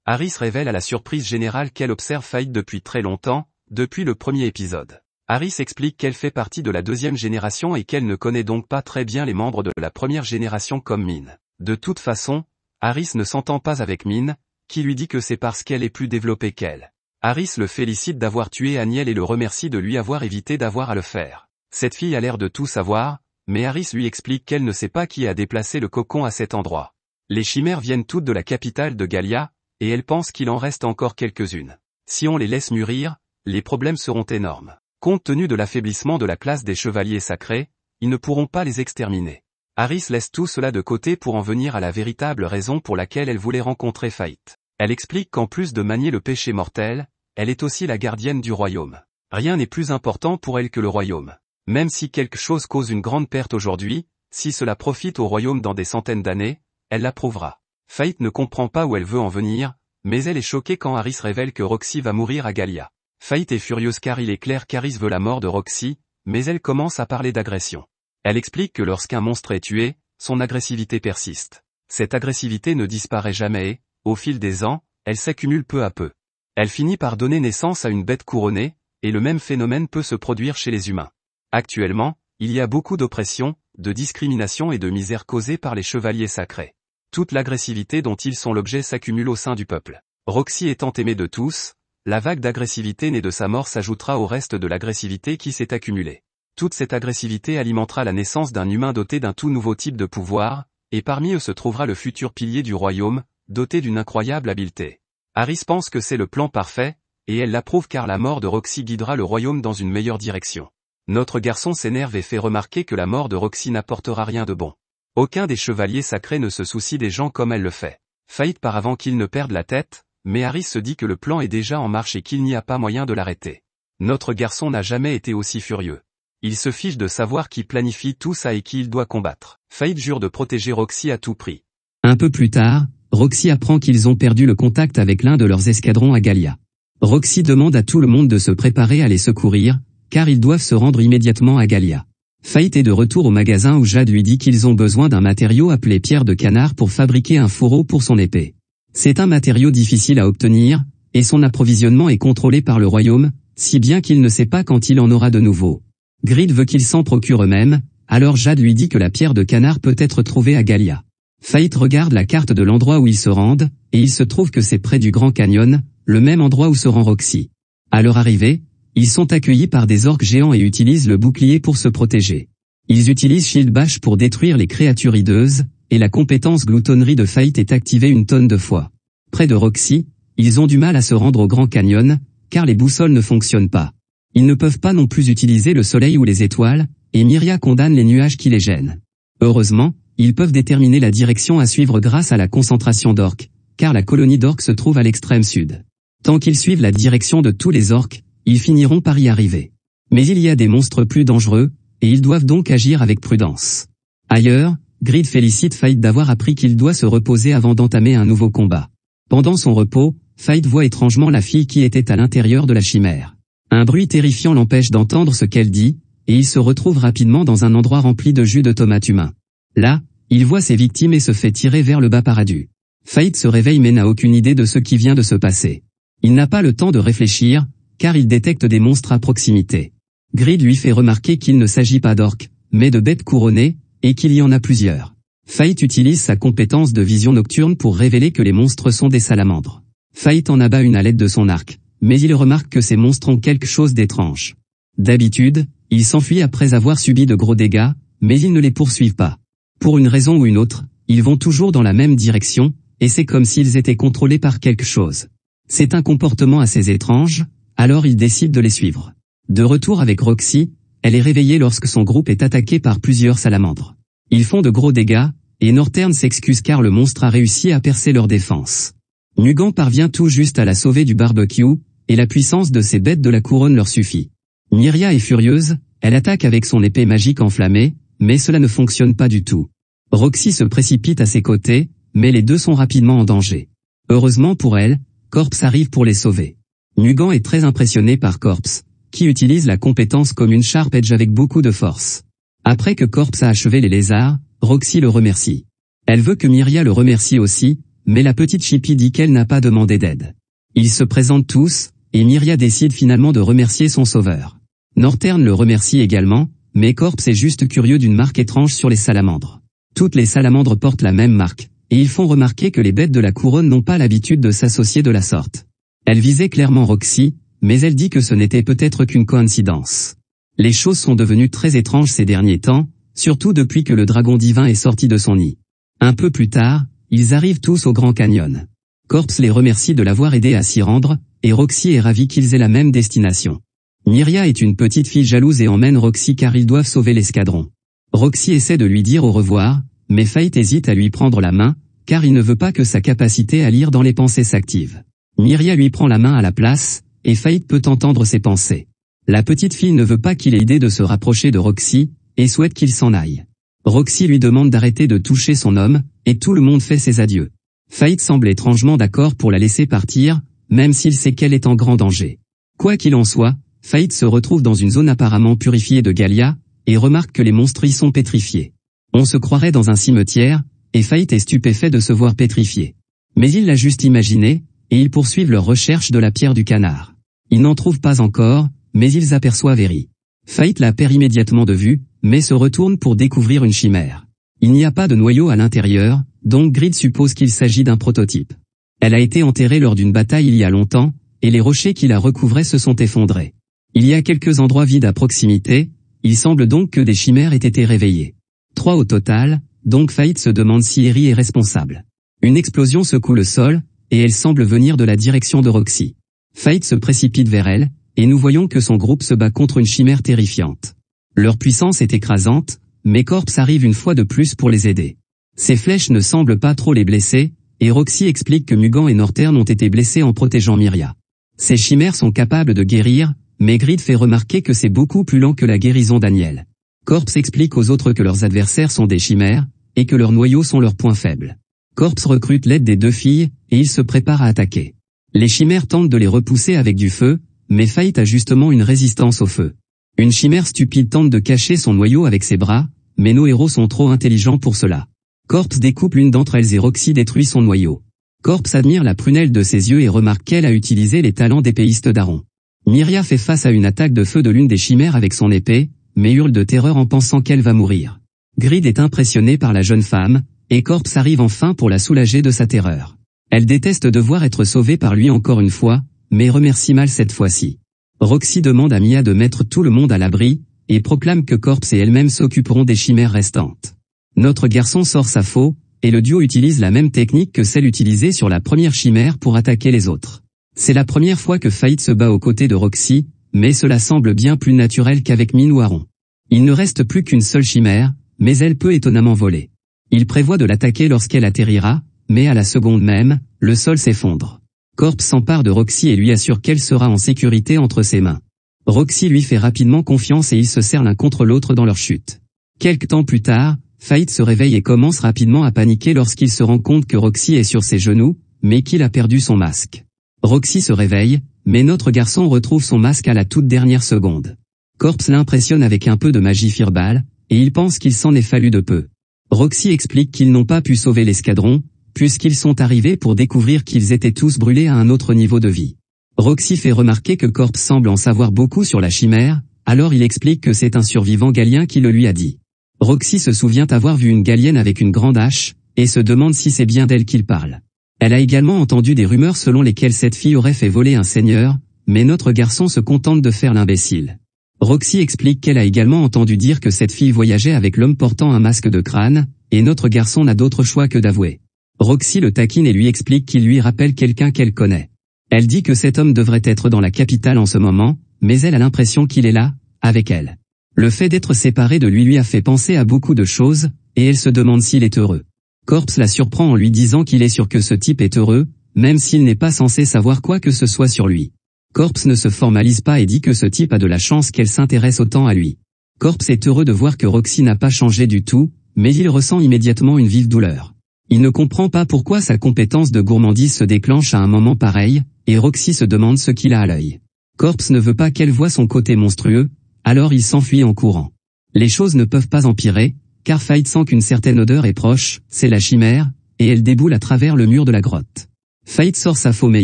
Harris révèle à la surprise générale qu'elle observe Faith depuis très longtemps, depuis le premier épisode. Harris explique qu'elle fait partie de la deuxième génération et qu'elle ne connaît donc pas très bien les membres de la première génération comme Min. De toute façon, Harris ne s'entend pas avec Min, qui lui dit que c'est parce qu'elle est plus développée qu'elle. Harris le félicite d'avoir tué Aniel et le remercie de lui avoir évité d'avoir à le faire. Cette fille a l'air de tout savoir, mais Harris lui explique qu'elle ne sait pas qui a déplacé le cocon à cet endroit. Les chimères viennent toutes de la capitale de Galia, et elle pense qu'il en reste encore quelques-unes. Si on les laisse mûrir, les problèmes seront énormes. Compte tenu de l'affaiblissement de la classe des chevaliers sacrés, ils ne pourront pas les exterminer. Harris laisse tout cela de côté pour en venir à la véritable raison pour laquelle elle voulait rencontrer Faith. Elle explique qu'en plus de manier le péché mortel, elle est aussi la gardienne du royaume. Rien n'est plus important pour elle que le royaume. Même si quelque chose cause une grande perte aujourd'hui, si cela profite au royaume dans des centaines d'années, elle l'approuvera. Faith ne comprend pas où elle veut en venir, mais elle est choquée quand Harris révèle que Roxy va mourir à Galia. Faith est furieuse car il est clair qu'Harris veut la mort de Roxy, mais elle commence à parler d'agression. Elle explique que lorsqu'un monstre est tué, son agressivité persiste. Cette agressivité ne disparaît jamais et, au fil des ans, elle s'accumule peu à peu. Elle finit par donner naissance à une bête couronnée, et le même phénomène peut se produire chez les humains. Actuellement, il y a beaucoup d'oppression, de discrimination et de misère causée par les chevaliers sacrés. Toute l'agressivité dont ils sont l'objet s'accumule au sein du peuple. Roxy étant aimée de tous, la vague d'agressivité née de sa mort s'ajoutera au reste de l'agressivité qui s'est accumulée. Toute cette agressivité alimentera la naissance d'un humain doté d'un tout nouveau type de pouvoir, et parmi eux se trouvera le futur pilier du royaume, doté d'une incroyable habileté. Harris pense que c'est le plan parfait, et elle l'approuve car la mort de Roxy guidera le royaume dans une meilleure direction. Notre garçon s'énerve et fait remarquer que la mort de Roxy n'apportera rien de bon. Aucun des chevaliers sacrés ne se soucie des gens comme elle le fait. Faith part avant qu'il ne perde la tête, mais Harris se dit que le plan est déjà en marche et qu'il n'y a pas moyen de l'arrêter. Notre garçon n'a jamais été aussi furieux. Il se fiche de savoir qui planifie tout ça et qui il doit combattre. Faith jure de protéger Roxy à tout prix. Un peu plus tard, Roxy apprend qu'ils ont perdu le contact avec l'un de leurs escadrons à Galia. Roxy demande à tout le monde de se préparer à les secourir, car ils doivent se rendre immédiatement à Galia. Faith est de retour au magasin où Jade lui dit qu'ils ont besoin d'un matériau appelé pierre de canard pour fabriquer un fourreau pour son épée. C'est un matériau difficile à obtenir, et son approvisionnement est contrôlé par le royaume, si bien qu'il ne sait pas quand il en aura de nouveau. Grid veut qu'ils s'en procurent eux-mêmes, alors Jade lui dit que la pierre de canard peut être trouvée à Galia. Faith regarde la carte de l'endroit où ils se rendent, et il se trouve que c'est près du Grand Canyon, le même endroit où se rend Roxy. À leur arrivée, ils sont accueillis par des orques géants et utilisent le bouclier pour se protéger. Ils utilisent Shield Bash pour détruire les créatures hideuses, et la compétence gloutonnerie de Faith est activée une tonne de fois. Près de Roxy, ils ont du mal à se rendre au Grand Canyon, car les boussoles ne fonctionnent pas. Ils ne peuvent pas non plus utiliser le soleil ou les étoiles, et Myria condamne les nuages qui les gênent. Heureusement, ils peuvent déterminer la direction à suivre grâce à la concentration d'orques, car la colonie d'orques se trouve à l'extrême sud. Tant qu'ils suivent la direction de tous les orques, ils finiront par y arriver. Mais il y a des monstres plus dangereux, et ils doivent donc agir avec prudence. Ailleurs, Grid félicite Faith d'avoir appris qu'il doit se reposer avant d'entamer un nouveau combat. Pendant son repos, Faith voit étrangement la fille qui était à l'intérieur de la chimère. Un bruit terrifiant l'empêche d'entendre ce qu'elle dit, et il se retrouve rapidement dans un endroit rempli de jus de tomates humains. Là, il voit ses victimes et se fait tirer vers le bas par-dessus. Faith se réveille mais n'a aucune idée de ce qui vient de se passer. Il n'a pas le temps de réfléchir, car il détecte des monstres à proximité. Grid lui fait remarquer qu'il ne s'agit pas d'orques, mais de bêtes couronnées, et qu'il y en a plusieurs. Faith utilise sa compétence de vision nocturne pour révéler que les monstres sont des salamandres. Faith en abat une à l'aide de son arc, mais il remarque que ces monstres ont quelque chose d'étrange. D'habitude, ils s'enfuient après avoir subi de gros dégâts, mais ils ne les poursuivent pas. Pour une raison ou une autre, ils vont toujours dans la même direction, et c'est comme s'ils étaient contrôlés par quelque chose. C'est un comportement assez étrange, alors il décide de les suivre. De retour avec Roxy, elle est réveillée lorsque son groupe est attaqué par plusieurs salamandres. Ils font de gros dégâts, et Northern s'excuse car le monstre a réussi à percer leur défense. Nugan parvient tout juste à la sauver du barbecue, et la puissance de ces bêtes de la couronne leur suffit. Myria est furieuse, elle attaque avec son épée magique enflammée, mais cela ne fonctionne pas du tout. Roxy se précipite à ses côtés, mais les deux sont rapidement en danger. Heureusement pour elle, Corpse arrive pour les sauver. Mugan est très impressionné par Corpse, qui utilise la compétence commune Sharp Edge avec beaucoup de force. Après que Corpse a achevé les lézards, Roxy le remercie. Elle veut que Myria le remercie aussi, mais la petite Chippy dit qu'elle n'a pas demandé d'aide. Ils se présentent tous, et Myria décide finalement de remercier son sauveur. Northern le remercie également, mais Corpse est juste curieux d'une marque étrange sur les salamandres. Toutes les salamandres portent la même marque, et ils font remarquer que les bêtes de la couronne n'ont pas l'habitude de s'associer de la sorte. Elle visait clairement Roxy, mais elle dit que ce n'était peut-être qu'une coïncidence. Les choses sont devenues très étranges ces derniers temps, surtout depuis que le dragon divin est sorti de son nid. Un peu plus tard, ils arrivent tous au Grand Canyon. Corpse les remercie de l'avoir aidé à s'y rendre, et Roxy est ravie qu'ils aient la même destination. Myria est une petite fille jalouse et emmène Roxy car ils doivent sauver l'escadron. Roxy essaie de lui dire au revoir, mais Fate hésite à lui prendre la main, car il ne veut pas que sa capacité à lire dans les pensées s'active. Myria lui prend la main à la place, et Fate peut entendre ses pensées. La petite fille ne veut pas qu'il ait l'idée de se rapprocher de Roxy, et souhaite qu'il s'en aille. Roxy lui demande d'arrêter de toucher son homme, et tout le monde fait ses adieux. Fate semble étrangement d'accord pour la laisser partir, même s'il sait qu'elle est en grand danger. Quoi qu'il en soit, Fate se retrouve dans une zone apparemment purifiée de Galia, et remarque que les monstres y sont pétrifiés. On se croirait dans un cimetière, et Fate est stupéfait de se voir pétrifié. Mais il l'a juste imaginé, et ils poursuivent leur recherche de la pierre du canard. Ils n'en trouvent pas encore, mais ils aperçoivent Eri. Fate la perd immédiatement de vue, mais se retourne pour découvrir une chimère. Il n'y a pas de noyau à l'intérieur, donc Grid suppose qu'il s'agit d'un prototype. Elle a été enterrée lors d'une bataille il y a longtemps, et les rochers qui la recouvraient se sont effondrés. Il y a quelques endroits vides à proximité, il semble donc que des chimères aient été réveillées. 3 au total, donc Fate se demande si Eri est responsable. Une explosion secoue le sol, et elle semble venir de la direction de Roxy. Fate se précipite vers elle, et nous voyons que son groupe se bat contre une chimère terrifiante. Leur puissance est écrasante, mais Corpse arrive une fois de plus pour les aider. Ses flèches ne semblent pas trop les blesser, et Roxy explique que Mugan et Northern ont été blessés en protégeant Myria. Ces chimères sont capables de guérir, mais Grid fait remarquer que c'est beaucoup plus lent que la guérison d'Aniel. Corpse explique aux autres que leurs adversaires sont des chimères, et que leurs noyaux sont leurs points faibles. Corpse recrute l'aide des 2 filles, et ils se préparent à attaquer. Les chimères tentent de les repousser avec du feu, mais Fate a justement une résistance au feu. Une chimère stupide tente de cacher son noyau avec ses bras, mais nos héros sont trop intelligents pour cela. Corpse découpe l'une d'entre elles et Roxy détruit son noyau. Corpse admire la prunelle de ses yeux et remarque qu'elle a utilisé les talents d'épéiste d'Aaron. Myria fait face à une attaque de feu de l'une des chimères avec son épée, mais hurle de terreur en pensant qu'elle va mourir. Grid est impressionné par la jeune femme, et Corpse arrive enfin pour la soulager de sa terreur. Elle déteste devoir être sauvée par lui encore une fois, mais remercie mal cette fois-ci. Roxy demande à Mia de mettre tout le monde à l'abri, et proclame que Corpse et elle-même s'occuperont des chimères restantes. Notre garçon sort sa faux, et le duo utilise la même technique que celle utilisée sur la première chimère pour attaquer les autres. C'est la première fois que Fate se bat aux côtés de Roxy, mais cela semble bien plus naturel qu'avec Min ou Aaron. Il ne reste plus qu'une seule chimère, mais elle peut étonnamment voler. Il prévoit de l'attaquer lorsqu'elle atterrira, mais à la seconde même, le sol s'effondre. Corpse s'empare de Roxy et lui assure qu'elle sera en sécurité entre ses mains. Roxy lui fait rapidement confiance et ils se serrent l'un contre l'autre dans leur chute. Quelque temps plus tard, Fate se réveille et commence rapidement à paniquer lorsqu'il se rend compte que Roxy est sur ses genoux, mais qu'il a perdu son masque. Roxy se réveille, mais notre garçon retrouve son masque à la toute dernière seconde. Corpse l'impressionne avec un peu de magie Fireball, et il pense qu'il s'en est fallu de peu. Roxy explique qu'ils n'ont pas pu sauver l'escadron, puisqu'ils sont arrivés pour découvrir qu'ils étaient tous brûlés à un autre niveau de vie. Roxy fait remarquer que Corpse semble en savoir beaucoup sur la chimère, alors il explique que c'est un survivant galien qui le lui a dit. Roxy se souvient avoir vu une galienne avec une grande hache, et se demande si c'est bien d'elle qu'il parle. Elle a également entendu des rumeurs selon lesquelles cette fille aurait fait voler un seigneur, mais notre garçon se contente de faire l'imbécile. Roxy explique qu'elle a également entendu dire que cette fille voyageait avec l'homme portant un masque de crâne, et notre garçon n'a d'autre choix que d'avouer. Roxy le taquine et lui explique qu'il lui rappelle quelqu'un qu'elle connaît. Elle dit que cet homme devrait être dans la capitale en ce moment, mais elle a l'impression qu'il est là, avec elle. Le fait d'être séparé de lui a fait penser à beaucoup de choses, et elle se demande s'il est heureux. Corpse la surprend en lui disant qu'il est sûr que ce type est heureux, même s'il n'est pas censé savoir quoi que ce soit sur lui. Corpse ne se formalise pas et dit que ce type a de la chance qu'elle s'intéresse autant à lui. Corpse est heureux de voir que Roxy n'a pas changé du tout, mais il ressent immédiatement une vive douleur. Il ne comprend pas pourquoi sa compétence de gourmandise se déclenche à un moment pareil, et Roxy se demande ce qu'il a à l'œil. Corpse ne veut pas qu'elle voie son côté monstrueux, alors il s'enfuit en courant. Les choses ne peuvent pas empirer, car Fahd sent qu'une certaine odeur est proche, c'est la chimère, et elle déboule à travers le mur de la grotte. Fahd sort sa faume et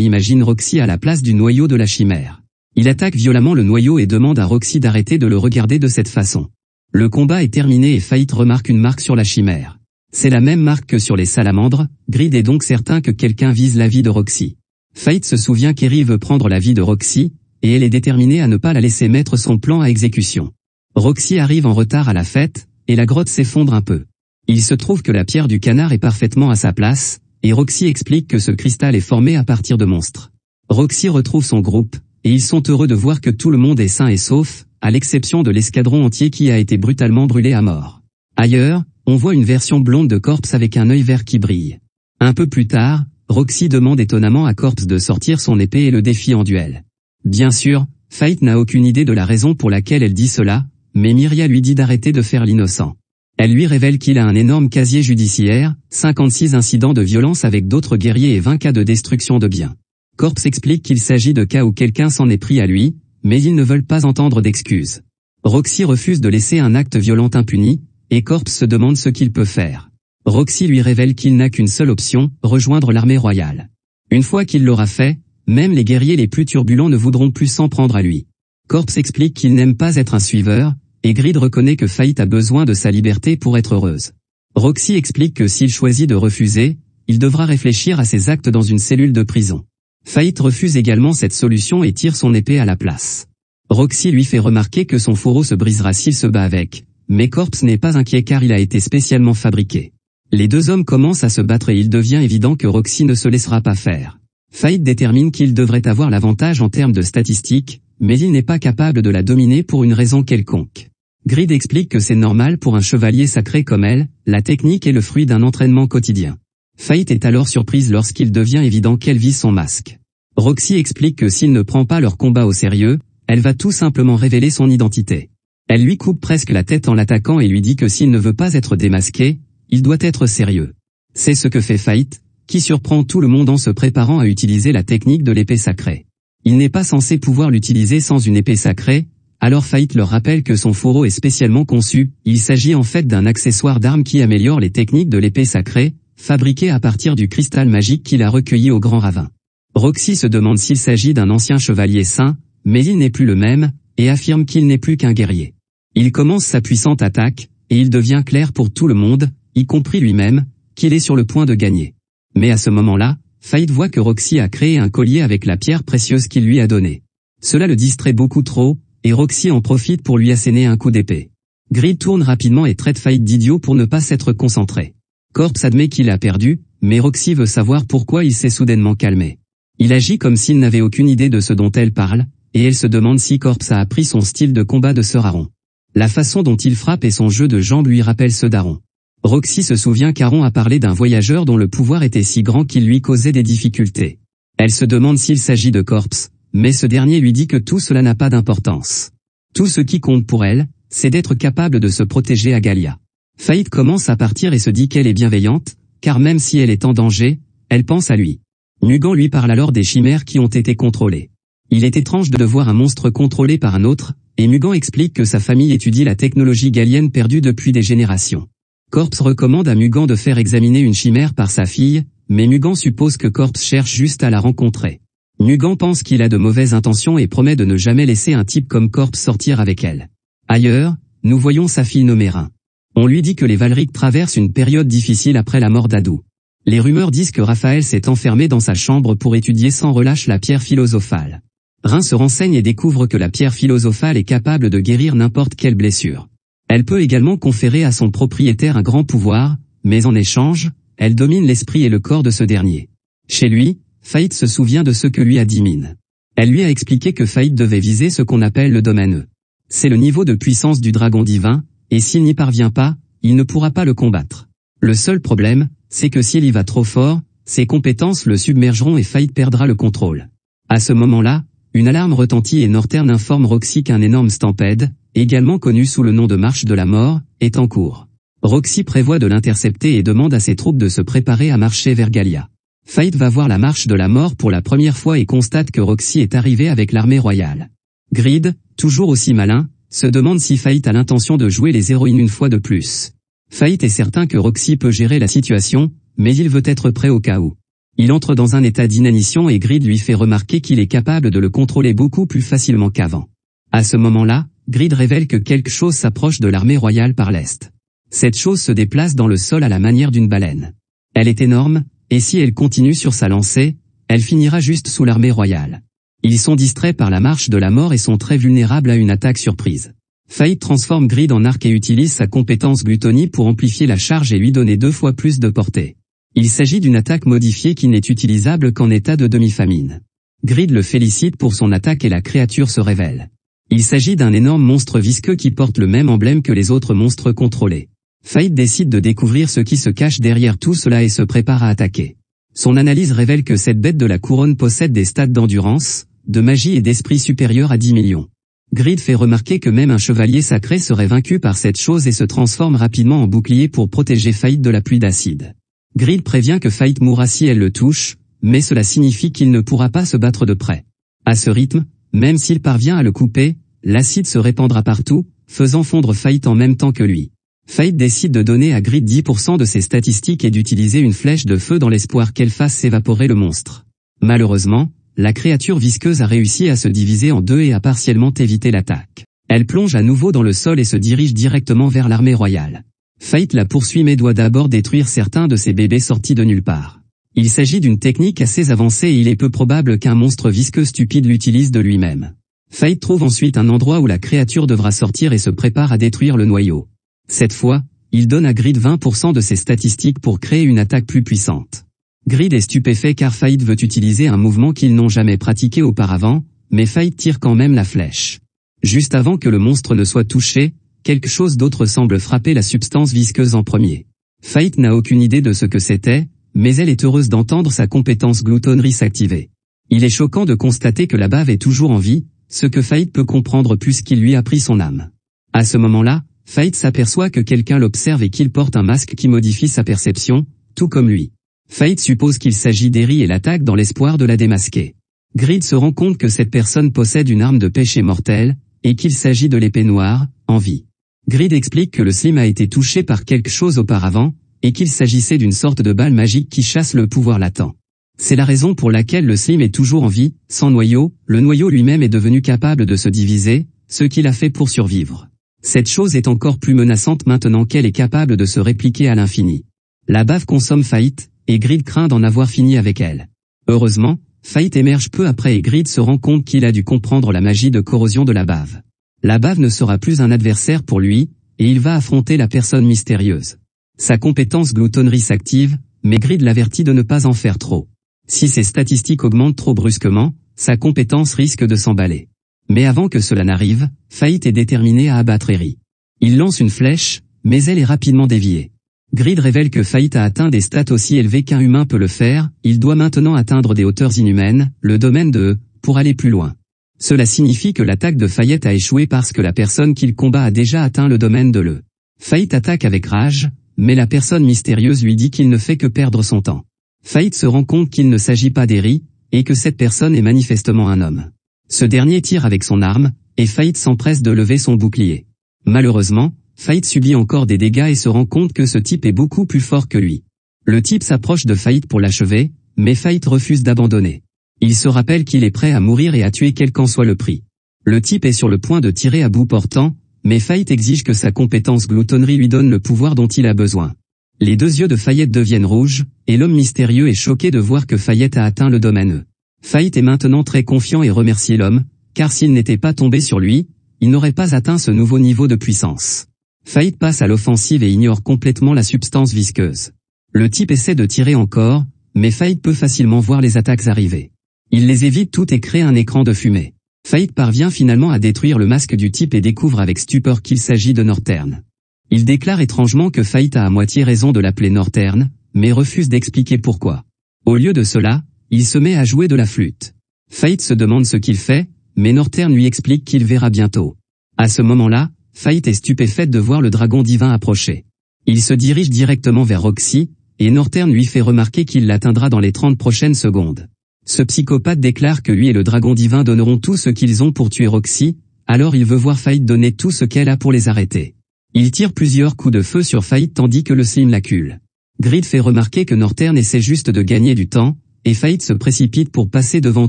imagine Roxy à la place du noyau de la chimère. Il attaque violemment le noyau et demande à Roxy d'arrêter de le regarder de cette façon. Le combat est terminé et Fahd remarque une marque sur la chimère. C'est la même marque que sur les salamandres, Grid est donc certain que quelqu'un vise la vie de Roxy. Fahd se souvient qu'Eri veut prendre la vie de Roxy, et elle est déterminée à ne pas la laisser mettre son plan à exécution. Roxy arrive en retard à la fête, et la grotte s'effondre un peu. Il se trouve que la pierre du canard est parfaitement à sa place, et Roxy explique que ce cristal est formé à partir de monstres. Roxy retrouve son groupe, et ils sont heureux de voir que tout le monde est sain et sauf, à l'exception de l'escadron entier qui a été brutalement brûlé à mort. Ailleurs, on voit une version blonde de Corpse avec un œil vert qui brille. Un peu plus tard, Roxy demande étonnamment à Corpse de sortir son épée et le défie en duel. Bien sûr, Fahd n'a aucune idée de la raison pour laquelle elle dit cela, mais Myria lui dit d'arrêter de faire l'innocent. Elle lui révèle qu'il a un énorme casier judiciaire, 56 incidents de violence avec d'autres guerriers et 20 cas de destruction de biens. Corpse explique qu'il s'agit de cas où quelqu'un s'en est pris à lui, mais ils ne veulent pas entendre d'excuses. Roxy refuse de laisser un acte violent impuni, et Corpse se demande ce qu'il peut faire. Roxy lui révèle qu'il n'a qu'une seule option, rejoindre l'armée royale. Une fois qu'il l'aura fait, même les guerriers les plus turbulents ne voudront plus s'en prendre à lui. Corpse explique qu'il n'aime pas être un suiveur, et Grid reconnaît que Fahd a besoin de sa liberté pour être heureuse. Roxy explique que s'il choisit de refuser, il devra réfléchir à ses actes dans une cellule de prison. Fahd refuse également cette solution et tire son épée à la place. Roxy lui fait remarquer que son fourreau se brisera s'il se bat avec, mais Corpse n'est pas inquiet car il a été spécialement fabriqué. Les deux hommes commencent à se battre et il devient évident que Roxy ne se laissera pas faire. Fahd détermine qu'il devrait avoir l'avantage en termes de statistiques, mais il n'est pas capable de la dominer pour une raison quelconque. Grid explique que c'est normal pour un chevalier sacré comme elle, la technique est le fruit d'un entraînement quotidien. Fahd est alors surprise lorsqu'il devient évident qu'elle vise son masque. Roxy explique que s'il ne prend pas leur combat au sérieux, elle va tout simplement révéler son identité. Elle lui coupe presque la tête en l'attaquant et lui dit que s'il ne veut pas être démasqué, il doit être sérieux. C'est ce que fait Fahd, qui surprend tout le monde en se préparant à utiliser la technique de l'épée sacrée. Il n'est pas censé pouvoir l'utiliser sans une épée sacrée, alors Fahd leur rappelle que son fourreau est spécialement conçu, il s'agit en fait d'un accessoire d'arme qui améliore les techniques de l'épée sacrée, fabriqué à partir du cristal magique qu'il a recueilli au Grand Ravin. Roxy se demande s'il s'agit d'un ancien chevalier saint, mais il n'est plus le même, et affirme qu'il n'est plus qu'un guerrier. Il commence sa puissante attaque, et il devient clair pour tout le monde, y compris lui-même, qu'il est sur le point de gagner. Mais à ce moment-là, Fahd voit que Roxy a créé un collier avec la pierre précieuse qu'il lui a donnée. Cela le distrait beaucoup trop, et Roxy en profite pour lui asséner un coup d'épée. Grid tourne rapidement et traite Fahd d'idiot pour ne pas s'être concentré. Corpse admet qu'il a perdu, mais Roxy veut savoir pourquoi il s'est soudainement calmé. Il agit comme s'il n'avait aucune idée de ce dont elle parle, et elle se demande si Corpse a appris son style de combat de Sir Aron. La façon dont il frappe et son jeu de jambes lui rappellent ceux d'Aron. Roxy se souvient qu'Aron a parlé d'un voyageur dont le pouvoir était si grand qu'il lui causait des difficultés. Elle se demande s'il s'agit de Corpse, mais ce dernier lui dit que tout cela n'a pas d'importance. Tout ce qui compte pour elle, c'est d'être capable de se protéger à Galia. Fahd commence à partir et se dit qu'elle est bienveillante, car même si elle est en danger, elle pense à lui. Mugan lui parle alors des chimères qui ont été contrôlées. Il est étrange de voir un monstre contrôlé par un autre, et Mugan explique que sa famille étudie la technologie galienne perdue depuis des générations. Corpse recommande à Mugan de faire examiner une chimère par sa fille, mais Mugan suppose que Corpse cherche juste à la rencontrer. Mugan pense qu'il a de mauvaises intentions et promet de ne jamais laisser un type comme Corpse sortir avec elle. Ailleurs, nous voyons sa fille nommée Rin. On lui dit que les Valriques traversent une période difficile après la mort d'Adou. Les rumeurs disent que Raphaël s'est enfermé dans sa chambre pour étudier sans relâche la pierre philosophale. Rin se renseigne et découvre que la pierre philosophale est capable de guérir n'importe quelle blessure. Elle peut également conférer à son propriétaire un grand pouvoir, mais en échange, elle domine l'esprit et le corps de ce dernier. Chez lui, Fahd se souvient de ce que lui a dit Mine. Elle lui a expliqué que Fahd devait viser ce qu'on appelle le domaine E. C'est le niveau de puissance du dragon divin, et s'il n'y parvient pas, il ne pourra pas le combattre. Le seul problème, c'est que s'il y va trop fort, ses compétences le submergeront et Fahd perdra le contrôle. À ce moment-là, une alarme retentit et Northern informe Roxy qu'un énorme stampede, également connu sous le nom de marche de la mort, est en cours. Roxy prévoit de l'intercepter et demande à ses troupes de se préparer à marcher vers Gallia. Fate va voir la marche de la mort pour la première fois et constate que Roxy est arrivée avec l'armée royale. Grid, toujours aussi malin, se demande si Fate a l'intention de jouer les héroïnes une fois de plus. Fate est certain que Roxy peut gérer la situation, mais il veut être prêt au cas où. Il entre dans un état d'inanition et Grid lui fait remarquer qu'il est capable de le contrôler beaucoup plus facilement qu'avant. À ce moment-là, Grid révèle que quelque chose s'approche de l'armée royale par l'est. Cette chose se déplace dans le sol à la manière d'une baleine. Elle est énorme, et si elle continue sur sa lancée, elle finira juste sous l'armée royale. Ils sont distraits par la marche de la mort et sont très vulnérables à une attaque surprise. Fate transforme Grid en arc et utilise sa compétence glutonie pour amplifier la charge et lui donner 2 fois plus de portée. Il s'agit d'une attaque modifiée qui n'est utilisable qu'en état de demi-famine. Grid le félicite pour son attaque et la créature se révèle. Il s'agit d'un énorme monstre visqueux qui porte le même emblème que les autres monstres contrôlés. Fate décide de découvrir ce qui se cache derrière tout cela et se prépare à attaquer. Son analyse révèle que cette bête de la couronne possède des stats d'endurance, de magie et d'esprit supérieurs à 10 millions. Grid fait remarquer que même un chevalier sacré serait vaincu par cette chose et se transforme rapidement en bouclier pour protéger Fate de la pluie d'acide. Grid prévient que Fate mourra si elle le touche, mais cela signifie qu'il ne pourra pas se battre de près. À ce rythme, même s'il parvient à le couper, l'acide se répandra partout, faisant fondre Fate en même temps que lui. Fate décide de donner à Grid 10% de ses statistiques et d'utiliser une flèche de feu dans l'espoir qu'elle fasse s'évaporer le monstre. Malheureusement, la créature visqueuse a réussi à se diviser en deux et a partiellement évité l'attaque. Elle plonge à nouveau dans le sol et se dirige directement vers l'armée royale. Fate la poursuit mais doit d'abord détruire certains de ses bébés sortis de nulle part. Il s'agit d'une technique assez avancée et il est peu probable qu'un monstre visqueux stupide l'utilise de lui-même. Fate trouve ensuite un endroit où la créature devra sortir et se prépare à détruire le noyau. Cette fois, il donne à Grid 20% de ses statistiques pour créer une attaque plus puissante. Grid est stupéfait car Fate veut utiliser un mouvement qu'ils n'ont jamais pratiqué auparavant, mais Fate tire quand même la flèche. Juste avant que le monstre ne soit touché, quelque chose d'autre semble frapper la substance visqueuse en premier. Fate n'a aucune idée de ce que c'était, mais elle est heureuse d'entendre sa compétence gloutonnerie s'activer. Il est choquant de constater que la bave est toujours en vie, ce que Fate peut comprendre puisqu'il lui a pris son âme. À ce moment-là, Fate s'aperçoit que quelqu'un l'observe et qu'il porte un masque qui modifie sa perception, tout comme lui. Fate suppose qu'il s'agit d'Eri et l'attaque dans l'espoir de la démasquer. Grid se rend compte que cette personne possède une arme de péché mortel, et qu'il s'agit de l'épée noire, en vie. Grid explique que le Slim a été touché par quelque chose auparavant, et qu'il s'agissait d'une sorte de balle magique qui chasse le pouvoir latent. C'est la raison pour laquelle le Slim est toujours en vie, sans noyau, le noyau lui-même est devenu capable de se diviser, ce qu'il a fait pour survivre. Cette chose est encore plus menaçante maintenant qu'elle est capable de se répliquer à l'infini. La bave consomme Fate, et Grid craint d'en avoir fini avec elle. Heureusement, Fate émerge peu après et Grid se rend compte qu'il a dû comprendre la magie de corrosion de la bave. La bave ne sera plus un adversaire pour lui, et il va affronter la personne mystérieuse. Sa compétence gloutonnerie s'active, mais Grid l'avertit de ne pas en faire trop. Si ses statistiques augmentent trop brusquement, sa compétence risque de s'emballer. Mais avant que cela n'arrive, Fate est déterminé à abattre Eri. Il lance une flèche, mais elle est rapidement déviée. Grid révèle que Fate a atteint des stats aussi élevés qu'un humain peut le faire, il doit maintenant atteindre des hauteurs inhumaines, le domaine de E, pour aller plus loin. Cela signifie que l'attaque de Fate a échoué parce que la personne qu'il combat a déjà atteint le domaine de l'E. Fate attaque avec rage, mais la personne mystérieuse lui dit qu'il ne fait que perdre son temps. Fate se rend compte qu'il ne s'agit pas d'Eri, et que cette personne est manifestement un homme. Ce dernier tire avec son arme, et Fate s'empresse de lever son bouclier. Malheureusement, Fate subit encore des dégâts et se rend compte que ce type est beaucoup plus fort que lui. Le type s'approche de Fate pour l'achever, mais Fate refuse d'abandonner. Il se rappelle qu'il est prêt à mourir et à tuer quel qu'en soit le prix. Le type est sur le point de tirer à bout portant, mais Fate exige que sa compétence gloutonnerie lui donne le pouvoir dont il a besoin. Les deux yeux de Fate deviennent rouges, et l'homme mystérieux est choqué de voir que Fate a atteint le domaine E. Fate est maintenant très confiant et remercie l'homme, car s'il n'était pas tombé sur lui, il n'aurait pas atteint ce nouveau niveau de puissance. Fate passe à l'offensive et ignore complètement la substance visqueuse. Le type essaie de tirer encore, mais Fate peut facilement voir les attaques arriver. Il les évite toutes et crée un écran de fumée. Fate parvient finalement à détruire le masque du type et découvre avec stupeur qu'il s'agit de Northern. Il déclare étrangement que Fate a à moitié raison de l'appeler Northern, mais refuse d'expliquer pourquoi. Au lieu de cela, il se met à jouer de la flûte. Fate se demande ce qu'il fait, mais Northern lui explique qu'il verra bientôt. À ce moment-là, Fate est stupéfaite de voir le dragon divin approcher. Il se dirige directement vers Roxy, et Northern lui fait remarquer qu'il l'atteindra dans les 30 prochaines secondes. Ce psychopathe déclare que lui et le dragon divin donneront tout ce qu'ils ont pour tuer Roxy, alors il veut voir Fate donner tout ce qu'elle a pour les arrêter. Il tire plusieurs coups de feu sur Fate tandis que le Slim l'accule. Grid fait remarquer que Northern essaie juste de gagner du temps, et Fate se précipite pour passer devant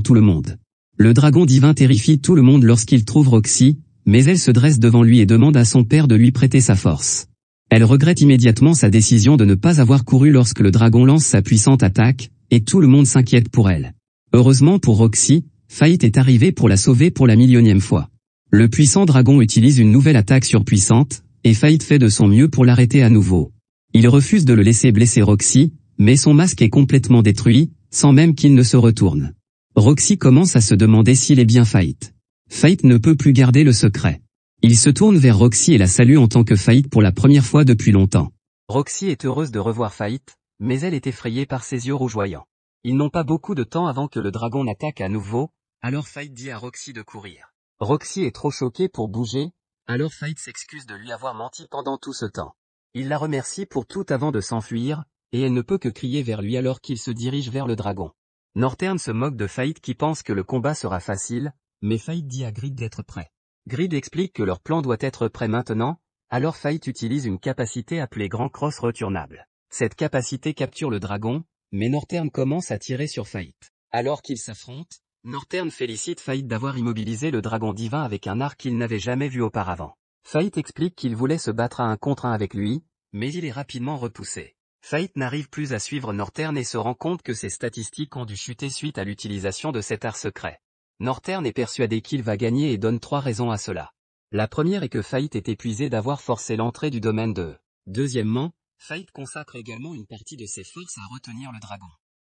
tout le monde. Le dragon divin terrifie tout le monde lorsqu'il trouve Roxy, mais elle se dresse devant lui et demande à son père de lui prêter sa force. Elle regrette immédiatement sa décision de ne pas avoir couru lorsque le dragon lance sa puissante attaque, et tout le monde s'inquiète pour elle. Heureusement pour Roxy, Fate est arrivé pour la sauver pour la millionième fois. Le puissant dragon utilise une nouvelle attaque surpuissante, et Fate fait de son mieux pour l'arrêter à nouveau. Il refuse de le laisser blesser Roxy, mais son masque est complètement détruit, sans même qu'il ne se retourne. Roxy commence à se demander s'il est bien Fate. Fate ne peut plus garder le secret. Il se tourne vers Roxy et la salue en tant que Fate pour la première fois depuis longtemps. Roxy est heureuse de revoir Fate, mais elle est effrayée par ses yeux rougeoyants. Ils n'ont pas beaucoup de temps avant que le dragon n'attaque à nouveau, alors Fate dit à Roxy de courir. Roxy est trop choquée pour bouger, alors Fate s'excuse de lui avoir menti pendant tout ce temps. Il la remercie pour tout avant de s'enfuir, et elle ne peut que crier vers lui alors qu'il se dirige vers le dragon. Northern se moque de Fate qui pense que le combat sera facile, mais Fate dit à Grid d'être prêt. Grid explique que leur plan doit être prêt maintenant, alors Fate utilise une capacité appelée Grand Cross Returnable. Cette capacité capture le dragon, mais Northern commence à tirer sur Fate. Alors qu'ils s'affrontent, Northern félicite Fate d'avoir immobilisé le dragon divin avec un arc qu'il n'avait jamais vu auparavant. Fate explique qu'il voulait se battre à 1 contre 1 avec lui, mais il est rapidement repoussé. Fate n'arrive plus à suivre Northern et se rend compte que ses statistiques ont dû chuter suite à l'utilisation de cet art secret. Northern est persuadé qu'il va gagner et donne 3 raisons à cela. La première est que Fate est épuisé d'avoir forcé l'entrée du domaine 2. Deuxièmement, Fate consacre également une partie de ses forces à retenir le dragon.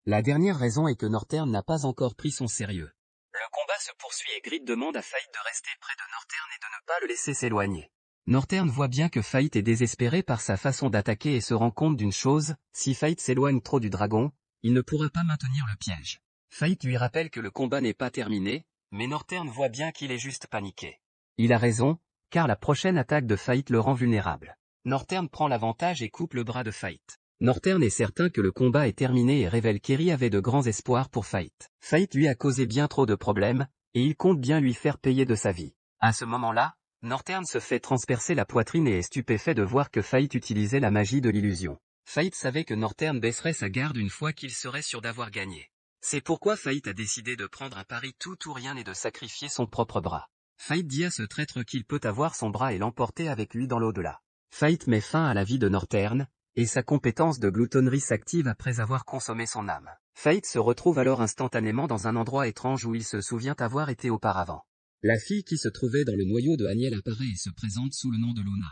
La dernière raison est que Northern n'a pas encore pris son sérieux. Le combat se poursuit et Grid demande à Fate de rester près de Northern et de ne pas le laisser s'éloigner. Northern voit bien que Fate est désespéré par sa façon d'attaquer et se rend compte d'une chose, si Fate s'éloigne trop du dragon, il ne pourra pas maintenir le piège. Fate lui rappelle que le combat n'est pas terminé, mais Northern voit bien qu'il est juste paniqué. Il a raison, car la prochaine attaque de Fate le rend vulnérable. Northern prend l'avantage et coupe le bras de Fate. Northern est certain que le combat est terminé et révèle qu'Eri avait de grands espoirs pour Fate. Fate lui a causé bien trop de problèmes, et il compte bien lui faire payer de sa vie. À ce moment-là, Northern se fait transpercer la poitrine et est stupéfait de voir que Fate utilisait la magie de l'illusion. Fate savait que Northern baisserait sa garde une fois qu'il serait sûr d'avoir gagné. C'est pourquoi Fate a décidé de prendre un pari tout ou rien et de sacrifier son propre bras. Fate dit à ce traître qu'il peut avoir son bras et l'emporter avec lui dans l'au-delà. Fate met fin à la vie de Northern, et sa compétence de gloutonnerie s'active après avoir consommé son âme. Fate se retrouve alors instantanément dans un endroit étrange où il se souvient avoir été auparavant. La fille qui se trouvait dans le noyau de Aniel apparaît et se présente sous le nom de Luna.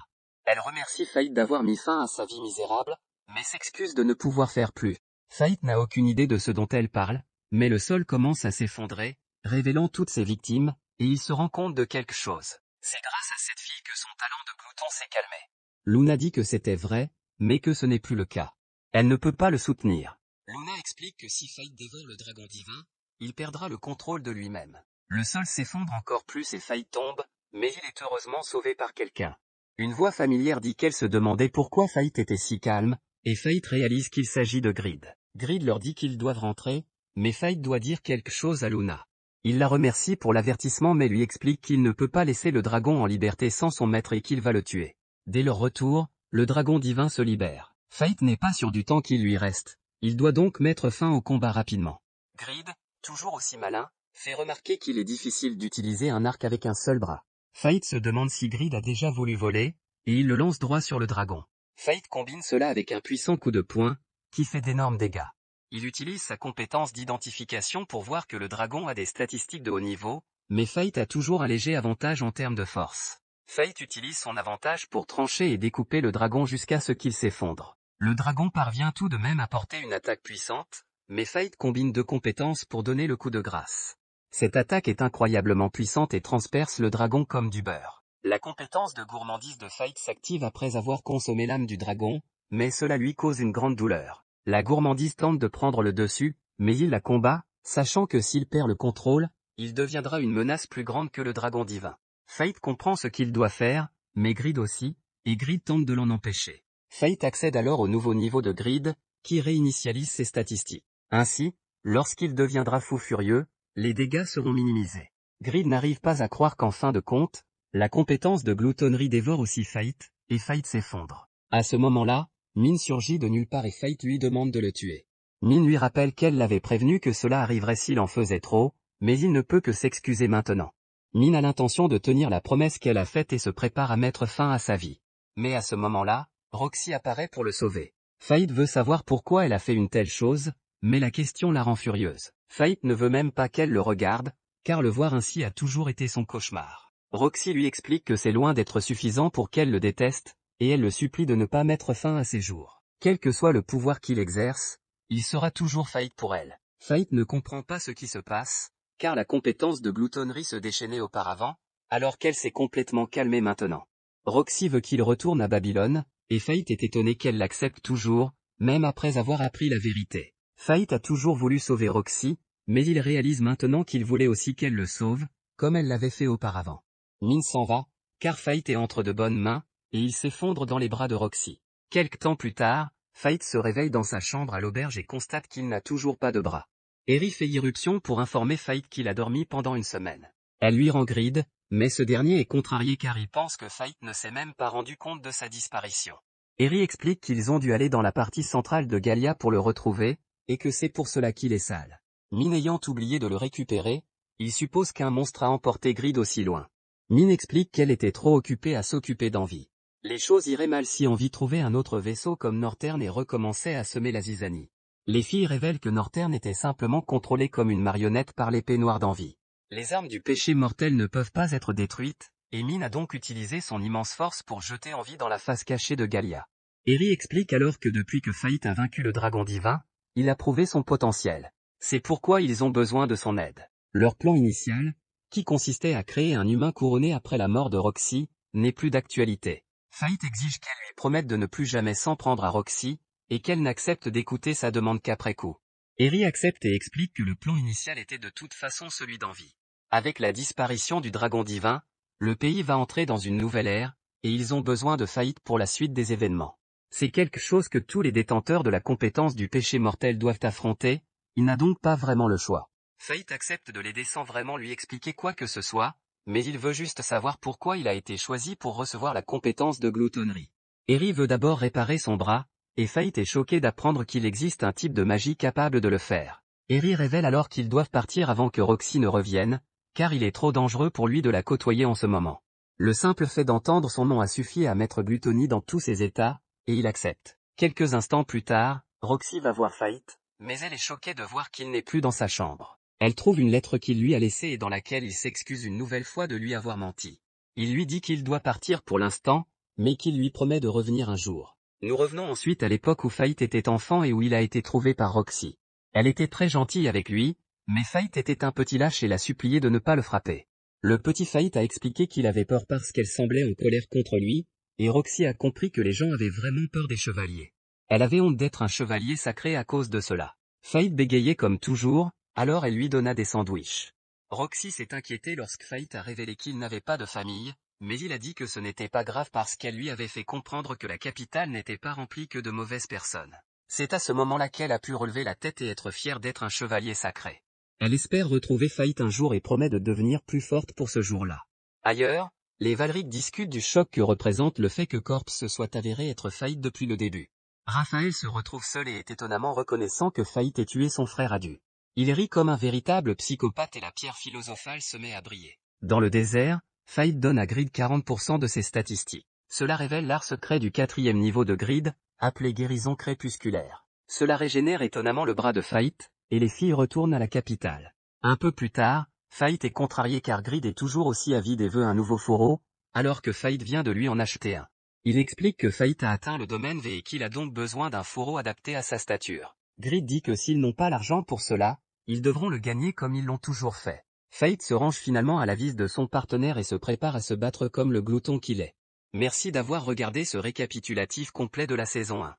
Elle remercie Fate d'avoir mis fin à sa vie misérable, mais s'excuse de ne pouvoir faire plus. Fate n'a aucune idée de ce dont elle parle, mais le sol commence à s'effondrer, révélant toutes ses victimes, et il se rend compte de quelque chose. C'est grâce à cette fille que son talent de glouton s'est calmé. Luna dit que c'était vrai, mais que ce n'est plus le cas. Elle ne peut pas le soutenir. Luna explique que si Fate dévore le dragon divin, il perdra le contrôle de lui-même. Le sol s'effondre encore plus et Fate tombe, mais il est heureusement sauvé par quelqu'un. Une voix familière dit qu'elle se demandait pourquoi Fate était si calme, et Fate réalise qu'il s'agit de Grid. Grid leur dit qu'ils doivent rentrer, mais Fate doit dire quelque chose à Luna. Il la remercie pour l'avertissement mais lui explique qu'il ne peut pas laisser le dragon en liberté sans son maître et qu'il va le tuer. Dès leur retour, le dragon divin se libère. Fate n'est pas sûr du temps qui lui reste. Il doit donc mettre fin au combat rapidement. Grid, toujours aussi malin, fait remarquer qu'il est difficile d'utiliser un arc avec un seul bras. Fate se demande si Grid a déjà voulu voler, et il le lance droit sur le dragon. Fate combine cela avec un puissant coup de poing, qui fait d'énormes dégâts. Il utilise sa compétence d'identification pour voir que le dragon a des statistiques de haut niveau, mais Fate a toujours un léger avantage en termes de force. Fate utilise son avantage pour trancher et découper le dragon jusqu'à ce qu'il s'effondre. Le dragon parvient tout de même à porter une attaque puissante, mais Fate combine 2 compétences pour donner le coup de grâce. Cette attaque est incroyablement puissante et transperce le dragon comme du beurre. La compétence de gourmandise de Fate s'active après avoir consommé l'âme du dragon, mais cela lui cause une grande douleur. La gourmandise tente de prendre le dessus, mais il la combat, sachant que s'il perd le contrôle, il deviendra une menace plus grande que le dragon divin. Fate comprend ce qu'il doit faire, mais Grid aussi, et Grid tente de l'en empêcher. Fate accède alors au nouveau niveau de Grid, qui réinitialise ses statistiques. Ainsi, lorsqu'il deviendra fou furieux, les dégâts seront minimisés. Grid n'arrive pas à croire qu'en fin de compte, la compétence de gloutonnerie dévore aussi Fate, et Fate s'effondre. À ce moment-là, Min surgit de nulle part et Fate lui demande de le tuer. Min lui rappelle qu'elle l'avait prévenu que cela arriverait s'il en faisait trop, mais il ne peut que s'excuser maintenant. Min a l'intention de tenir la promesse qu'elle a faite et se prépare à mettre fin à sa vie. Mais à ce moment-là, Roxy apparaît pour le sauver. Fate veut savoir pourquoi elle a fait une telle chose, mais la question la rend furieuse. Fate ne veut même pas qu'elle le regarde, car le voir ainsi a toujours été son cauchemar. Roxy lui explique que c'est loin d'être suffisant pour qu'elle le déteste, et elle le supplie de ne pas mettre fin à ses jours. Quel que soit le pouvoir qu'il exerce, il sera toujours Fate pour elle. Fate ne comprend pas ce qui se passe, car la compétence de gloutonnerie se déchaînait auparavant, alors qu'elle s'est complètement calmée maintenant. Roxy veut qu'il retourne à Babylone, et Fate est étonné qu'elle l'accepte toujours, même après avoir appris la vérité. Fate a toujours voulu sauver Roxy, mais il réalise maintenant qu'il voulait aussi qu'elle le sauve, comme elle l'avait fait auparavant. Min s'en va, car Fate est entre de bonnes mains, et il s'effondre dans les bras de Roxy. Quelque temps plus tard, Fate se réveille dans sa chambre à l'auberge et constate qu'il n'a toujours pas de bras. Eri fait irruption pour informer Fate qu'il a dormi pendant une semaine. Elle lui rend Grid, mais ce dernier est contrarié car il pense que Fate ne s'est même pas rendu compte de sa disparition. Eri explique qu'ils ont dû aller dans la partie centrale de Galia pour le retrouver, et que c'est pour cela qu'il est sale. Min ayant oublié de le récupérer, il suppose qu'un monstre a emporté Grid aussi loin. Min explique qu'elle était trop occupée à s'occuper d'Envie. Les choses iraient mal si Envie trouvait un autre vaisseau comme Northern et recommençait à semer la zizanie. Les filles révèlent que Northern était simplement contrôlé comme une marionnette par l'épée noire d'Envie. Les armes du péché mortel ne peuvent pas être détruites, et Min a donc utilisé son immense force pour jeter Envie dans la face cachée de Galia. Eri explique alors que depuis que Fate a vaincu le dragon divin, il a prouvé son potentiel. C'est pourquoi ils ont besoin de son aide. Leur plan initial, qui consistait à créer un humain couronné après la mort de Roxy, n'est plus d'actualité. Fate exige qu'elle lui promette de ne plus jamais s'en prendre à Roxy, et qu'elle n'accepte d'écouter sa demande qu'après coup. Eri accepte et explique que le plan initial était de toute façon celui d'Envie. Avec la disparition du dragon divin, le pays va entrer dans une nouvelle ère, et ils ont besoin de Fate pour la suite des événements. C'est quelque chose que tous les détenteurs de la compétence du péché mortel doivent affronter, il n'a donc pas vraiment le choix. Fate accepte de l'aider sans vraiment lui expliquer quoi que ce soit, mais il veut juste savoir pourquoi il a été choisi pour recevoir la compétence de gloutonnerie. Eri veut d'abord réparer son bras, et Fate est choqué d'apprendre qu'il existe un type de magie capable de le faire. Eri révèle alors qu'ils doivent partir avant que Roxy ne revienne, car il est trop dangereux pour lui de la côtoyer en ce moment. Le simple fait d'entendre son nom a suffi à mettre gloutonnerie dans tous ses états, et il accepte. Quelques instants plus tard, Roxy va voir Fate, mais elle est choquée de voir qu'il n'est plus dans sa chambre. Elle trouve une lettre qu'il lui a laissée et dans laquelle il s'excuse une nouvelle fois de lui avoir menti. Il lui dit qu'il doit partir pour l'instant, mais qu'il lui promet de revenir un jour. Nous revenons ensuite à l'époque où Fate était enfant et où il a été trouvé par Roxy. Elle était très gentille avec lui, mais Fate était un petit lâche et l'a supplié de ne pas le frapper. Le petit Fate a expliqué qu'il avait peur parce qu'elle semblait en colère contre lui, et Roxy a compris que les gens avaient vraiment peur des chevaliers. Elle avait honte d'être un chevalier sacré à cause de cela. Fate bégayait comme toujours, alors elle lui donna des sandwichs. Roxy s'est inquiétée lorsque Fate a révélé qu'il n'avait pas de famille, mais il a dit que ce n'était pas grave parce qu'elle lui avait fait comprendre que la capitale n'était pas remplie que de mauvaises personnes. C'est à ce moment-là qu'elle a pu relever la tête et être fière d'être un chevalier sacré. Elle espère retrouver Fate un jour et promet de devenir plus forte pour ce jour-là. Ailleurs, les Valric discutent du choc que représente le fait que Corps se soit avéré être Fate depuis le début. Raphaël se retrouve seul et est étonnamment reconnaissant que Fate ait tué son frère Adu. Il rit comme un véritable psychopathe et la pierre philosophale se met à briller. Dans le désert, Fate donne à Grid 40% de ses statistiques. Cela révèle l'art secret du 4e niveau de Grid, appelé guérison crépusculaire. Cela régénère étonnamment le bras de Fate, et les filles retournent à la capitale. Un peu plus tard, Fate est contrarié car Grid est toujours aussi avide et veut un nouveau fourreau, alors que Fate vient de lui en acheter un. Il explique que Fate a atteint le domaine V et qu'il a donc besoin d'un fourreau adapté à sa stature. Grid dit que s'ils n'ont pas l'argent pour cela, ils devront le gagner comme ils l'ont toujours fait. Fate se range finalement à l'avis de son partenaire et se prépare à se battre comme le glouton qu'il est. Merci d'avoir regardé ce récapitulatif complet de la saison 1.